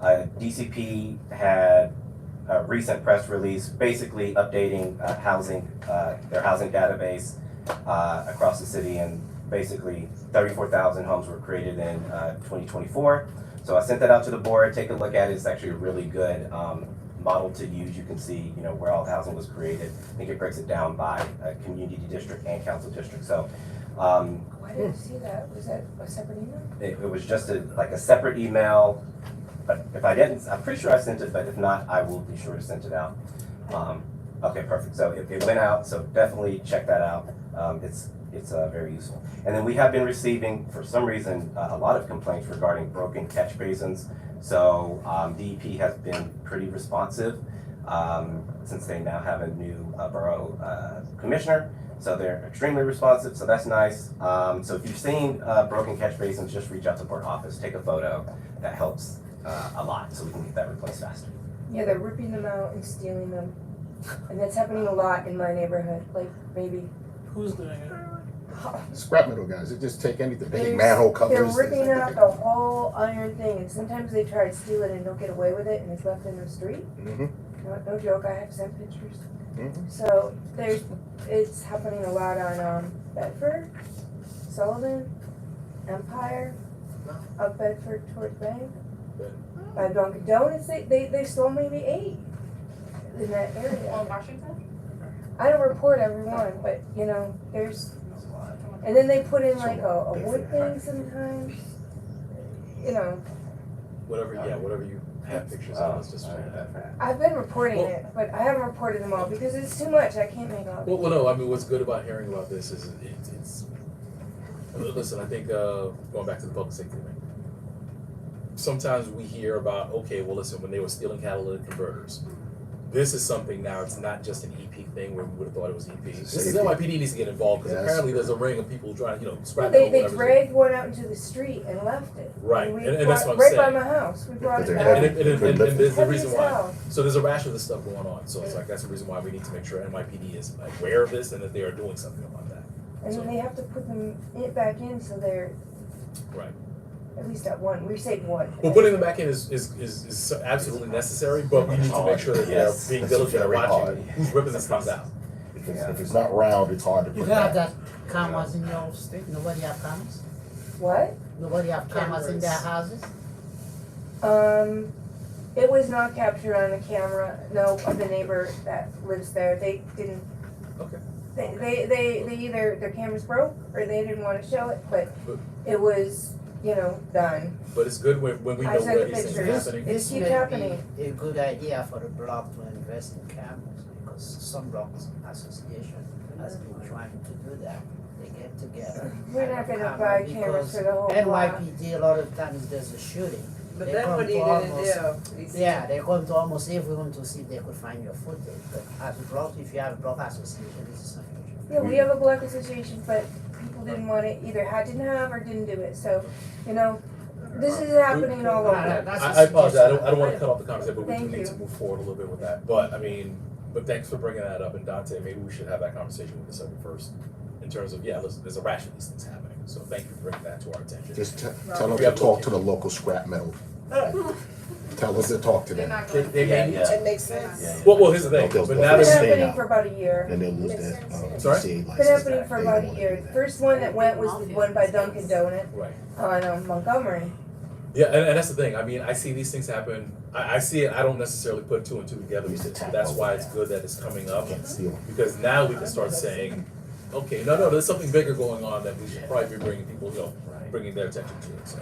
DCP had a recent press release basically updating their housing database across the city, and basically 34,000 homes were created in 2024. So I sent that out to the board. Take a look at it. It's actually a really good model to use. You can see, where all the housing was created. I think it breaks it down by community district and council district. So, Why didn't you see that? Was that a separate email? it was just a separate email. But if I didn't, I'm pretty sure I sent it. But if not, I will be sure to send it out. Okay, perfect. So it went out. So definitely check that out. It's very useful. And then we have been receiving, for some reason, a lot of complaints regarding broken catch basins. So DEP has been pretty responsive since they now have a new borough commissioner. So they're extremely responsive, so that's nice. So if you've seen broken catch basins, just reach out to board office, take a photo. That helps a lot, so we can get that replaced faster. Yeah, they're ripping them out and stealing them. And that's happening a lot in my neighborhood, like maybe. Who's doing it? Scrap metal guys, they just take anything, they take There's- manhole covers. They're ripping out the whole iron thing, and sometimes they try to steal it and don't get away with it, and it's left in the street. Mhm. No joke, I have sent pictures. Mhm. So it's happening a lot on Bedford, Sullivan, Empire, up Bedford towards Bank. By Dunkin' Donuts, they stole maybe 8 in that area. On Washington? I don't report every one, but there's, and then they put in like a wood thing sometimes. Whatever you have pictures of, let's just share that. I've been reporting it, but I haven't reported them all because it's too much. I can't make all. Well, no, I mean, what's good about hearing about this is it's listen, I think going back to the public safety thing, sometimes we hear about, okay, well, listen, when they were stealing catalytic converters, this is something now, it's not just an EP thing where we would have thought it was EP. This is NYPD needs to get involved, because Yes. apparently there's a ring of people trying to, scrap They metal, whatever. dragged one out into the street and left it. Right, we and that's what I'm right saying. by my house. We brought it Because back. they're And there's the Heavy reason as why. hell. So there's a rash of this stuff going on, so it's like, that's the reason why we need to make sure NYPD is aware of this and that they are doing something about that. And then they have to put them back in so they're Right. at least at one. We saved one. Well, putting them back in is absolutely necessary, but we need to make sure that they're Yes. being It's diligent at very watching hard. who's ripping this stuff out. If it's not round, it's hard to You put got down. that cameras in your street? Nobody have cameras? What? Nobody have cameras in their houses? It was not captured on a camera. No, of the neighbor that lives there. They didn't. Okay. They either their cameras broke or they didn't want to show it, but it was done. But it's good when we I know sent where the these things are pictures. happening. It keeps may happening. be a good idea for the block to invest in cameras, because some blocks association has been trying to do that. They get together. We're not have a gonna camera buy cameras because for the whole block. NYPD, a lot of times there's a shooting. But They that's come what he to didn't almost- do. Yeah, they come to almost everyone to see if they could find your footage, but as a block, if you have a block association, this is unusual. Yeah, we have a block association, but people didn't want it either. Didn't have or didn't do it. So, This is happening all over. I apologize, I don't wanna cut off the conversation, but we do Thank need you. to move forward a little bit with that. But, I mean, but thanks for bringing that up, and Dante, maybe we should have that conversation with December first, in terms of, yeah, listen, there's a rash of these things happening, so thank you for bringing that to our attention. Just tell them to talk to the local scrap metal. Tell us to talk to They're them, not They, gonna. they may need to. It makes sense. Yeah, yeah. Well, here's the thing, They'll- but they'll now It's figure that, it been happening out. for about a year. and they'll lose Makes that, sense. Sorry? DCA It's license. been happening back. for They about don't a wanna year. do The that. first one that went was the one by Dunkin' Donut right. on Montgomery. Yeah, and that's the thing, I mean, I see these things happen, I see it, I don't necessarily put two and two together, We used to so tap that's over why it's that. good that it's coming up. Can't steal 'em. Because now we can start saying, okay, no, there's something bigger going on that we should probably be bringing people, bringing their attention to it, so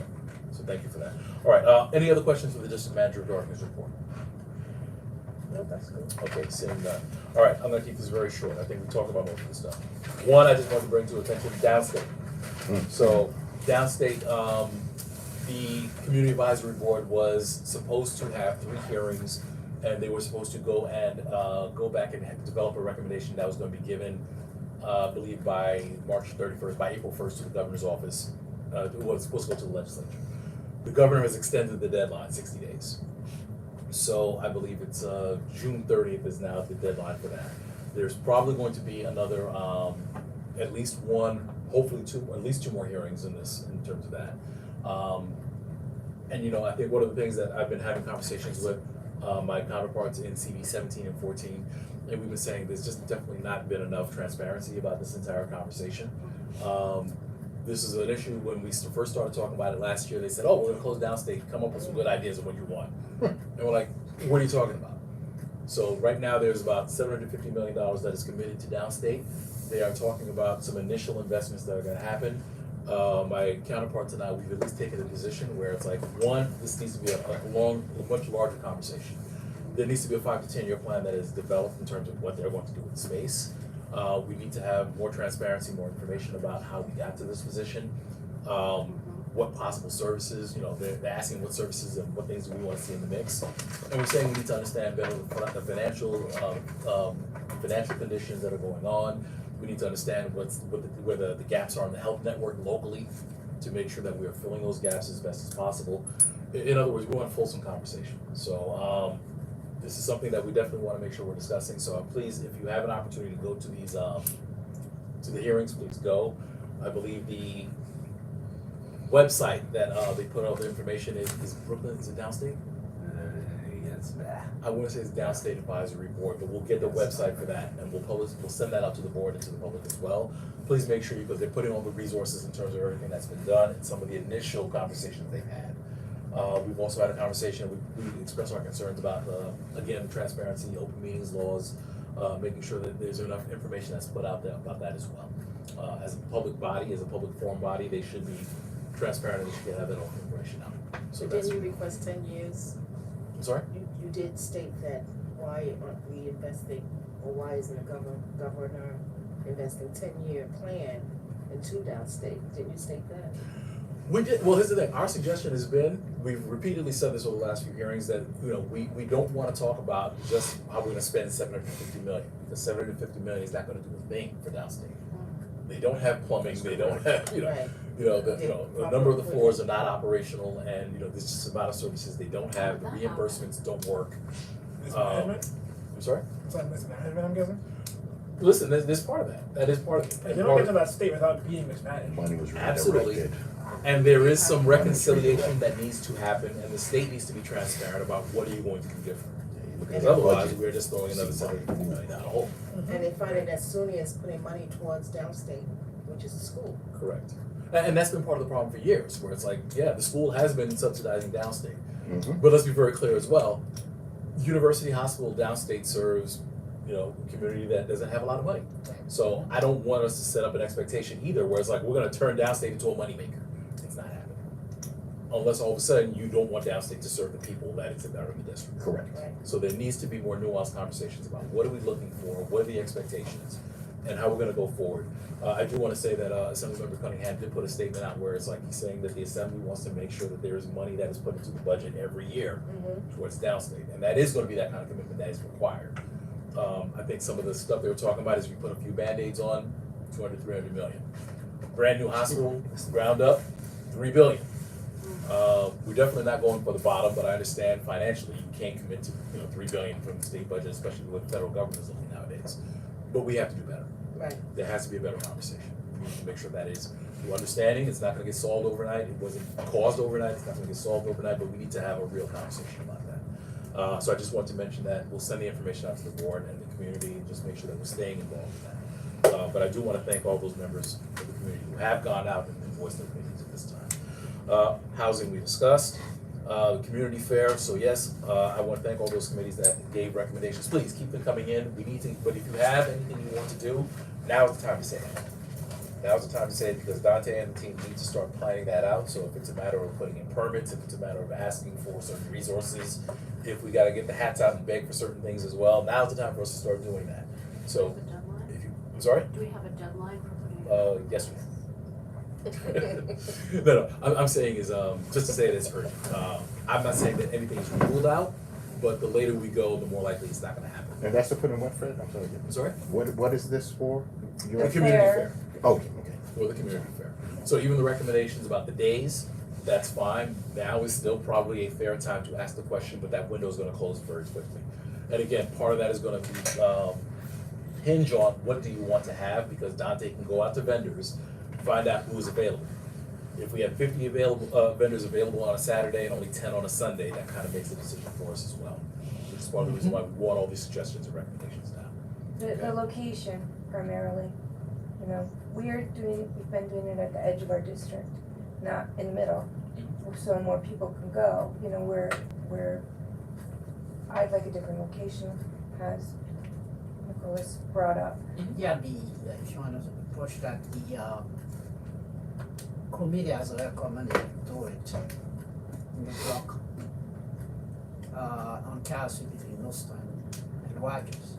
thank you for that. All right, any other questions for the district manager regarding his report? No, that's good. Okay, seeing none. All right, I'm gonna keep this very short, I think we talked about most of this stuff. One, I just wanted to bring to attention downstate. So, downstate, the community advisory board was supposed to have 3 hearings, and they were supposed to go back and develop a recommendation that was gonna be given, I believe by March 31st, by April 1st to the governor's office. It was supposed to go to the legislature. The governor has extended the deadline 60 days. So I believe it's June 30th is now the deadline for that. There's probably going to be another, at least one, hopefully two, at least 2 more hearings in this, in terms of that. And I think one of the things that I've been having conversations with my counterparts in CB 17 and 14, and we've been saying there's just definitely not been enough transparency about this entire conversation. This is an issue when we first started talking about it last year. They said, oh, we're gonna close downstate, come up with some good ideas of what you want. And we're like, what are you talking about? So right now, there's about $750 million that is committed to downstate. They are talking about some initial investments that are gonna happen. My counterparts and I, we've at least taken a position where it's like, one, this needs to be a much larger conversation. There needs to be a 5 to 10 year plan that is developed in terms of what they're going to do with space. We need to have more transparency, more information about how we got to this position. What possible services, they're asking what services and what things do we want to see in the mix. And we're saying we need to understand better the financial conditions that are going on. We need to understand where the gaps are in the health network locally to make sure that we are filling those gaps as best as possible. In other words, we want a fulsome conversation. So this is something that we definitely want to make sure we're discussing. So please, if you have an opportunity to go to these to the hearings, please go. I believe the website that they put all the information is Brooklyn, is it downstate? Yes. I want to say it's Downstate Advisory Board, but we'll get the website for that and we'll send that out to the board and to the public as well. Please make sure, because they're putting all the resources in terms of everything that's been done and some of the initial conversations they've had. We've also had a conversation, we expressed our concerns about, again, transparency, open meetings laws, making sure that there's enough information that's put out there about that as well. As a public body, as a public forum body, they should be transparent and they should have that open information out. So that's, Didn't you request 10 years? I'm sorry? You did state that, why aren't we investing, or why isn't the governor investing 10-year plan into downstate? Didn't you state that? We did, well, here's the thing, our suggestion has been, we've repeatedly said this over the last few hearings, that, we don't wanna talk about just how we're gonna spend $750 million, because $750 million is not gonna do a thing for downstate. They don't have plumbing, they don't have, Right. the number of the floors are not operational, and, there's just a amount of services they don't have, the reimbursements don't work. Mismanagement? I'm sorry? Is that mismanagement, I'm guessing? Listen, there's part of that, that is part of it. Like, you don't get to that state without being mismanaged. Money was Absolutely. redirected. And there is some reconciliation that needs to happen, and the state needs to be transparent about what are you going to do different. Because otherwise, we're just throwing another $750 million down the hole. And they find it that SUNY is putting money towards downstate, which is the school. Correct. And that's been part of the problem for years, where it's like, yeah, the school has been subsidizing downstate. Mhm. But let's be very clear as well, University Hospital downstate serves, a community that doesn't have a lot of money. So I don't want us to set up an expectation either, where it's like, we're gonna turn downstate into a moneymaker. It's not happening. Unless all of a sudden you don't want downstate to serve the people that are in the district. Correct. So there needs to be more nuanced conversations about what are we looking for, what are the expectations, and how we're gonna go forward. I do wanna say that Assemblymember Cunningham did put a statement out where it's like, he's saying that the Assembly wants to make sure that there is money that is put into the budget every year towards downstate, and that is gonna be that kind of commitment that is required. I think some of the stuff they were talking about is we put a few Band-Aids on, 200, 300 million. Brand new hospital, ground up, $3 billion. We're definitely not going for the bottom, but I understand financially you can't commit to, $3 billion from the state budget, especially what the federal government is looking nowadays. But we have to do better. Right. There has to be a better conversation. We need to make sure that is through understanding. It's not gonna get solved overnight. It wasn't caused overnight. It's not gonna get solved overnight, but we need to have a real conversation about that. So I just want to mention that we'll send the information out to the board and the community and just make sure that we're staying involved in that. But I do wanna thank all those members of the community who have gone out and voiced their opinions at this time. Housing we discussed. Community fair, so yes, I want to thank all those committees that gave recommendations. Please keep them coming in. We need to, but if you have anything you want to do, now is the time to say it. Now is the time to say it because Dante and the team need to start planning that out. So if it's a matter of putting in permits, if it's a matter of asking for certain resources, if we got to get the hats out and beg for certain things as well, now's the time for us to start doing that. So, Do we have a deadline? if you, I'm sorry? Do we have a deadline for putting? Yesterday. No, I'm saying is, just to say that it's urgent. I'm not saying that anything is ruled out, but the later we go, the more likely it's not gonna happen. And that's to put in what, Fred? I'm sorry. I'm sorry? What is this for? The You're- community fair. Okay. For the community fair. So even the recommendations about the days, that's fine. Now is still probably a fair time to ask the question, but that window is gonna close very quickly. And again, part of that is gonna be, hinge on what do you want to have, because Dante can go out to vendors, find out who is available. If we have 50 available, vendors available on a Saturday and only 10 on a Sunday, that kind of makes a decision for us as well. Which is part of the reason why we want all these suggestions and recommendations now. The location primarily, we've been doing it at the edge of our district, not in the middle, so more people can go, where I'd like a different location, as Nicholas brought up. Yeah, if you wanna push that, the committee has recommended do it in the block, on Castle between Nostan and Rogers.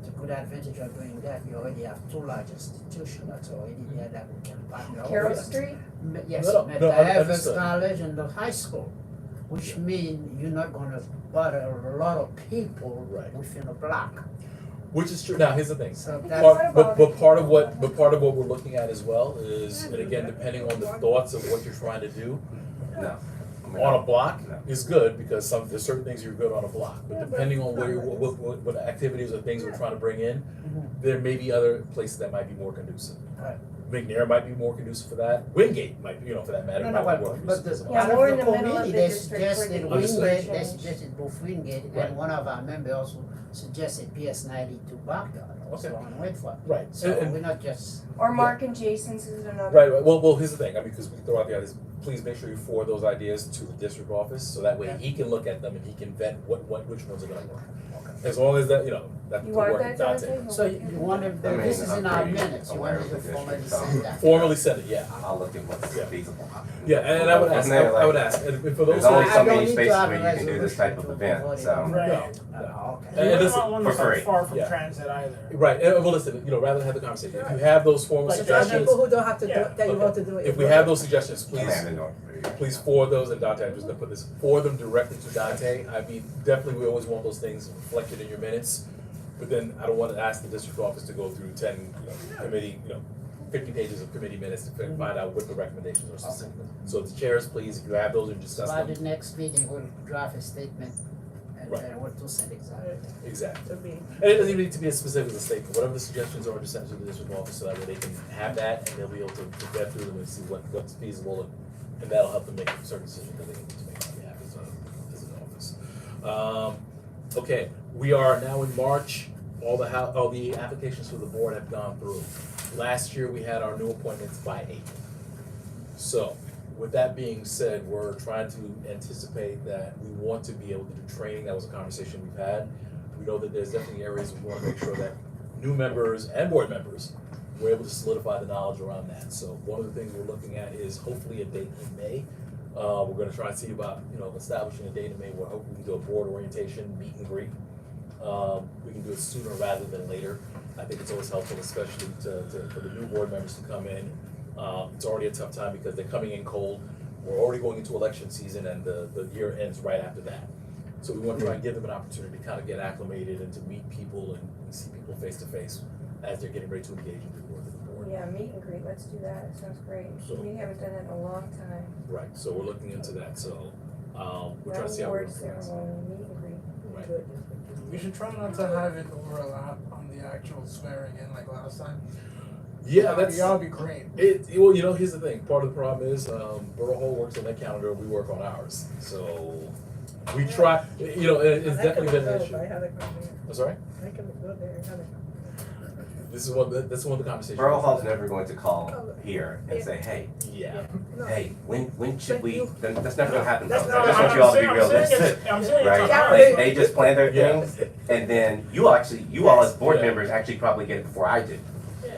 The good advantage of doing that, you already have two large institutions that's already there that we can partner with. Carroll Street? Yes, No, Meta Evans understood. College and the high school, which mean you're not gonna bother a lot of people Right. within a block. Which is true. Now, here's the thing. So What that's, about- But part of what we're looking at as well is, and again, depending on the thoughts of what you're trying to do, No. on a block No. is good because there's certain things you're good on a block. But depending on where what activities or things we're trying to bring in, there may be other places that might be more conducive. Right. McNair might be more conducive for that. Wingate might, for that matter, no, might be no, more but conducive. the, Yeah, part more of in the the middle of committee, the they district where suggested the Understood. Wingate, they change. suggested both Wingate, Right. and one of our members also suggested PS 92 Backyard, also Okay. on Whitford. Right. So And- we're not just, Or Mark and Jason's is another. Right. Well, here's the thing. I mean, because we can throw out the ideas. Please make sure you forward those ideas to the district office so that way he can look at them and he can vet which ones are going to work. As long as that that You can want work that, with Dante. Dante? so you want to, I mean, this is in our I'm pretty minutes, you aware want of to the formally district, send that. Formally send it, yeah. I'll look at what's Yeah. feasible. Yeah, and I would ask. I would ask, and for those There's only who so I don't many need to spaces have where a you can do this type of resolution to event, vote so. on. Right. Okay. And You're this- not one for that's like free. far from Yeah. transit either. right. Well, listen. Rather than have the conversation, if you have those formal Like, suggestions, who don't have to Yeah. that Okay. want to do it. if we have those suggestions, please. Please. Forward those, and Dante, I'm just gonna put this, forward them directly to Dante. I mean, definitely, we always want those things reflected in your minutes, but then I don't want to ask the district office to go through 10, committee, 50 pages of committee minutes to find out what the recommendations are specifically. So the chairs, please, if you have those, and discuss By them. the next meeting, we'll draft a statement and Right. what to send exactly. Exactly. To be, And it doesn't even need to be as specific as a statement, whatever the suggestions are, just send it to the district office, so that way they can have that, and they'll be able to vet through them and see what's feasible, and that'll help them make certain decisions that they need to make on behalf as an office. Okay, we are now in March, all the applications for the board have gone through. Last year, we had our new appointments by April. So, with that being said, we're trying to anticipate that we want to be able to do training. That was a conversation we've had. We know that there's definitely areas we want to make sure that new members and board members were able to solidify the knowledge around that. So one of the things we're looking at is hopefully a date in May. We're going to try and see about establishing a date in May where hopefully we can do a board orientation, meet and greet. We can do it sooner rather than later. I think it's always helpful, especially for the new board members to come in. It's already a tough time because they're coming in cold. We're already going into election season and the year ends right after that. So we want to try and give them an opportunity to kind of get acclimated and to meet people and see people face to face as they're getting ready to engage into the work of the board. yeah, meet and greet, let's do that, it sounds great. So- We haven't done that in a long time. Right, so we're looking into that, so, we're trying to see how Award we're. ceremony, meet and greet. Right. We should try not to have it overlap on the actual swearing in like last time. Yeah, that's. That'll be great. Well, you know, here's the thing, part of the problem is, Borough Hall works on their calendar, we work on ours, so we try, you know, it's definitely been an issue. I had a comment. I'm sorry? I can go there, I had a comment. That's one of the conversations. Borough Hall's never going to call here and say, hey, Yeah. No. hey, when should But we, you- that's never gonna happen. That's I not- just want you all to be realistic. I'm saying Right, it's a Yeah, hard- they just plan their Yeah. things, and then you all as board Yeah. members actually probably get it before I do.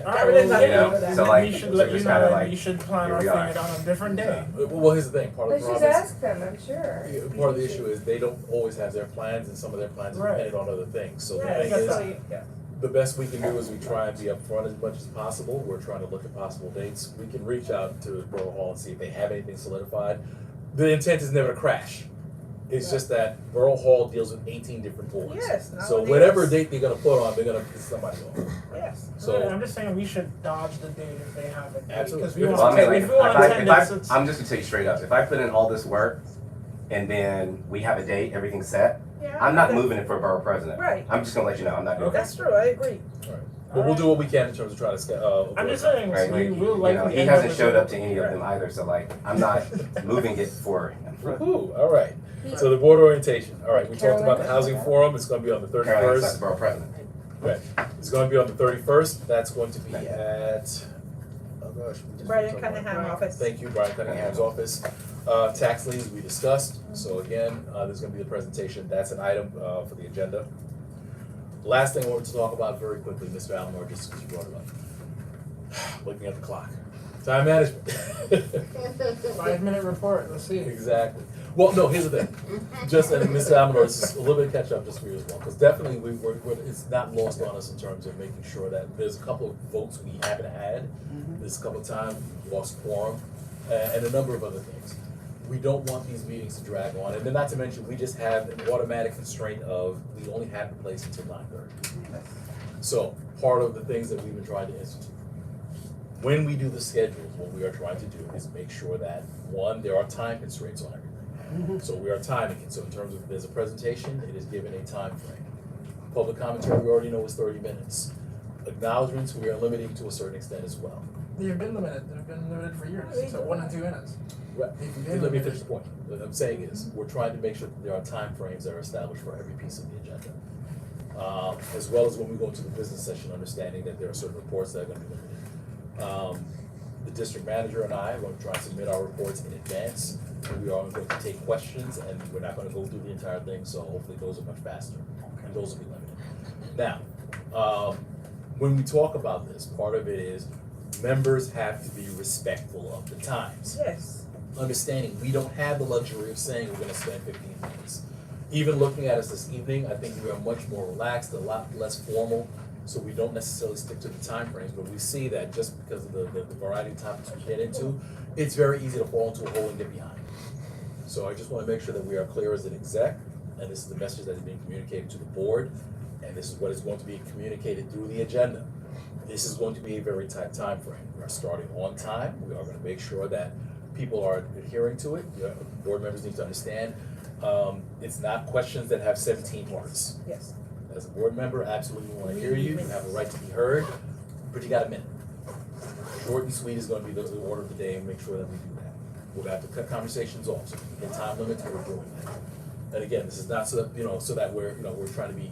Alright, Everything's well, not you know, over that. so like- we should so let you just know kinda that like, we should plan here our we thing are. it on a different day. Well, here's the thing, part of Let's the just problem is, ask them, I'm sure. part of the issue is they don't always have their plans, and some of their plans are Right. dependent on other things, so the Yeah, thing that's is, why, yeah. the best we can do is we try and be upfront as much as possible. We're trying to look at possible dates. We can reach out to Borough Hall and see if they have anything solidified. The intent is never to crash. It's just that Borough Hall deals with 18 different boards. Yes, So nowadays. whatever date they're gonna put on, they're gonna piss somebody off. Yes. So- Right, I'm just saying we should dodge the date if they have it. Absolutely. Because we Well, Well, I want mean, to, like, if we want attendance, it's. I'm just gonna tell you straight up, if I put in all this work, and then we have a date, everything's set, Yeah, I'm not that- moving it for borough president. Right. I'm just gonna let you know, I'm not doing that. That's true, I agree. But we'll do what we can in terms of trying to, I'm just saying, Right, we like, will you likely know, he end hasn't with showed a- up to any of them either, so like, I'm not moving it for him. Woohoo, all right. So the board orientation, all right, we talked about the housing forum, it's gonna be on the Caroline's not 31st. the borough president. Right, it's gonna be on the 31st, that's going to be at, oh gosh. we just Brian talked about- Cunningham office. Thank you, Brian Cunningham's office. Tax liens we discussed, so again, there's gonna be a presentation, that's an item, for the agenda. Last thing I wanted to talk about very quickly, Mr. Allenor, just because you brought it up. Looking at the clock, time management. 5-minute report, let's see. Exactly. Well, no, here's the thing. Just, and Mr. Amador, this is a little bit of catch up just for you as well, because definitely we're, it's not lost on us in terms of making sure that there's a couple of votes we haven't had. There's a couple of times we lost quorum, and a number of other things. We don't want these meetings to drag on, and then not to mention, we just have an automatic constraint of, we only have the place until 9:30. So, part of the things that we've been trying to institute. When we do the schedules, what we are trying to do is make sure that, one, there are time constraints on everything. So we are timing it, so in terms of, there's a presentation, it is given a time frame. Public commentary, we already know is 30 minutes. Acknowledgements, we are limiting to a certain extent as well. They've been limited, for years, so 1 and 2 minutes. Right. They've been Let me limited. finish the point. What I'm saying is, we're trying to make sure that there are time frames that are established for every piece of the agenda. As well as when we go into the business session, understanding that there are certain reports that are gonna be limited. The district manager and I are going to try and submit our reports in advance. We are going to take questions, and we're not gonna go through the entire thing, so hopefully those are much faster, and those will be limited. Now, when we talk about this, part of it is, members have to be respectful of the times. Yes. Understanding, we don't have the luxury of saying we're gonna spend 15 minutes. Even looking at us this evening, I think we are much more relaxed, a lot less formal, so we don't necessarily stick to the timeframes, but we see that just because of the variety of topics we get into, it's very easy to fall into a hole and get behind. So I just wanna make sure that we are clear as an exec, and this is the message that is being communicated to the board, and this is what is going to be communicated through the agenda. This is going to be a very tight time frame. We are starting on time, we are gonna make sure that people are adhering to it. Board members need to understand, it's not questions that have 17 parts. Yes. As a board member, absolutely wanna hear you, you have a right to be heard, but you got a minute. Short and sweet is gonna be the order of the day, and make sure that we do that. We're gonna have to cut conversations off, so we can get time limits, we're doing that. And again, this is not so that, so that we're, we're trying to be,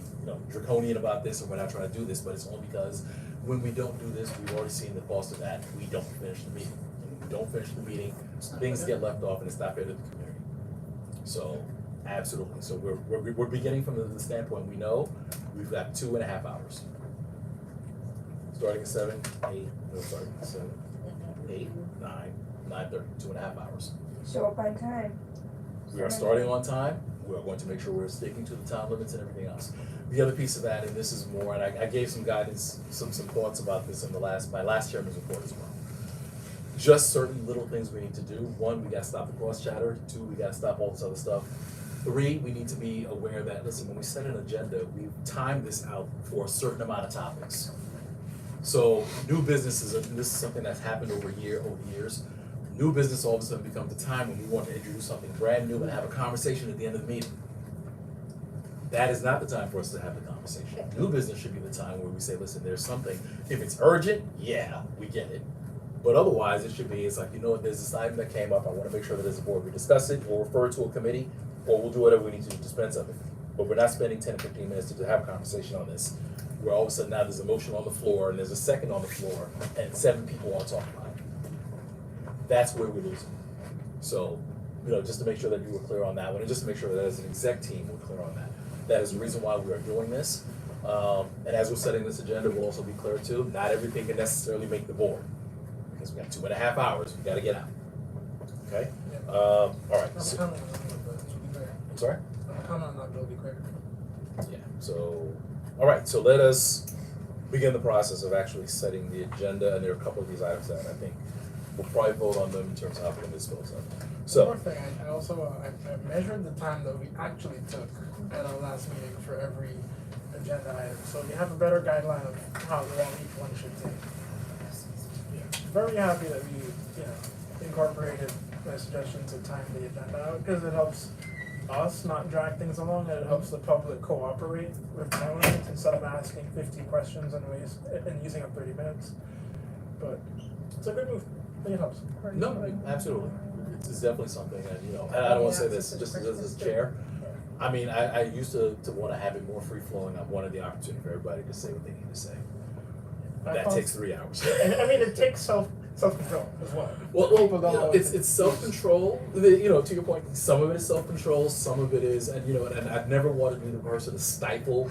draconian about this, and we're not trying to do this, but it's only because when we don't do this, we've already seen the cost of that, we don't finish the meeting. When we don't finish the meeting, things get left off, and it's not fair to the community. So, absolutely, so we're beginning from the standpoint, we know we've got 2.5 hours. Starting at 7, 8, 9, 9:30, 2.5 hours. Show up on time. We are starting on time, we are going to make sure we're sticking to the time limits and everything else. The other piece of that, and this is more, and I gave some guidance, some thoughts about this in my last chairman's report as well. Just certain little things we need to do. 1, we gotta stop the cross chatter. 2, we gotta stop all this other stuff. 3, we need to be aware that, listen, when we set an agenda, we time this out for a certain amount of topics. So new businesses, and this is something that's happened over years. New business all of a sudden becomes the time when we want to introduce something brand new and have a conversation at the end of the meeting. That is not the time for us to have the conversation. New business should be the time where we say, listen, there's something, if it's urgent, yeah, we get it. But otherwise, it should be, it's like, you know what, there's this item that came up, I wanna make sure that as a board, we discuss it, or refer it to a committee, or we'll do whatever we need to dispense of it. But we're not spending 10 or 15 minutes to have a conversation on this, where all of a sudden now there's a motion on the floor, and there's a second on the floor, and 7 people are talking about it. That's where we're losing. So, you know, just to make sure that you were clear on that one, and just to make sure that as an exec team, we're clear on that. That is the reason why we are doing this. And as we're setting this agenda, we'll also be clear too, not everything can necessarily make the board. Because we got 2.5 hours, we gotta get out. Okay? All right. I'm So, counting on that, but to be clear. I'm sorry? I'm counting on that, but to be clear. Yeah, so, all right, so let us begin the process of actually setting the agenda, and there are a couple of these items that I think we'll probably vote on them in terms of how we're gonna dispose of. One more So, thing, I also, I measured the time that we actually took at our last meeting for every agenda item, so you have a better guideline of how long each one should take. Yeah, very happy that we, you know, incorporated my suggestion to time the agenda out, because it helps us not drag things along, and it helps the public cooperate with timelines instead of asking 50 questions and using up 30 minutes. But it's a good move, I think it helps. no, absolutely, it's definitely something, and you know, and I don't wanna say this just as a chair. I mean, I used to wanna have it more free flowing, I wanted the opportunity for everybody to say what they need to say. That takes 3 hours. And I mean, it takes self-control as well. Well, People don't you know, always- it's self-control, you know, to your point, some of it is self-control, some of it is, and you know, and I've never wanted to be the person to stifle,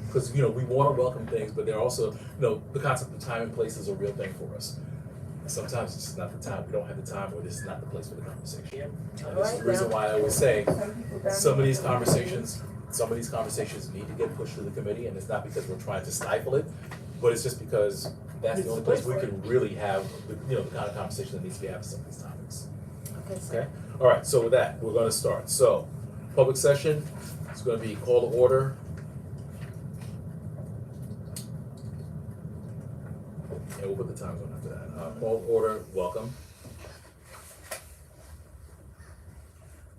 because, you know, we wanna welcome things, but they're also, you know, the concept of time and place is a real thing for us. Sometimes it's just not the time, we don't have the time, or this is not the place for the conversation. And this is the reason why I always say, some of these conversations need to get pushed to the committee, and it's not because we're trying to stifle it, but it's just because that's the only place we can really have, you know, the kind of conversation that needs to be had for some of these topics. Okay? All right, so with that, we're gonna start. So, public session, it's gonna be call to order. And we'll put the times on after that. Call to order, welcome.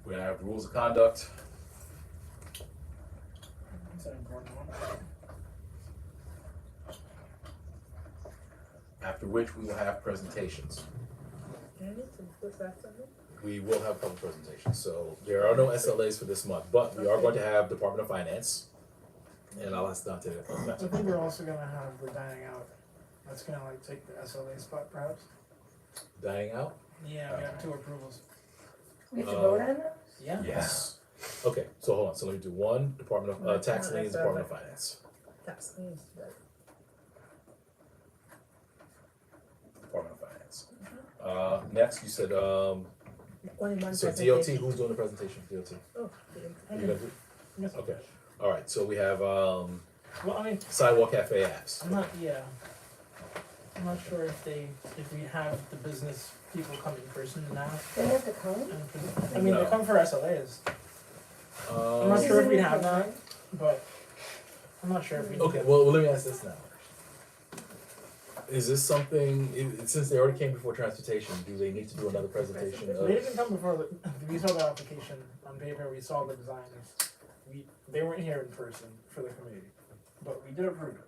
We're gonna have rules of conduct. It's an important one. After which we will have presentations. We will have public presentations, so there are no SLAs for this month, but we are going to have Department of Finance. And I'll ask Dante to come back. I think we're also gonna have the dining out. That's gonna like take the SLA spot perhaps. Dying out? Yeah, we have 2 approvals. We have to vote on that? Yeah. Yes. Okay, so hold on, so let me do one, Department of, Tax Liens, Department of Finance. Tax liens, Department of Finance. Next, you said, only one so DOT, presentation. who's doing the presentation for DOT? Oh, You gonna do? Yes. Okay, all right, so we have, Well, I mean, Sidewalk Cafe apps. I'm not sure if we have the business people come in person now. They have to come? I mean, they No. come for SLAs. I'm not sure if we have that, but I'm not sure if we. Okay, well, let me ask this now. Is this something, since they already came before transportation, do they need to do another presentation of? They didn't come before, we saw the application on paper, we saw the designs. They weren't here in person for the committee, but we did approve it.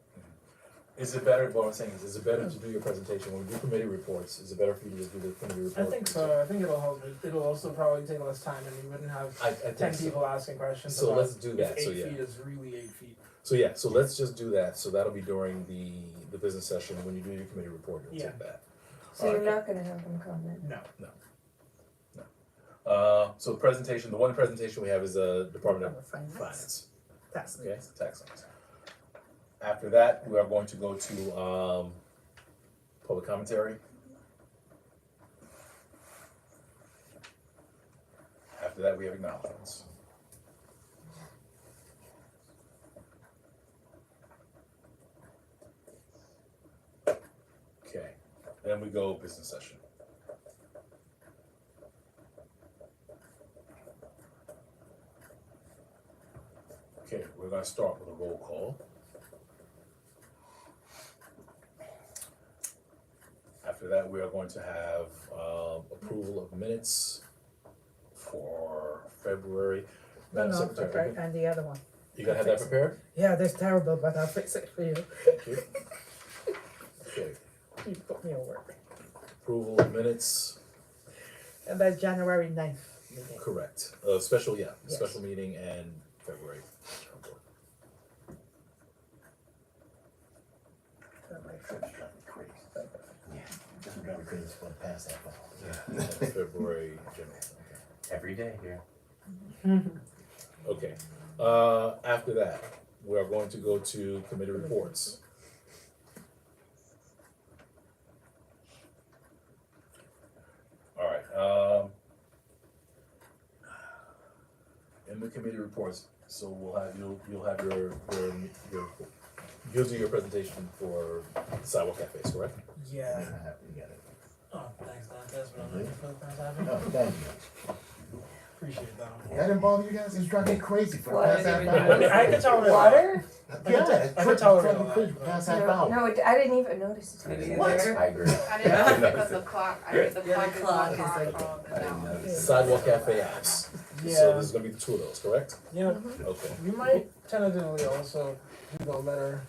Is it better, what I'm saying is it better to do your presentation when we do committee reports, is it better for you to just do the committee report? I think so, I think it'll help, it'll also probably take less time and we wouldn't have I think 10 so. people asking questions So about let's do that, if so 8 yeah. feet is really 8 feet. So yeah, so let's just do that, so that'll be during the business session, when you do your committee report, you'll Yeah. take that. So you're not gonna have them come then? No. So the presentation, the one presentation we have is Department of Finance. Finance, Tax okay, liens. tax liens. After that, we are going to go to, public commentary. After that, we have acknowledgements. Okay, then we go business session. Okay, we're gonna start with a roll call. After that, we are going to have, approval of minutes for February. Madam No, Secretary, okay, and the other one. you gonna have that prepared? Yeah, that's terrible, but I'll fix it for you. Thank you. Okay, You put me over. approval of minutes, And that's January 9th meeting. correct. Special, yeah, Yes. special meeting and February. Just drive me crazy for the past half hour. February, general, Every day here. okay. After that, we are going to go to committee reports. All right, in the committee reports, so we'll have, you'll have you'll do your presentation for sidewalk cafes, correct? Yeah. You got it. Oh, thanks, Don. That's what I'm looking for the past half Oh, hour. thank you. Appreciate that. That didn't bother you guys? It's driving me crazy for the What? past half I mean, hour. I can tolerate Water? Yeah, I can tolerate driving all me that, crazy for the but- past half No, hour. no, I didn't even notice it. What? I agree. I didn't know because the clock, I think the Yeah, clock the is clock on is our like- phone, I didn't notice. Sidewalk cafe apps. So Yeah, there's gonna be the two of those, correct? yeah. Okay. We might tentatively also do the letter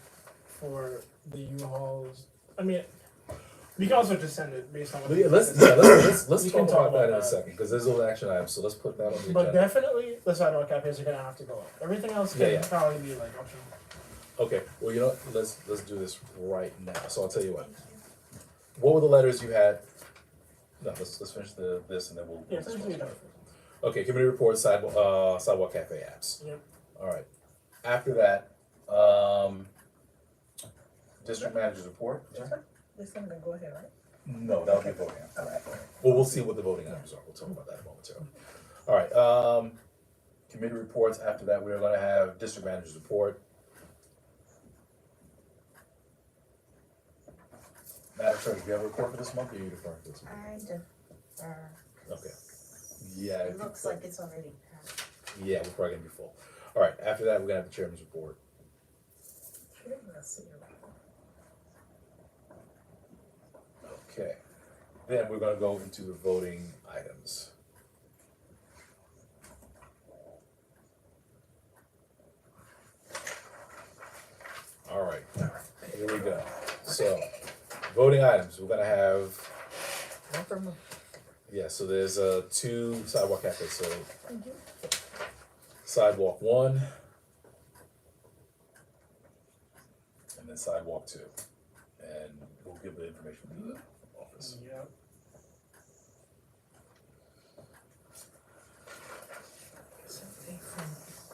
for the U-Hauls. I mean, we can also just send it based on what. Yeah, let's We can talk about that in a that. second, because there's an action item, so let's put that on the But agenda. definitely, the sidewalk cafes are gonna have to go up. Everything else Yeah, can yeah. probably be like optional. Okay, well, you know, what? let's do this right now, so I'll tell you what. What were the letters you had? No, let's finish this and then we'll. Yeah, essentially done. Okay, committee report, sidewalk cafe apps. Yep. Alright, after that, district manager's report. This one gonna go ahead, right? No, that'll be voting. Well, we'll see what the voting items are, we'll talk about that momentarily. Alright, committee reports, after that, we are gonna have district manager's report. Madam Clerk, do you have a report for this month, or are you deferring to this month? I defer. Okay. Yeah. It looks like it's already passed. Yeah, we're probably gonna be full. Alright, after that, we're gonna have the chairman's report. Let's see. Okay, then we're gonna go into the voting items. Alright, here we go. So, voting items, we're gonna have, One for me. yeah, so there's two sidewalk cafes, so sidewalk 1 and then sidewalk 2. And we'll give the information to the office. Yep.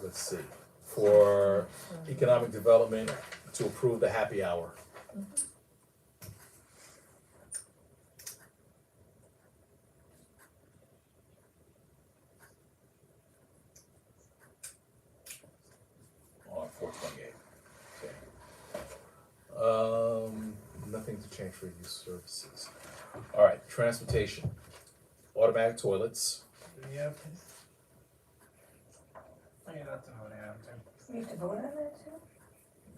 Let's see, for economic development, to approve the happy hour. On 428, okay. Nothing to change for youth services. All right, transportation, automatic toilets, Yep. I mean, that's another item too. We have to vote on that too?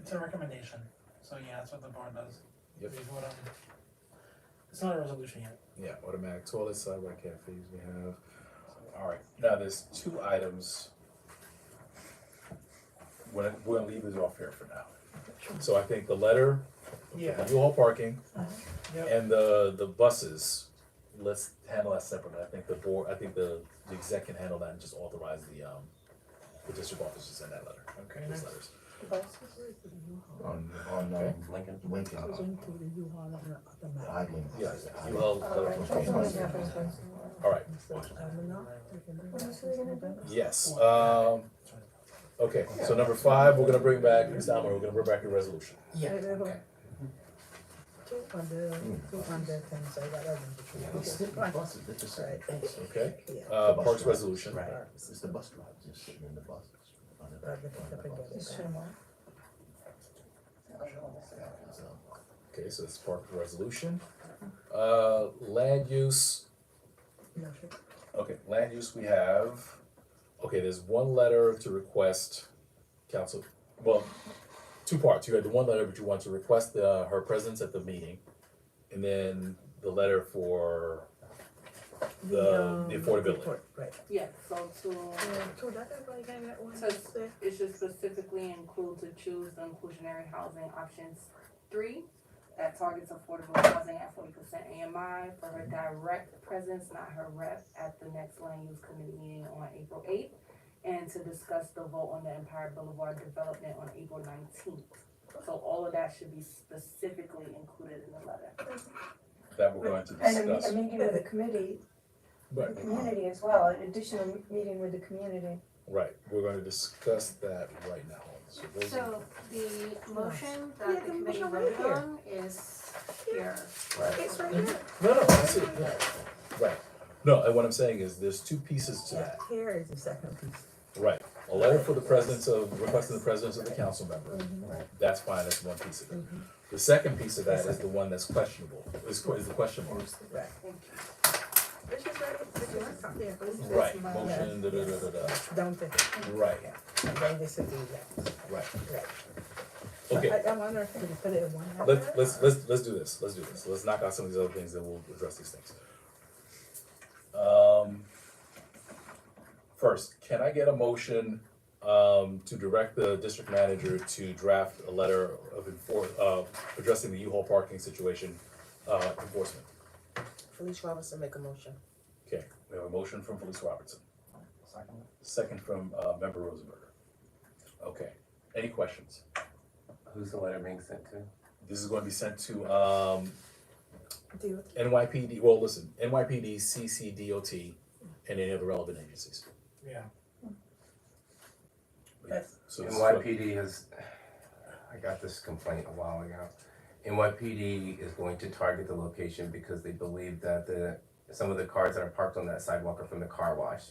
It's a recommendation, so yeah, that's what the board does. Yep. We vote on it. It's not a resolution yet. yeah, automatic toilets, sidewalk cafes we have. All right, now there's two items. We're gonna leave these off here for now. So I think the letter, Yeah. the U-Haul parking, Yep. and the buses, let's handle that separately. I think the board, I think the exec can handle that and just authorize the district office to send that letter. Okay, Those nice. letters. On, Lincoln. Lincoln. I Lincoln. Yes, U-Haul, all right, What else are we gonna do? yes, okay, so number 5, we're gonna bring back, Ms. Almer, we're gonna bring back your resolution. Yeah. Okay. Two under things, I got everything. It's sitting in buses, it's just Right, thanks. Okay, Yeah. parks resolution. Right, it's the bus drivers just sitting in the buses. I'll get it up and get it. So, Okay, so it's park resolution. Land use, okay, land use we have, okay, there's one letter to request council, well, two parts. You had the one letter, but you want to request her presence at the meeting. And then the letter for the affordability. report, right. Yeah, so to, So that everybody got that one? So it should specifically include to choose the inclusionary housing options 3 that targets affordable housing at 40% AMI for her direct presence, not her rep, at the next land use committee meeting on April 8th, and to discuss the vote on the Empire Boulevard development on April 19th. So all of that should be specifically included in the letter. That we're going to And discuss. a meeting with the committee, the Right, community as well, an additional meeting with the community. right, we're going to discuss that right now. So those are- So the motion Yeah, that the the committee motion right voted here. on is here. It's right here. No, that's it, no. Right. No, and what I'm saying is there's two pieces to that. Here is the second piece. Right. A letter for the presence of, requesting the presence of the council member. Mm-hmm. That's fine, that's one piece of it. The second piece of that is the one that's questionable, is the question mark. Right. This is right, this is up there. Right, motion, da, da, da, da, da. Don't think. Right, And then this is the exact. right. Right. Okay, I wonder if we could put it in one. let's do this, let's knock out some of these other things, then we'll address these things. First, can I get a motion, to direct the district manager to draft a letter of addressing the U-Haul parking situation, enforcement? Felicia Robinson make a motion. Okay, we have a motion from Felice Robertson, Second. second from, member Rosenberger. Okay, any questions? Who's the letter being sent to? This is gonna be sent to, Do it. NYPD, well, listen, NYPD, CCDOT, and any other relevant agencies. Yeah. So this is NYPD has, I got this complaint a while ago. NYPD is going to target the location because they believe that some of the cars that are parked on that sidewalk are from the car wash.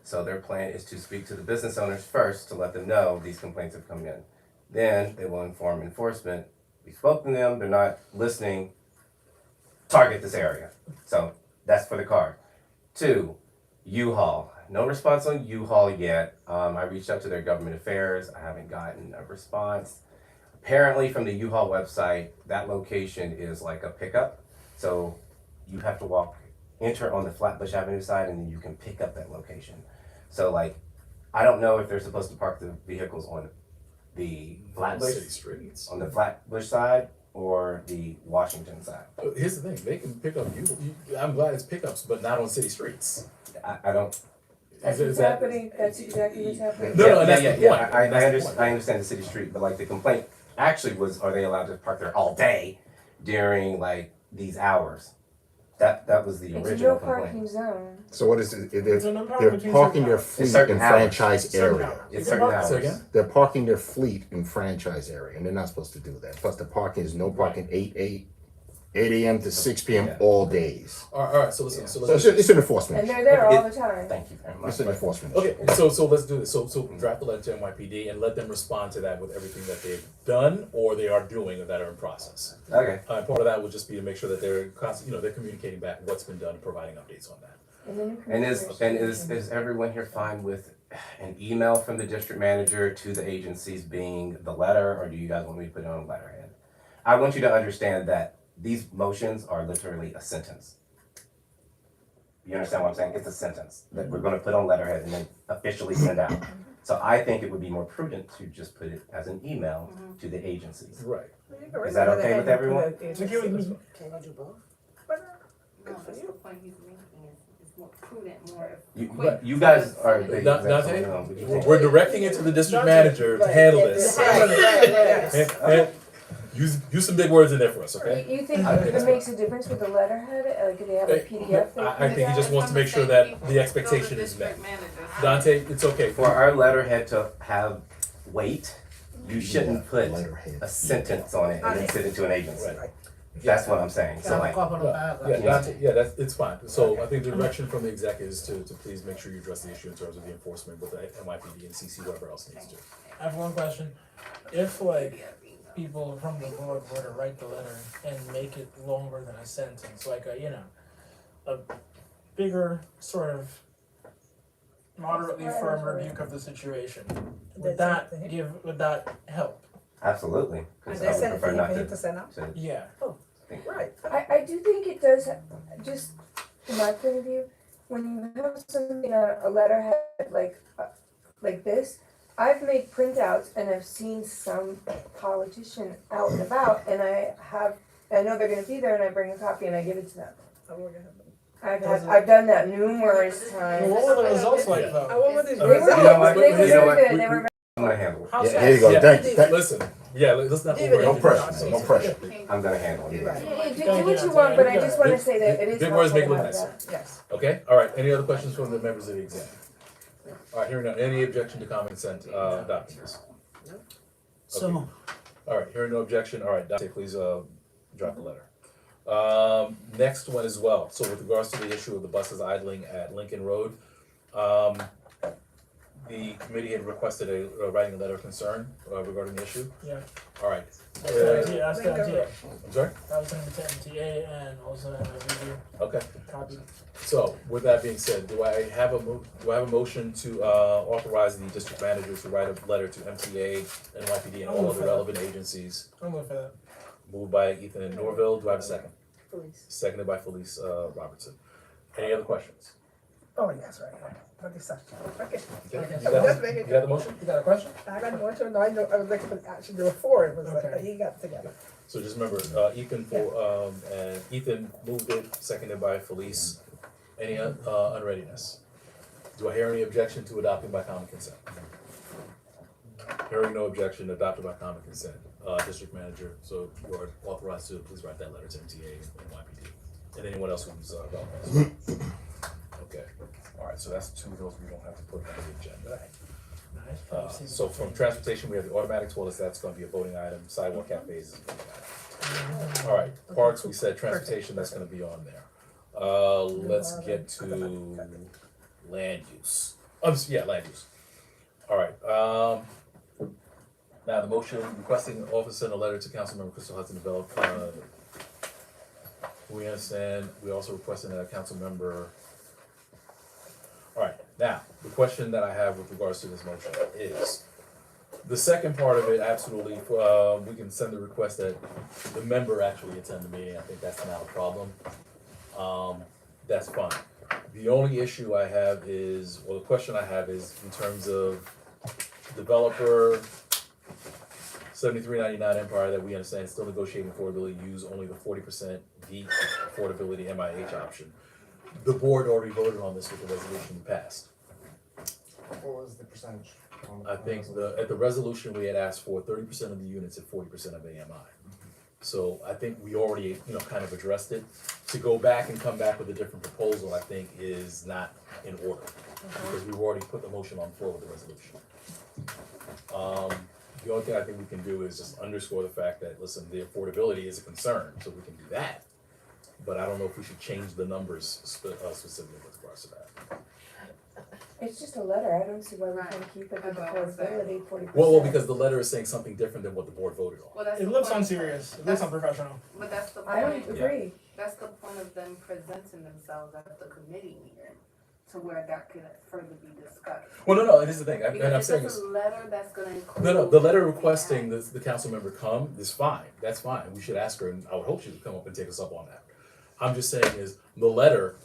So their plan is to speak to the business owners first to let them know these complaints have come in. Then they will inform enforcement. We spoke to them, they're not listening, target this area. So that's for the car. 2, U-Haul. No response on U-Haul yet. I reached out to their government affairs. I haven't gotten a response. Apparently from the U-Haul website, that location is like a pickup. So you have to enter on the Flatbush Avenue side and then you can pick up that location. So like, I don't know if they're supposed to park the vehicles on the Flatbush, city streets. on the Flatbush side or the Washington side. Here's the thing, they can pick up I'm glad it's pickups, but not on city streets. I don't. That's Is what's that- happening, that's exactly what's happening. No, and that's the point. I That's the point. understand the city street, but like the complaint actually was, are they allowed to park there all day during like these hours? That was the It's a original no complaint. parking zone. So what is it? It's an empowerment They're between parking their certain fleet certain in hours. franchise Certain area. hours. It's You certain can park- hours. Say again? They're parking their fleet in franchise area, and they're not supposed to do that. Plus, the parking is no parking 8 a.m. to 6 p.m. Yeah. all days. All right, so listen, so So let's. it's an enforcement. And they're there Okay, all the time. Thank you very much. It's an enforcement. Okay, so let's do this. So draft a letter to NYPD and let them respond to that with everything that they've done or they are doing or that are in process. Okay. Part of that would just be to make sure that they're they're communicating back what's been done and providing updates on that. And then And is everyone here fine with an email from the district manager to the agencies being the letter, or do you guys want me to put it on letterhead? I want you to understand that these motions are literally a sentence. You understand what I'm saying? It's a sentence that we're gonna put on letterhead and then officially send out. So I think it would be more prudent to just put it as an email to the agencies. Right. Is that okay with everyone? It's okay with me. Can you do both? No, that's the point he's making is it's more prudent, more You, quick. you guys are. Dante, we're directing it to the district manager to handle this. And use some big words in there for us, okay? You think I think it it's makes a difference with the letterhead, like they have a PDF they I think he just wants to make sure that the expectation is met. Dante, it's okay. For our letterhead to have weight, you shouldn't put Letterhead. a sentence on it and then send it to an agency. Right. That's what I'm saying. So Have a like, couple of Yeah, paragraphs. Dante, that's, it's fine. So I think the direction from the exec is to please make sure you address the issue in terms of the enforcement with the NYPD and CC, whatever else needs to. I have one question. If like people from the board were to write the letter and make it longer than a sentence, like a bigger sort of moderately firm rebuke of the situation, would that help? absolutely. 'Cause And they I would send it prefer to not you for him to send out? to- Yeah. Right. I do think it does, just from my point of view, when you have something on a letterhead like this, I've made printouts and I've seen some politician out and about, and I know they're gonna be there, and I bring a copy and I give it to them. I've done that numerous times. Well, what were the results like Yeah. though? What were the They were results? You know what? good, they were You know what? very good, they were very. I'm gonna handle it. How Yeah, sad. there you go, Yeah. thank, Listen, yeah, let's not. David, no overengineer pressure, it. no pressure. I'm gonna handle it. Do what you want, but I just wanna say that it is Big words helpful make to it have nicer. that. Yes. Okay, all right, any other questions from the members of the exam? All right, hearing none, any objection to common consent, adopting this? So, All right, hearing no objection, all right, Dante, please, drop the letter. Next one as well, so with regards to the issue of the buses idling at Lincoln Road, the committee had requested a writing a letter of concern regarding the issue. Yeah. All right, That's the MTA. I'm sorry? I was sending it to MTA and also have a review Okay, copy. so with that being said, do I have a motion to authorize the district manager to write a letter to MTA, NYPD, and all other relevant agencies? I'm looking for that. Moved by Ethan and Norville, do I have a second? Police. Seconded by Felice Robertson. Any other questions? Oh, yes, right. Okay, sir. Okay. Okay, Just you got make it- the motion? You got a question? I got one to know, I know, I was looking for, actually, there were four, it was like, Okay. he got together. So just remember, Ethan and Ethan moved it, seconded by Felice. Any unreadiness? Do I hear any objection to adopting by common consent? Hearing no objection, adopted by common consent. District manager, so you are authorized to please write that letter to MTA and NYPD, and anyone else who's relevant. Okay, all right, so that's two of those we don't have to put on the agenda. Nice. So from transportation, we have the automatic toilets, that's gonna be a voting item, sidewalk cafes is a voting item. All right, parks, we said transportation, that's gonna be on there. Let's get to land use. Land use. All right, now the motion requesting office send a letter to Councilmember Crystal Hudson develop, we understand, we also requested that a council member. All right, now, the question that I have with regards to this motion is, the second part of it, absolutely, we can send the request that the member actually attend the meeting, I think that's not a problem. That's fine. The only issue I have is, or the question I have is in terms of developer 7399 Empire that we understand is still negotiating affordability, use only the 40% D affordability MIH option. The board already voted on this with the resolution passed. What was the percentage? I think at the resolution, we had asked for 30% of the units at 40% of AMI. So I think we already, kind of addressed it. To go back and come back with a different proposal, I think is not in order. Because we've already put the motion on the floor with the resolution. The only thing I think we can do is just underscore the fact that, listen, the affordability is a concern, so we can do that. But I don't know if we should change the numbers specifically with regards to that. It's just a letter, I don't see why we can't keep it with That's what I was affordability, 40%. Well, because the letter is saying something different than what the board voted on. Well, that's It the looks point. unserious. It looks unprofessional. But that's the I point. don't agree. That's the point of them presenting themselves at the committee meeting, to where that could further be discussed. Well, no, it is the thing, and I'm Because saying if is, it's a letter that's gonna include. no, the letter requesting the council member come is fine, that's fine, we should ask her, and I would hope she would come up and take us up on that. I'm just saying is, the letter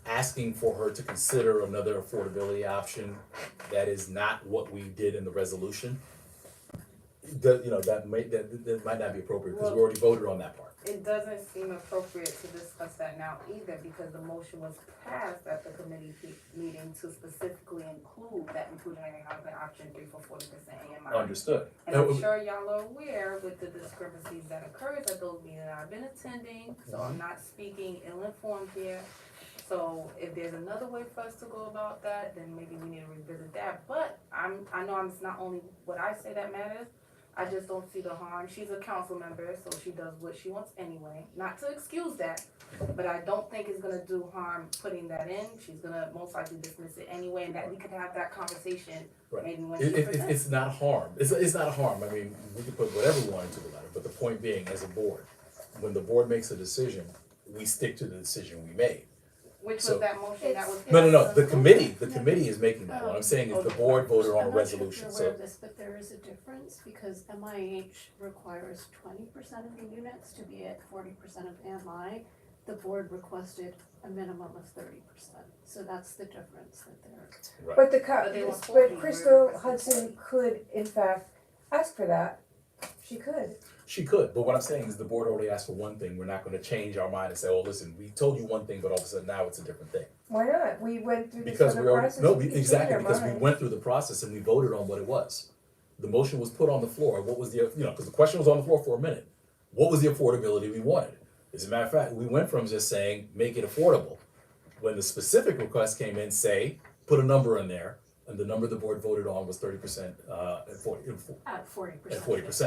asking for her to consider another affordability option that is not what we did in the resolution, that might not be appropriate, because we already voted on that part. It doesn't seem appropriate to discuss that now either, because the motion was passed at the committee meeting to specifically include that inclusionary housing option 3 for 40% AMI. Understood. And I'm sure y'all are aware with the discrepancies that occurs at those meetings I've been attending, so I'm not speaking ill-informed here. So if there's another way for us to go about that, then maybe we need to revisit that. But I know it's not only what I say that matters. I just don't see the harm. She's a council member, so she does what she wants anyway. Not to excuse that, but I don't think it's gonna do harm putting that in. She's gonna most likely dismiss it anyway, and that we could have that conversation Right. maybe when she presents. It's not harm, it's not a harm, I mean, we can put whatever we want into the letter, but the point being, as a board, when the board makes a decision, we stick to the decision we made. Which So- was that motion that was? No, the committee is making that. What I'm saying is the board voted on a resolution, I'm not sure if you're aware so, of this, but there is a difference because MIH requires 20% of the units to be at 40% of AMI. The board requested a minimum of 30%, so that's the difference that they're. right. But But they were 40, but Crystal where- Hudson could in fact ask for that. She could. She could, but what I'm saying is the board already asked for one thing. We're not gonna change our mind and say, oh, listen, we told you one thing, but all of a sudden now it's a different thing. Why not? We went through this Because other we already, process. no, We can change exactly, our because we mind. went through the process and we voted on what it was. The motion was put on the floor, what was the, because the question was on the floor for a minute. What was the affordability we wanted? As a matter of fact, we went from just saying, make it affordable. When the specific request came in, say, put a number in there, and the number the board voted on was 30%, At 40%. at 40%.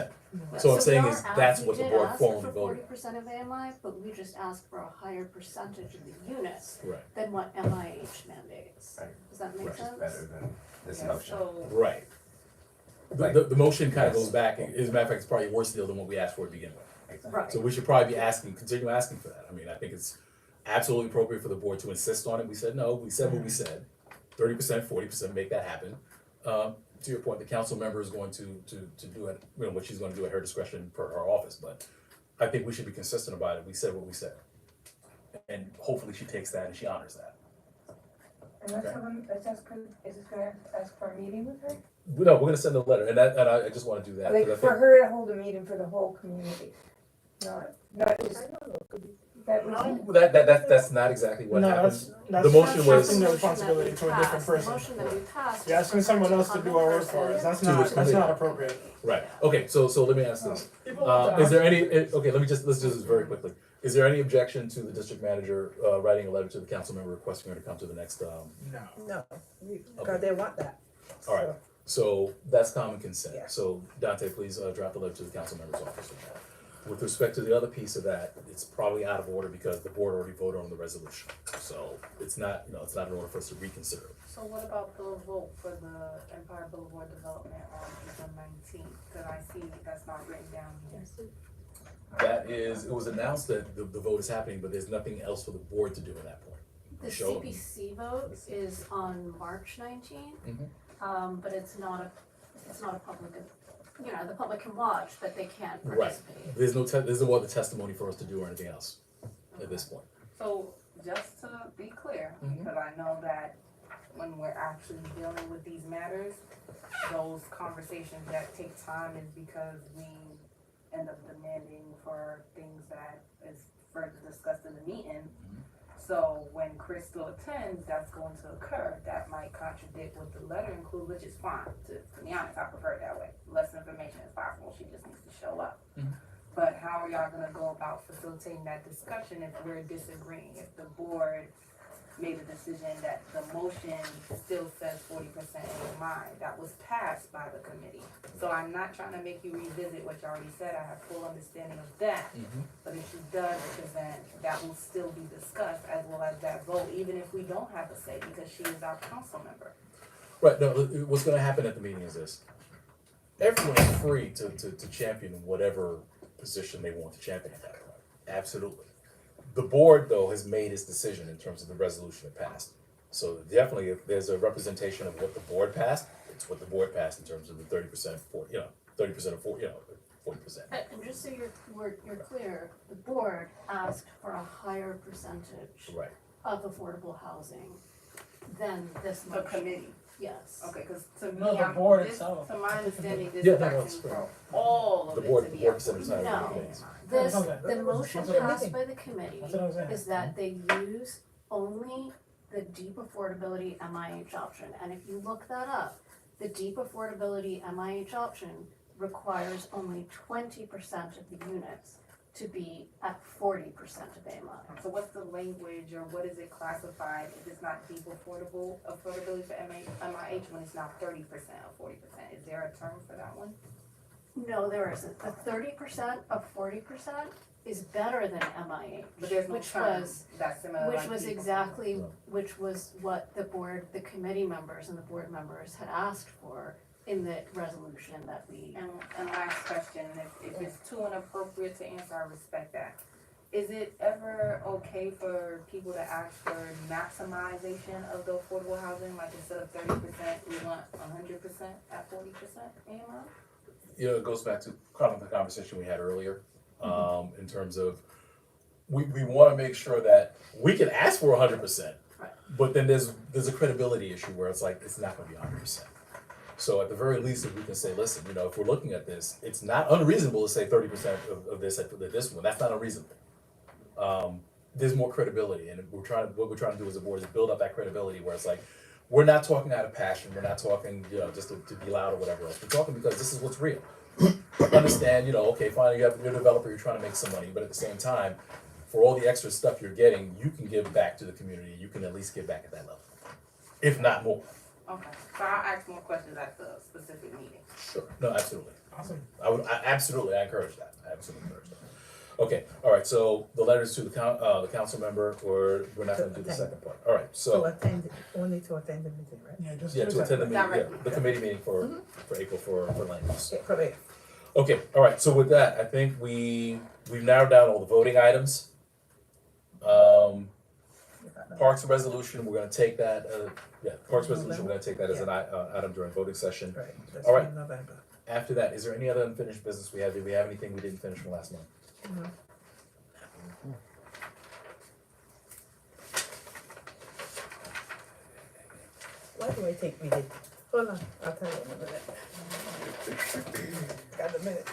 Yeah. So what I'm saying we is, are that's we what the did board ask formally for voted. 40% of AMI, but we just asked for a higher percentage of the units Right, than what MIH mandates. Right. Does that make Right. sense? Better than this Yeah, motion. so, right. Like- The motion kind of Yes. goes back, as a matter of fact, it's probably a worse deal than what we asked for to begin with. Right. So we should probably be asking, continue asking for that. I mean, I think it's absolutely appropriate for the board to insist on it. We said no, we said what we said. 30%, 40%, make that happen. To your point, the council member is going to do it, what she's gonna do at her discretion per her office, but I think we should be consistent about it. We said what we said. And hopefully she takes that and she honors that. And let's ask her, is this gonna ask for a meeting with her? No, we're gonna send a letter, and I just wanna do that. 'Cause I Like think- for her to hold a meeting for the whole community, not just, that was. That's not exactly what No, happened. that's The motion shifting was- the responsibility to a different The person. motion that we passed. You're asking someone else to do our work for us, that's not appropriate. Right, okay, so let me ask this. People Is there any, okay, let's do this very quickly. Is there any objection to the district manager, writing a letter to the council member requesting her to come to the next, No. No, Okay. because they want that. all right, so that's common consent. Yeah. So Dante, please draft a letter to the council member's office with that. With respect to the other piece of that, it's probably out of order because the board already voted on the resolution. So it's not, it's not in order for us to reconsider. so what about the vote for the Empire Boulevard development on April 19th? Cause I see that's not written down here. That is, it was announced that the vote is happening, but there's nothing else for the board to do at that point. The Show. CPC vote is on March 19th, Mhm. but it's not a public, the public can watch, but they can't Right. participate. There's no other testimony for us to do or anything else at this point. So just to be clear, Mhm. because I know that when we're actually dealing with these matters, those conversations that take time is because we end up demanding for things that is further discussed in the meeting. So when Crystal attends, that's going to occur. That might contradict what the letter includes, which is fine. To be honest, I prefer it that way. Less information is possible. She just needs to show up. Mhm. But how are y'all gonna go about facilitating that discussion if we're disagreeing? If the board made a decision that the motion still says 40% AMI, that was passed by the committee. So I'm not trying to make you revisit what you already said. I have full understanding of that. But if she does present, that will still be discussed as well as that vote, even if we don't have a say, because she is our council member. Right, no, what's gonna happen at the meeting is this. Everyone is free to champion whatever position they want to champion at that point. Absolutely. The board, though, has made its decision in terms of the resolution it passed. So definitely, if there's a representation of what the board passed, it's what the board passed in terms of the 30%, 30% of 40%. And just so you're clear, the board asked for a higher percentage Right. of affordable housing than this The motion. committee. Yes. Okay, because to me, No, the board itself. to my understanding, this Yeah, is no, asking it's for all The of it board, to the be board up. said it's not No. everything. This, Okay. the motion That's what I'm passed thinking. by the committee That's what I was saying. is that they use only the deep affordability MIH option. And if you look that up, the deep affordability MIH option requires only 20% of the units to be at 40% of AMI. So what's the language or what is it classified if it's not deep affordability for MIH when it's not 30% or 40%? Is there a term for that one? No, there isn't. The 30% of 40% is better than MIH, But there's no which term was that's similar Which like was deep exactly, No. which was what the committee members and the board members had asked for in the resolution that we. And last question, if it's too inappropriate to answer, I respect that. Is it ever okay for people to ask for maximization of the affordable housing, like instead of 30%, we want 100% at 40% AMI? You know, it goes back to kind of the conversation we had earlier, in terms of, we wanna make sure that we can ask for 100%, Right. but then there's a credibility issue where it's like, it's not gonna be 100%. So at the very least, if we can say, listen, you know, if we're looking at this, it's not unreasonable to say 30% of this at this one, that's not unreasonable. There's more credibility, and what we're trying to do as a board is build up that credibility where it's like, we're not talking out of passion, we're not talking, you know, just to be loud or whatever else, we're talking because this is what's real. Understand, you know, okay, fine, you're a developer, you're trying to make some money, but at the same time, for all the extra stuff you're getting, you can give back to the community, you can at least give back at that level, if not more. Okay, so I'll ask more questions at the specific meeting. Sure. No, absolutely. Awesome. I encourage that, I absolutely encourage that. Okay, all right, so the letters to the council member, or we're not gonna do the second part, all right, So so, attend, only to attend the meeting, right? Yeah, just yeah, do to that. attend the meeting, yeah, Directly. the committee meeting for April for land use. Okay, correct. Okay, all right, so with that, I think we've narrowed down all the voting items. Parks resolution, we're gonna take that, Parks resolution, we're gonna take that as an item during voting session. Right, that's All right. in November. After that, is there any other unfinished business we have? Did we have anything we didn't finish from last month? Why do I take me? Hold on, I'll tell you in a minute. Got the minutes.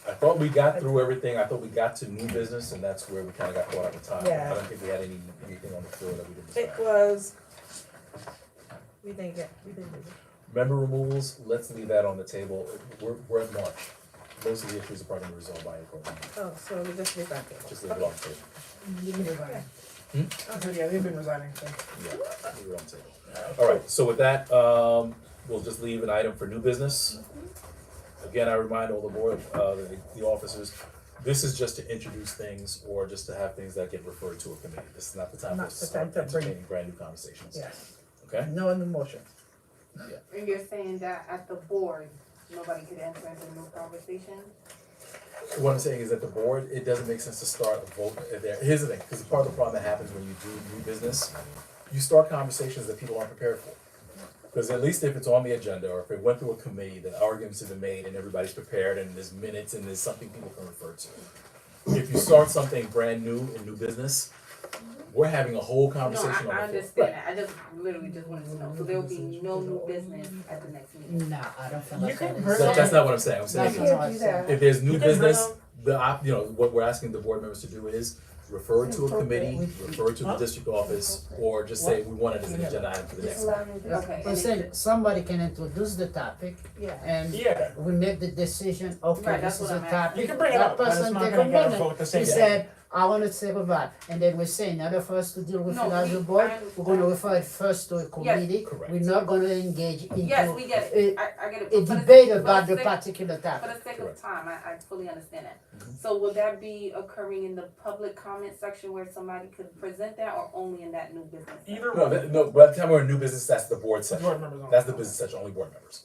I thought we got through everything, I thought we got to new business, and that's where we kinda got caught up in time. Yeah. I don't think we had anything on the floor that we didn't It discuss. was, we didn't do it. Member removals, let's leave that on the table, we're at March. Most of the issues are probably gonna be resolved by April, Oh, so we just leave that there. just leave it on the table. You can resign. Hmm? So, yeah, they've been resigning, so. Yeah, leave it on the table. All right, so with that, we'll just leave an item for new business. Again, I remind all the board, the officers, this is just to introduce things or just to have things that get referred to a committee. This is not the time for Not us to the start time to bring- entertaining brand new conversations. Yes, Okay? no on the motion. And you're saying that at the board, nobody could enter into new conversation? What I'm saying is that the board, it doesn't make sense to start a vote there. Here's the thing, because part of the problem that happens when you do new business, you start conversations that people aren't prepared for. Because at least if it's on the agenda, or if it went through a committee, the arguments have been made and everybody's prepared and there's minutes and there's something people can refer to. If you start something brand new in new business, we're having a whole No, conversation on the floor. I understand that, I just literally just wanted to know, so there will be no new business at the next meeting? Nah, I don't think You that's can what it bring said. up- That's not what I'm saying, I'm saying That's is, not what I said. if there's new You can bring business, up- you know, what we're asking the board members to do is refer to a committee, refer to the district office, or just say we want it as an agenda item for the next. Okay, I'm and saying it, somebody can introduce the topic Yeah. and Yeah. we make the decision, okay, Right, that's this is what a I'm asking. topic. You can bring it That up, but it's person not take gonna a get a minute. vote the same He day. said, I wanna say about that, and then we say, in order for us to deal with No, it as a we- board, I we're gonna understand. refer it first to a committee. Correct. We're not gonna engage into yes, we get it, I get it. a but for the- debate for about the sake- particular For topic. the sake of Correct. time, I fully understand that. Mhm. So will that be occurring in the public comment section where somebody could present that, or only in that new business? section? Either No, way. no, by the time we're in new business, that's the board section. Board members only. That's the business section, only board members.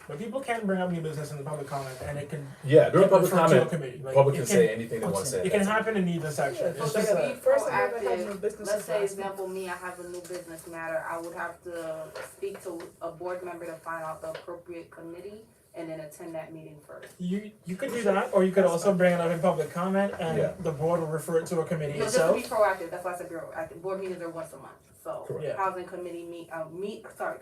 But people can bring up new business in the public comment, and it can Yeah, during get public referred to a comment, committee. Like, public it can say anything they wanna say. It can happen in either section. Yeah, It's so just that a, we- First time we ever had proactive. new business Let's is say, last month. example, me, I have a new business matter, I would have to speak to a board member to find out the appropriate committee and then attend that meeting first. you could do that, or you could also bring it up in public comment, and Yeah. the board will refer it to a committee No, just to itself. be proactive, that's why I said proactive, board meetings are once a month, so Correct. Yeah. housing committee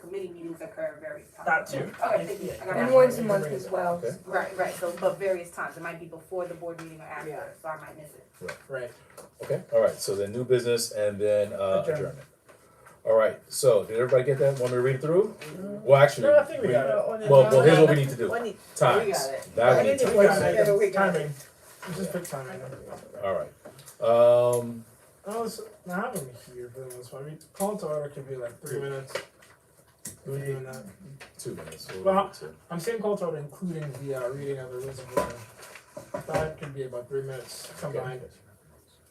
committee meetings occur various times. That too. Okay, thank you, I got And my- once a month as well. Okay. Right, so, but various times, it might be before the board meeting or after, Yeah. so I might miss it. Right. Okay, all right, so then new business and then Adjournment. adjournment. All right, so did everybody get that? Want me to read it through? Well, actually, No, I think we got it. well, here's what we need to do. One need- Times. We got it. Now we I need need to. to We work got together, it. we got it. Timing. You just pick timing. All right. I have them here for this one. I mean, call to order could be like 3 minutes. We're doing that. 2 minutes. Well, I'm saying call to order including the reading of the rules of order. That could be about 3 minutes combined.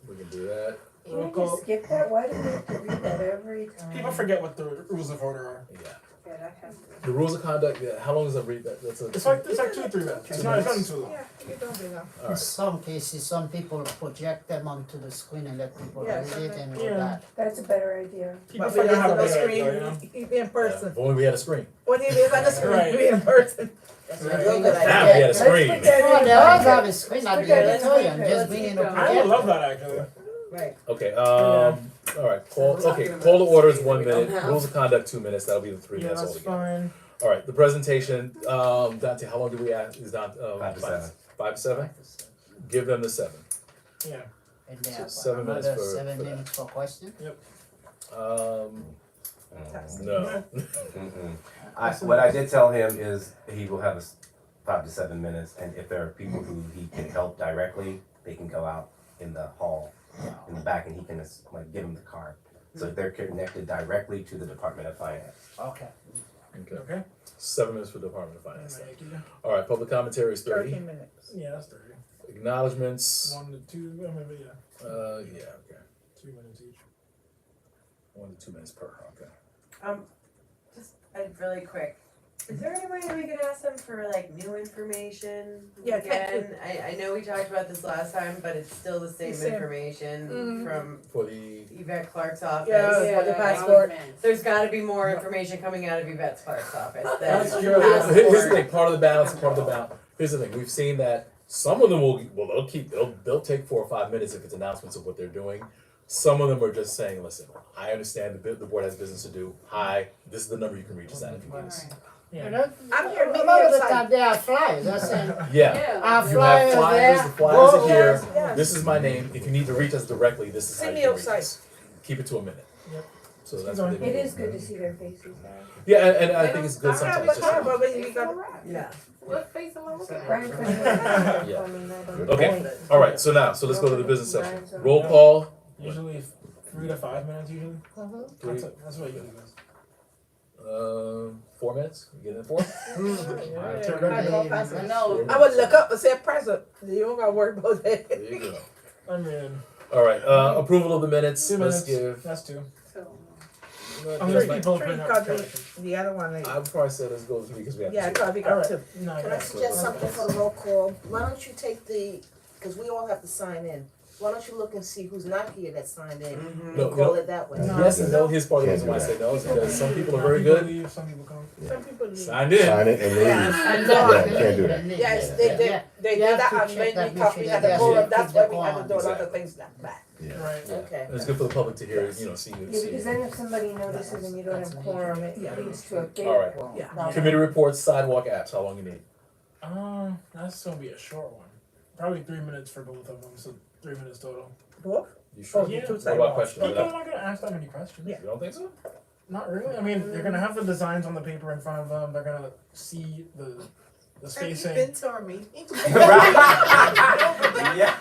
We can do that. Can Roll we call. just skip that? Why do we have to read that every time? People forget what the rules of order are. Yeah. Yeah, have to. The rules of conduct, yeah, how long is that read, that's a. It's like 2 to 3 minutes. It's not too long. Yeah, you don't do that. All In right. some cases, some people project them onto the screen and let people Yeah, read it and all Yeah. that. That's a better idea. People But we forget how to didn't do do it, screen, though, you know? you be in person. If only we had a screen. What do you do on the screen, Right. be in person? That's Right. a real good Now we idea. had a screen. Let's put that Oh, in they always the have a screen at the Okay, let's auditorium, keep it. just Let's bring in keep a going. I would love projector. that actually. Right. Okay, all right, call the order is 1 minute, rules of conduct 2 minutes, that'll be the 3 Yeah, minutes that's altogether. fine. All right, the presentation, Dante, how long do we ask, is Dante, 5 to 7. 5 to 7? Give them the 7. Yeah. And they have 7 minutes another for- 7 for that. minutes for question. No. What I did tell him is he will have 5 to 7 minutes, and if there are people who he can help directly, they can go out in the hall in the back, and he can like give them the card. So they're connected directly to the Department of Finance. Okay. Okay, Okay. 7 minutes for Department of Finance. Thank you. All right, public commentary is 30. 13 minutes. Yeah, that's 30. Acknowledgements, 1 to 2, maybe yeah, yeah, okay, 2 minutes each. 1 to 2 minutes per, okay. Just really quick. Is there any way that we could ask them for like new information? Yeah, Again, I know we talked about this last time, but it's still the same Same. information Mhm. from For the, Yvette Clark's office. Yeah, for the passport. There's gotta be more information coming out of Yvette Clark's office than That's true. passport. here's the thing, part of the balance, part of the balance, here's the thing, we've seen that some of them they'll take 4 or 5 minutes if it's announcements of what they're doing. Some of them are just saying, listen, I understand the board has business to do, hi, this is the number you can reach us at if you need us. Yeah. And that, I'm here, a meet me lot of the outside. time they are flyers, they're saying, Yeah, our you flyers have flyers, there. the flyers are go here, there. Yes. this is my name, if you need to reach us directly, this is how See you me can reach outside. us. Keep it to a minute. Yep. So Keep that's what going. they've It been is doing. good to see their faces now. Yeah, and I think it's good sometimes just to- But when you got, Yeah. What face am I looking at? Brian couldn't Yeah. I mean, I don't- Okay, all right, so let's go to the business section. Roll call, Usually 3 to 5 minutes usually. Three. That's what it usually is. 4 minutes, you get in 4? Alright, turn I it go on. past I it. know. I would look up and say present, you don't gotta worry about that. There you go. I mean, All right, approval of the minutes, 2 let's minutes. give. That's 2. So, I mean, there's Three, people three, putting up cause corrections. the other one, I would probably say let's go with 3 because we have yeah, 2. cause we got Alright. 2. No, Can I suggest something for the roll call? Why don't you take because we all have to sign in. Why don't you look and see who's not here that signed in? Mhm. No, And call it that way. Yes and no, here's part of the reason why I say no, is because some people are very good, Leave, some people come. Some people leave. signed in. Sign it and leave. And Yeah, you can't do that. Yes, they did, Yeah. they You did have that, to and check made that, me make talk, sure we that had to they go, have that's to why keep we the had to do a lot quorum. of things like that. Yeah. Right. Okay. It's good for the public to hear, see you, Yeah, see because you. then if somebody notices and you don't have quorum, it leads to a All big right. quorum. Yeah. problem. Committee reports, sidewalk apps, how long you need? That's gonna be a short one. Probably 3 minutes for both of them, so 3 minutes total. Both? You sure? Oh, Yeah. two What sidewalks. about questions? I'm not gonna ask that many questions. Yeah. You don't think so? Not really. I mean, they're gonna have the designs on the paper in front of them. They're gonna see the Have you spacing. been to our meeting? Yeah.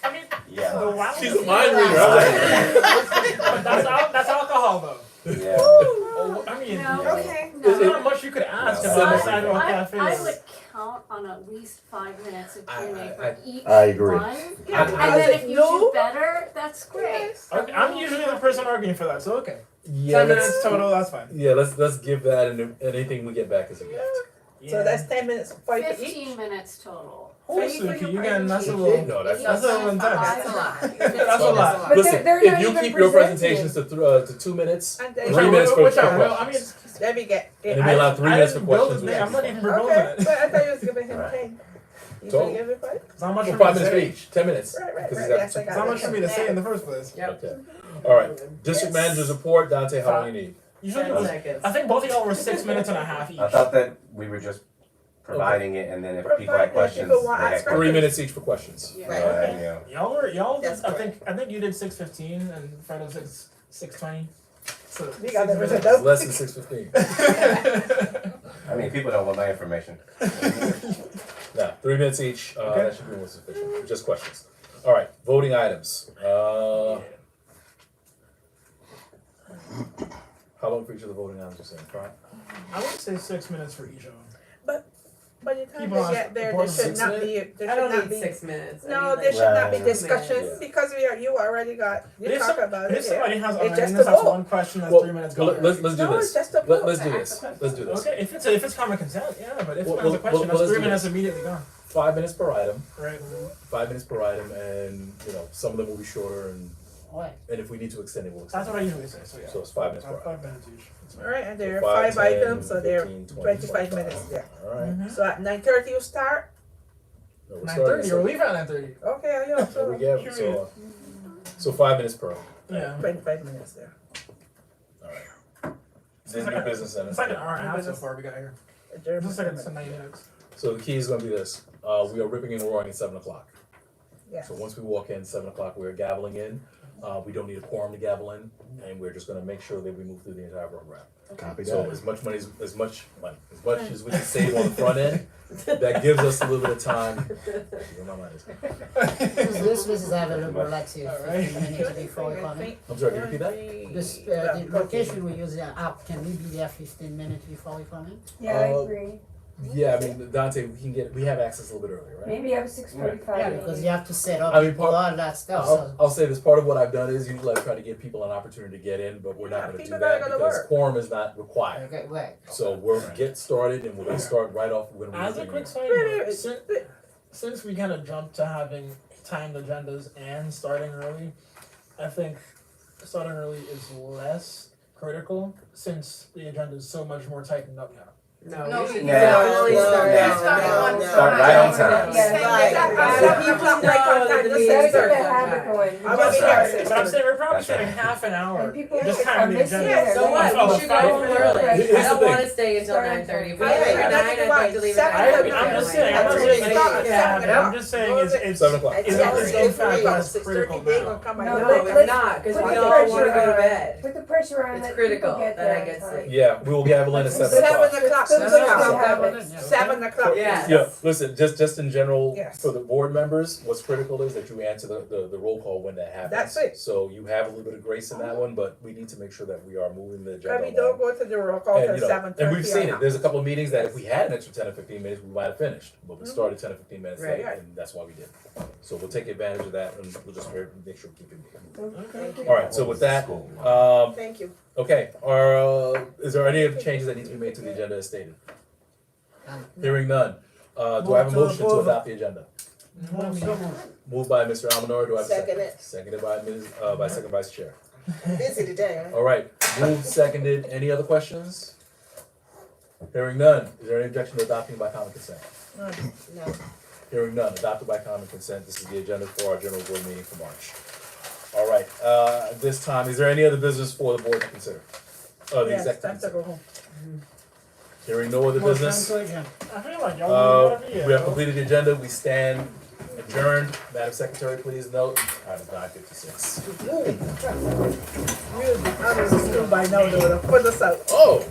I mean, Yeah. the wow. She's a mind reader, I That's alcohol though. Yeah. Oh, I mean, No. Okay. there's No. not much you could ask No. about I- a sidewalk I cafe. would count on at least 5 minutes of Q&A for each I agree. one. Yeah. And then if you No. do better, that's great. I'm usually the person arguing for that, so okay. Yeah, 10 let's, minutes total, that's fine. yeah, let's give that and anything we get back is a gift. So that's 10 minutes, 5 for each? 15 minutes total. Oh, So you put Suki, your you getting that's a presentation. little. No, that's That's a little intense. That's a lot. That's a lot. But Listen, they're if not you even keep your presenting. presentations to 2 minutes, And 3 then, minutes for Which for I will. I mean, questions. let me get, And then we allow 3 minutes for questions. Build, I'm not even proposing okay, it. but I thought you was giving him Right. 10. You So- gonna give it 5? It's not much For for me 5 to minutes for say. each, 10 minutes. Right, because he's right, got yes, I two- got It's not much for me to say in the first place. Yep. Okay, all right, district manager's report, Dante, how long you need? Usually, 10 seconds. I think both of y'all were 6 minutes and a half each. I thought that we were just providing it, and then if people Providing had questions, people want they had ask questions. 3 minutes each for questions. Yeah. Right. Yeah. Y'all did, That's I think you did 6:15 and Fred was 6:20. So We got 6 the minutes. result. It's less than 6:15. I mean, people don't want my information. Now, 3 minutes each, Okay. that should be more sufficient, just questions. All right, voting items, how long for each of the voting items you saying, 5? I would say 6 minutes for each of them. But the time People they get there, there on should 6 not be, there I should don't not need be. 6 minutes. I No, need, there like, should not be Right. discussion, Yeah. because you already got, But you if talk some- about but it if somebody there. has It's just awareness, a that's vote. one question, that's Well, 3 minutes well, gone. let's do No, this. it's just a vote. Let's do this. Let's do this. Okay, if it's common consent, yeah, but if Well, someone has a well, question, well, that's let's 3 do minutes this. immediately gone. 5 minutes per item, Right. 5 minutes per item, and, you know, some of them will be shorter, Ouais. and if we need to extend it, we'll extend That's it. what I usually say, so yeah. So it's 5 minutes per item. 5 minutes each. That's fine. Alright, and there are So 5 10, items, so they're 15, 20, 25 minutes there. Alright. So at 9:30 you start? No, we're 9:30, starting you're at leaving at 9:30. Okay, yeah, There we so go. So 5 minutes per item. Yeah. 25 minutes there. Alright. Then new business It's like an center. hour and a half so far we got here. Adjournment. It's like it's 90 minutes. So the key is gonna be this, we are ripping and roaring at 7 o'clock. Yes. So once we walk in, 7 o'clock, we're gaveling in, we don't need a quorum to gavel in, and we're just gonna make sure that we move through the entire program. Copy So that. as much money, as much as we can save on the front end, that gives us a little bit of time. Where my mind is. This is available like say Alright. 15 minutes before we come in. I'm sorry, can you repeat that? This, the location we use the app, can we be there 15 minutes before we come in? Yeah, I Uh, agree. Yeah, I mean, Dante, we have access a little bit earlier, right? Maybe have 6:45. Yeah, because you have to set up I mean, part- all that stuff, so. I'll say this, part of what I've done is usually I try to give people an opportunity to get in, but we're Yeah, not gonna do people that gotta go to because work. quorum is not required. Okay, right. So we'll get started and we're gonna start right off when we. As a quick side Wait, note, wait, since we kind of jumped to having timed agendas and starting early, I think starting early is less critical since the agenda is so much more tightened up now. No, No, we should no, definitely no, start no, out. no, Start right on time. Yeah, right. So people know that the Gotta meetings get are the on habit time. going. I'm gonna be there. But I'm saying we're probably That's right. saving half an hour. And people Just are time the missing agenda. their So what? Oh, We should go fine. from early. Here's I the don't thing. wanna stay until 9:30. But Yeah, if yeah, at that's 9, I'd why. like to leave Seven at 9. o'clock. I'm just saying, I'm not That's saying what it it's can't happen. about. I'm just saying it's 7 o'clock. it's Yeah, not the it's same for fact, real. but it's 6:30 critical they now. gonna come No, and No, go. it's not, cause put we the all pressure wanna go to on. bed. Put the pressure on It's that critical people get that there I on get time. sleep. Yeah, we will gavel in at 7 o'clock. 7 o'clock. Seven Seven o'clock. o'clock. 7 o'clock. Yes. Yeah, listen, just in general, Yes. for the board members, what's critical is that you answer the roll call when that happens. That's it. So you have a little bit of grace in that one, but we need to make sure that we are moving the agenda But we along. don't go to the roll call And, till you know, 7:30. and we've seen or it, there's a couple of meetings that if we had an extra 10 or 15 minutes, we might have finished, but we started 10 or 15 minutes late, Right. and that's why we did. So we'll take advantage of that, and we'll just make sure we keep it moving. Thank you. Alright, so with that, Thank you. okay, is there any other changes that need to be made to the agenda as stated? Hearing none, do I have a motion to adopt the agenda? Moved by Mr. Almanor, do I have a second? Second it. Seconded by by second vice chair. Busy today, huh? Alright, moved, seconded, any other questions? Hearing none, is there any objection to adopting by common consent? No. Hearing none, adopted by common consent, this is the agenda for our general board meeting for March. Alright, at this time, is there any other business for the board to consider? The Yes, executive time to consent. go home. Hearing no other business, I feel like y'all do whatever you we have do. completed the agenda, we stand adjourned. Madam Secretary, please note, item 9:56. I was still by now, they would have put us out. Oh!